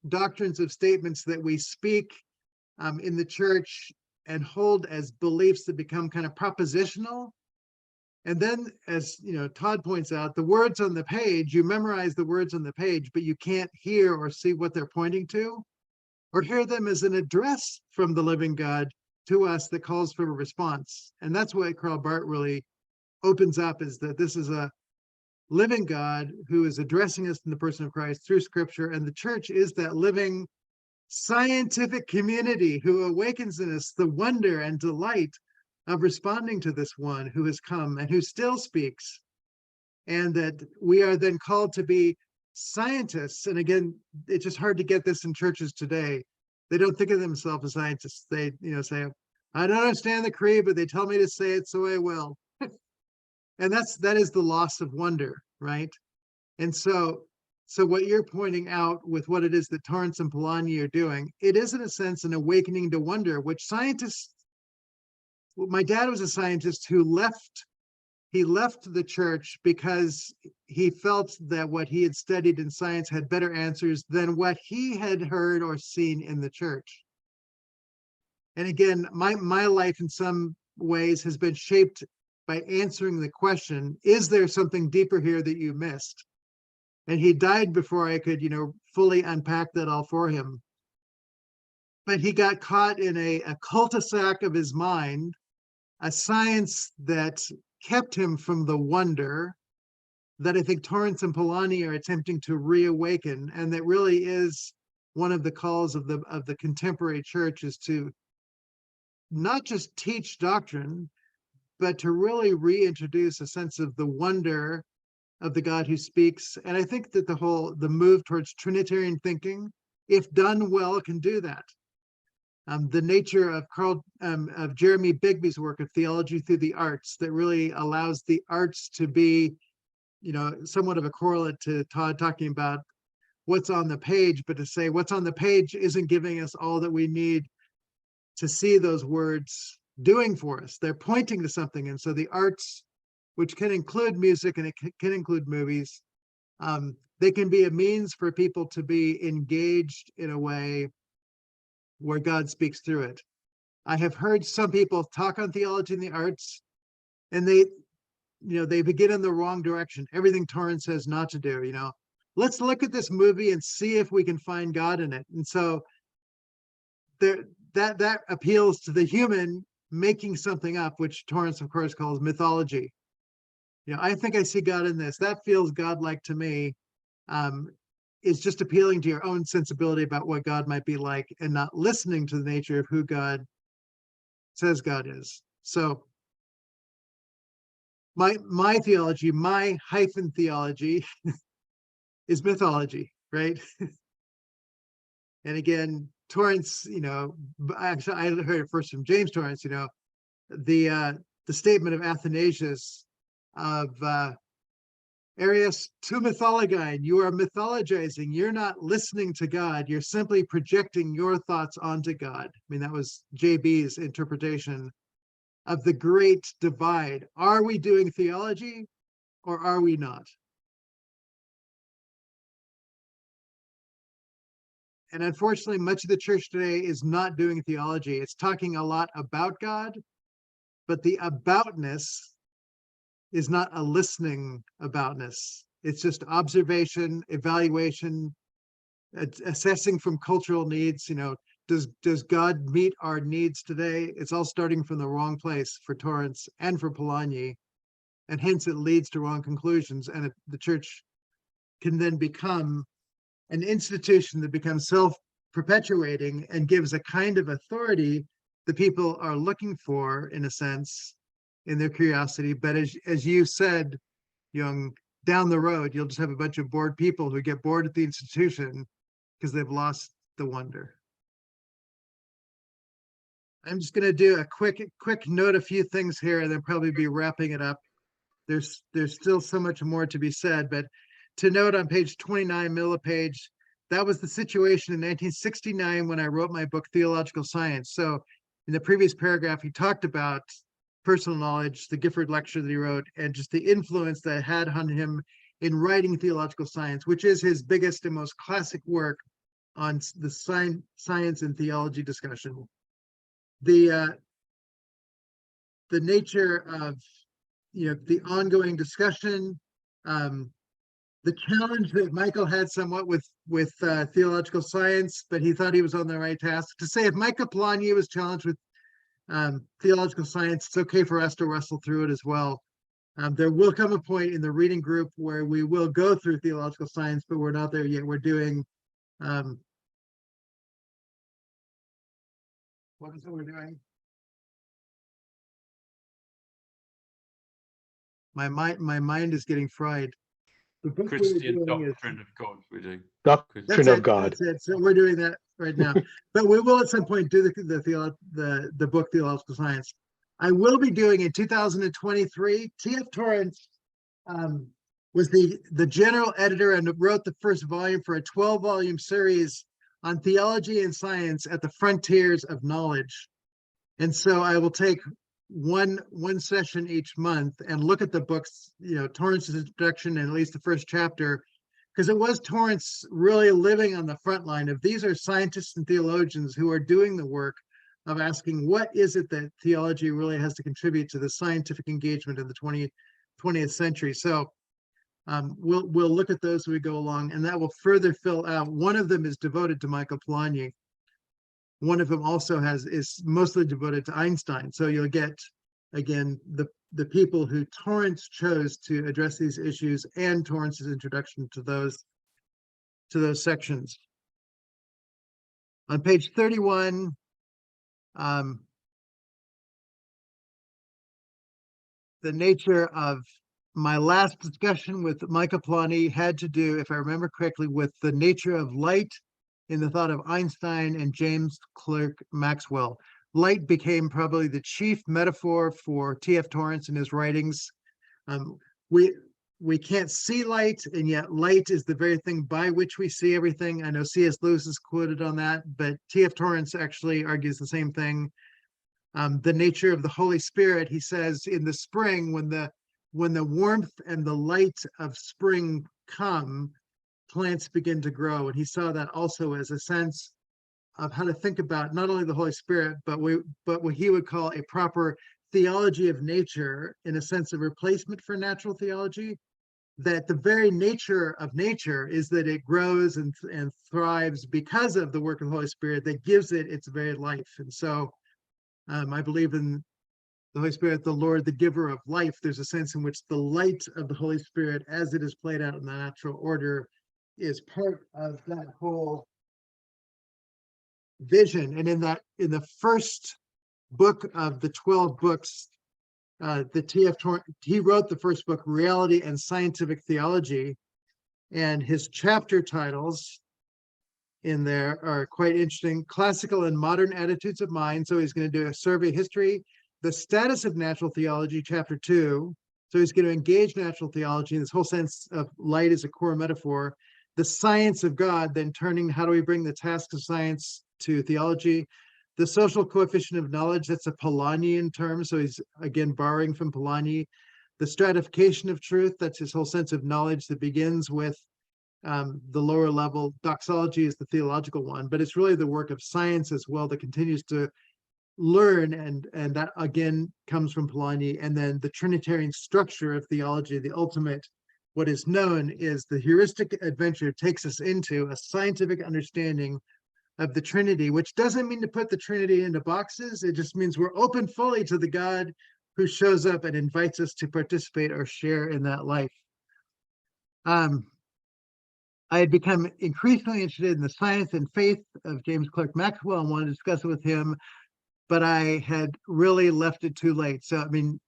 doctrines of statements that we speak in the church and hold as beliefs that become kind of propositional. And then, as Todd points out, the words on the page, you memorize the words on the page, but you can't hear or see what they're pointing to, or hear them as an address from the living God to us that calls for a response. And that's what Karl Barth really opens up, is that this is a living God who is addressing us in the person of Christ through scripture. And the church is that living scientific community who awakens in us the wonder and delight of responding to this one who has come and who still speaks. And that we are then called to be scientists. And again, it's just hard to get this in churches today. They don't think of themselves as scientists. They, say, I don't understand the creed, but they tell me to say it, so I will. And that is the loss of wonder, right? And so what you're pointing out with what it is that Torrance and Polanyi are doing, it is in a sense an awakening to wonder, which scientists, my dad was a scientist who left the church because he felt that what he had studied in science had better answers than what he had heard or seen in the church. And again, my life in some ways has been shaped by answering the question, is there something deeper here that you missed? And he died before I could, fully unpack that all for him. But he got caught in a cul-de-sac of his mind, a science that kept him from the wonder that I think Torrance and Polanyi are attempting to reawaken, and that really is one of the calls of the contemporary church, is to not just teach doctrine, but to really reintroduce a sense of the wonder of the God who speaks. And I think that the move towards Trinitarian thinking, if done well, can do that. The nature of Jeremy Bigby's work of theology through the arts, that really allows the arts to be, somewhat of a correlate to Todd talking about what's on the page, but to say what's on the page isn't giving us all that we need to see those words doing for us. They're pointing to something. And so the arts, which can include music and it can include movies, they can be a means for people to be engaged in a way where God speaks through it. I have heard some people talk on theology in the arts, and they begin in the wrong direction. Everything Torrance says not to do, let's look at this movie and see if we can find God in it. And so that appeals to the human making something up, which Torrance, of course, calls mythology. I think I see God in this. That feels godlike to me. Is just appealing to your own sensibility about what God might be like, and not listening to the nature of who God says God is. So my theology, my hyphen theology is mythology, right? And again, Torrance, actually I heard it first from James Torrance, the statement of Athanasius of Arius to mythologize, you are mythologizing, you're not listening to God, you're simply projecting your thoughts onto God. I mean, that was JB's interpretation of the great divide. Are we doing theology or are we not? And unfortunately, much of the church today is not doing theology. It's talking a lot about God, but the aboutness is not a listening aboutness. It's just observation, evaluation, assessing from cultural needs. Does God meet our needs today? It's all starting from the wrong place for Torrance and for Polanyi, and hence it leads to wrong conclusions. And the church can then become an institution that becomes self-perpetuating and gives a kind of authority the people are looking for, in a sense, in their curiosity. But as you said, Jung, down the road, you'll just have a bunch of bored people who get bored at the institution because they've lost the wonder. I'm just going to do a quick note, a few things here, and then probably be wrapping it up. There's still so much more to be said, but to note on page 29, middle of page, that was the situation in 1969 when I wrote my book, Theological Science. So in the previous paragraph, he talked about personal knowledge, the Gifford lecture that he wrote, and just the influence that it had on him in writing Theological Science, which is his biggest and most classic work on the science and theology discussion. The nature of the ongoing discussion, the challenge that Michael had somewhat with theological science, but he thought he was on the right task. To say if Michael Polanyi was challenged with theological science, it's okay for us to wrestle through it as well. There will come a point in the reading group where we will go through theological science, but we're not there yet. We're doing what is it we're doing? My mind is getting fried. The book we're Christian doing is doctrine of God, we do. Doctrine of God. That's it. So we're doing that right now. But we will at some point do the book Theological Science. I will be doing in 2023. T.F. Torrance was the general editor and wrote the first volume for a 12-volume series on theology and science at the frontiers of knowledge. And so I will take one session each month and look at the books, Torrance's introduction and at least the first chapter, because it was Torrance really living on the front line of these are scientists and theologians who are doing the work of asking what is it that theology really has to contribute to the scientific engagement in the 20th century. So we'll look at those as we go along, and that will further fill out. One of them is devoted to Michael Polanyi. One of them also is mostly devoted to Einstein. So you'll get, again, the people who Torrance chose to address these issues and Torrance's introduction to those sections. On page 31, the nature of my last discussion with Michael Polanyi had to do, if I remember correctly, with the nature of light in the thought of Einstein and James Clerk Maxwell. Light became probably the chief metaphor for T.F. Torrance in his writings. We can't see light, and yet light is the very thing by which we see everything. I know C.S. Lewis is quoted on that, but T.F. Torrance actually argues the same thing. The nature of the Holy Spirit, he says, in the spring, when the warmth and the light of spring come, plants begin to grow. And he saw that also as a sense of how to think about not only the Holy Spirit, but what he would call a proper theology of nature, in a sense of replacement for natural theology, that the very nature of nature is that it grows and thrives because of the work of the Holy Spirit that gives it its very life. And so I believe in the Holy Spirit, the Lord, the giver of life. There's a sense in which the light of the Holy Spirit, as it is played out in the natural order, is part of that whole vision. And in the first book of the 12 books, he wrote the first book, Reality and Scientific Theology, and his chapter titles in there are quite interesting. Classical and modern attitudes of mind. So he's going to do a survey history, the status of natural theology, chapter 2. So he's going to engage natural theology, this whole sense of light as a core metaphor. The science of God, then turning, how do we bring the tasks of science to theology? The social coefficient of knowledge, that's a Polanyian term. So he's again borrowing from Polanyi. The stratification of truth, that's his whole sense of knowledge that begins with the lower level. Doxology is the theological one, but it's really the work of science as well that continues to learn, and that again comes from Polanyi. And then the Trinitarian structure of theology, the ultimate, what is known is the heuristic adventure takes us into a scientific understanding of the Trinity, which doesn't mean to put the Trinity into boxes. It just means we're open fully to the God who shows up and invites us to participate or share in that life. I had become increasingly interested in the science and faith of James Clerk Maxwell and wanted to discuss it with him, but I had really left it too late. So, I mean,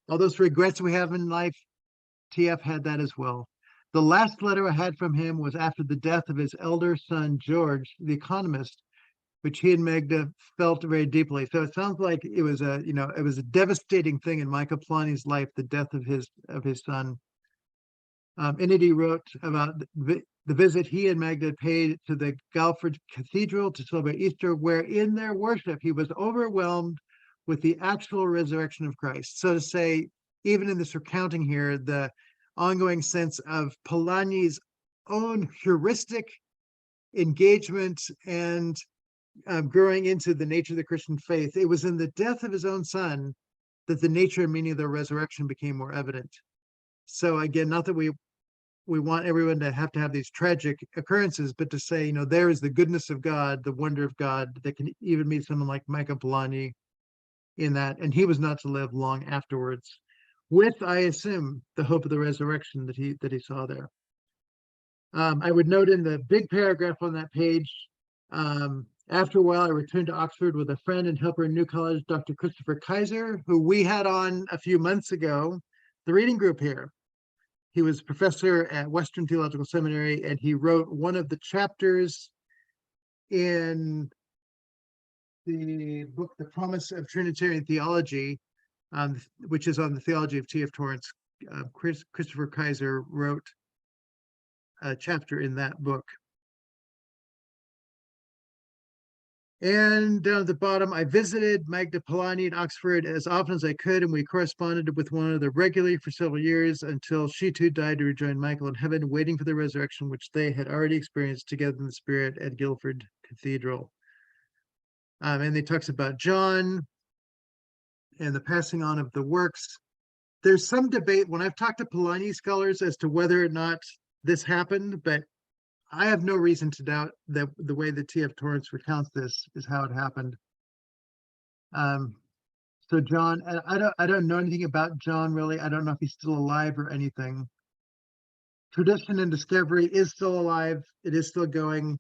all those regrets we have in life, TF had that as well. The last letter I had from him was after the death of his elder son, George, the economist, which he and Magda felt very deeply. So it sounds like it was a, it was a devastating thing in Michael Polanyi's life, the death of his son. In it, he wrote about the visit he and Magda paid to the Galford Cathedral to celebrate Easter, where in their worship, he was overwhelmed with the actual resurrection of Christ. So to say, even in this recounting here, the ongoing sense of Polanyi's own heuristic engagement and growing into the nature of the Christian faith. It was in the death of his own son that the nature and meaning of the resurrection became more evident. So again, not that we want everyone to have these tragic occurrences, but to say, there is the goodness of God, the wonder of God that can even meet someone like Michael Polanyi in that. And he was not to live long afterwards with, I assume, the hope of the resurrection that he saw there. I would note in the big paragraph on that page, after a while, I returned to Oxford with a friend and helper in New College, Dr. Christopher Kaiser, who we had on a few months ago, the reading group here. He was professor at Western Theological Seminary, and he wrote one of the chapters in the book, The Promise of Trinitarian Theology, which is on the theology of T.F. Torrance. Christopher Kaiser wrote a chapter in that book. And down at the bottom, I visited Magda Polanyi at Oxford as often as I could, and we corresponded with one another regularly for several years until she too died to rejoin Michael in heaven, waiting for the resurrection, which they had already experienced together in the spirit at Guildford Cathedral. And he talks about John and the passing on of the works. There's some debate when I've talked to Polanyi scholars as to whether or not this happened, but I have no reason to doubt that the way that T.F. Torrance recounts this is how it happened. So John, I don't know anything about John really. I don't know if he's still alive or anything. Tradition and Discovery is still alive. It is still going.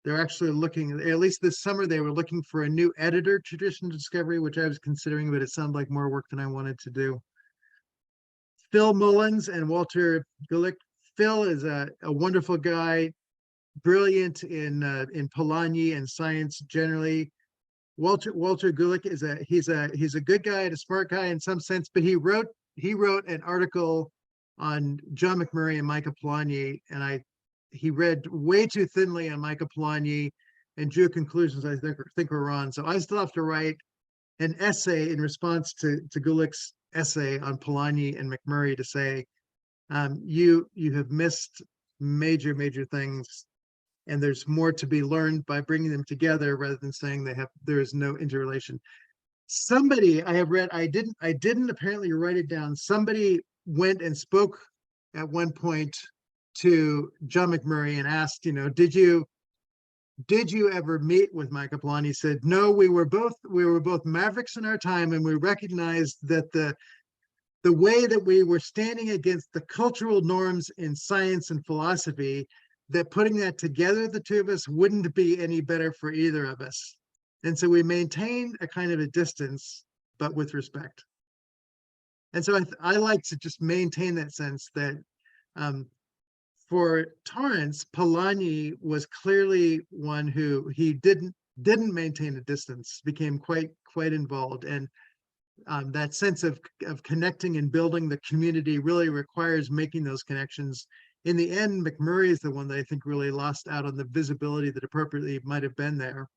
They're actually looking, at least this summer, they were looking for a new editor, Tradition and Discovery, which I was considering, but it sounded like more work than I wanted to do. Phil Mullins and Walter Gulick. Phil is a wonderful guy, brilliant in Polanyi and science generally. Walter Gulick is he's a good guy and a smart guy in some sense, but he wrote an article on John McMurray and Michael Polanyi, and he read way too thinly on Michael Polanyi and drew conclusions I think were wrong. So I still have to write an essay in response to Gulick's essay on Polanyi and McMurray to say, you have missed major things, and there's more to be learned by bringing them together rather than saying there is no interrelation. Somebody I have read, I didn't apparently write it down. Somebody went and spoke at one point to John McMurray and asked, did you ever meet with Michael Polanyi? He said, no, we were both mavericks in our time, and we recognized that the way that we were standing against the cultural norms in science and philosophy, that putting that together, the two of us, wouldn't be any better for either of us. And so we maintained a kind of a distance, but with respect. And so I like to just maintain that sense that for Torrance, Polanyi was clearly one who he didn't maintain a distance, became quite involved, and that sense of connecting and building the community really requires making those connections. In the end, McMurray is the one that I think really lost out on the visibility that appropriately might have been there.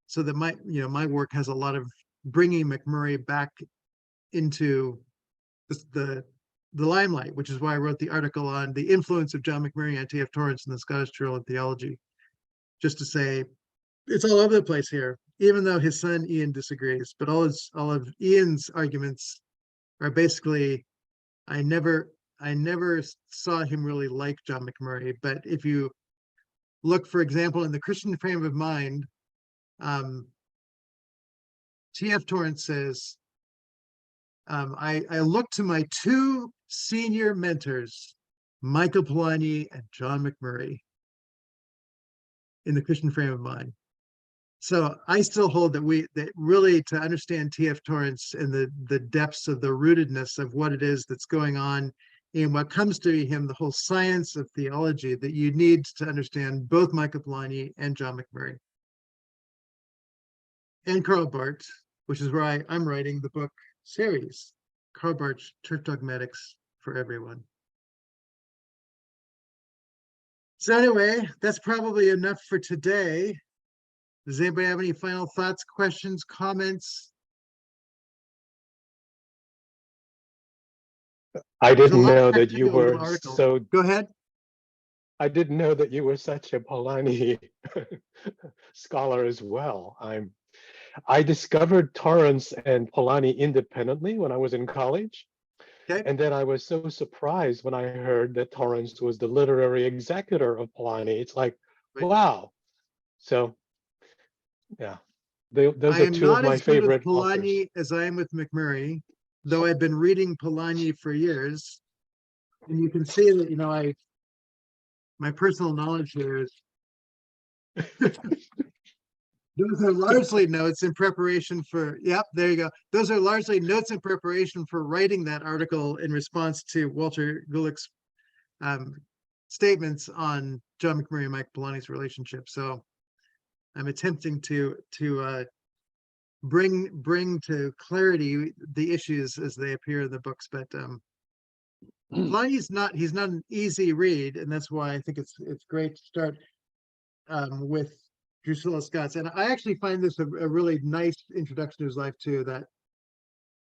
So that my work has a lot of bringing McMurray back into the limelight, which is why I wrote the article on the influence of John McMurray and T.F. Torrance in the Scottish Journal of Theology, just to say it's all over the place here, even though his son Ian disagrees. But all of Ian's arguments are basically, I never saw him really like John McMurray. But if you look, for example, in the Christian Frame of Mind, T.F. Torrance says, I look to my two senior mentors, Michael Polanyi and John McMurray, in the Christian Frame of Mind. So I still hold that really to understand T.F. Torrance and the depths of the rootedness of what it is that's going on in what comes to him, the whole science of theology, that you need to understand both Michael Polanyi and John McMurray. And Karl Barth, which is where I'm writing the book series, Karl Barth's Church Dogmatics for Everyone. So anyway, that's probably enough for today. Does anybody have any final thoughts, questions, comments? I didn't know that you were so. Go ahead. I didn't know that you were such a Polanyi scholar as well. I discovered Torrance and Polanyi independently when I was in college. Okay. And then I was so surprised when I heard that Torrance was the literary executor of Polanyi. It's like, Right. wow. So, yeah, those I are am two of not my as good with favorite Polanyi authors. as I am with McMurray, though I've been reading Polanyi for years. And you can see that, my personal knowledge here is those are largely notes in preparation for, yep, there you go. Those are largely notes in preparation for writing that article in response to Walter Gulick's statements on John McMurray and Mike Polanyi's relationship. So I'm attempting to bring to clarity the issues as they appear in the books, but Polanyi's he's not an easy read, and that's why I think it's great to start with Drusilla Scott's. And I actually find this a really nice introduction to his life too, that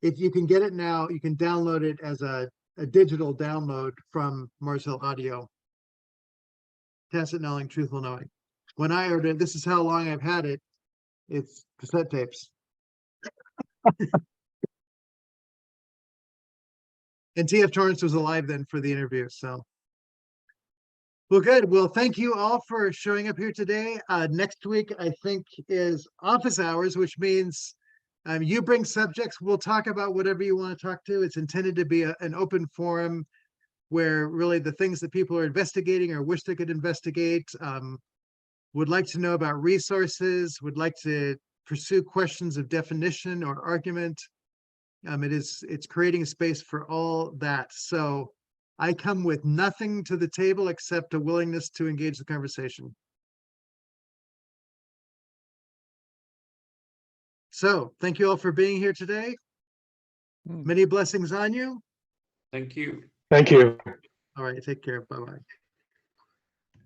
if you can get it now, you can download it as a digital download from Mars Hill Audio. Tacit Knowing, Truthful Knowing. When I ordered it, this is how long I've had it. It's cassette tapes. And T.F. Torrance was alive then for the interview, so. Well, good. Well, thank you all for showing up here today. Next week, I think, is office hours, which means you bring subjects. We'll talk about whatever you want to talk to. It's intended to be an open forum where really the things that people are investigating or wish they could investigate, would like to know about resources, would like to pursue questions of definition or argument. It's creating a space for all that. So I come with nothing to the table except a willingness to engage the conversation. So thank you all for being here today. Many blessings on you. Thank you. Thank you. All right, take care. Bye-bye.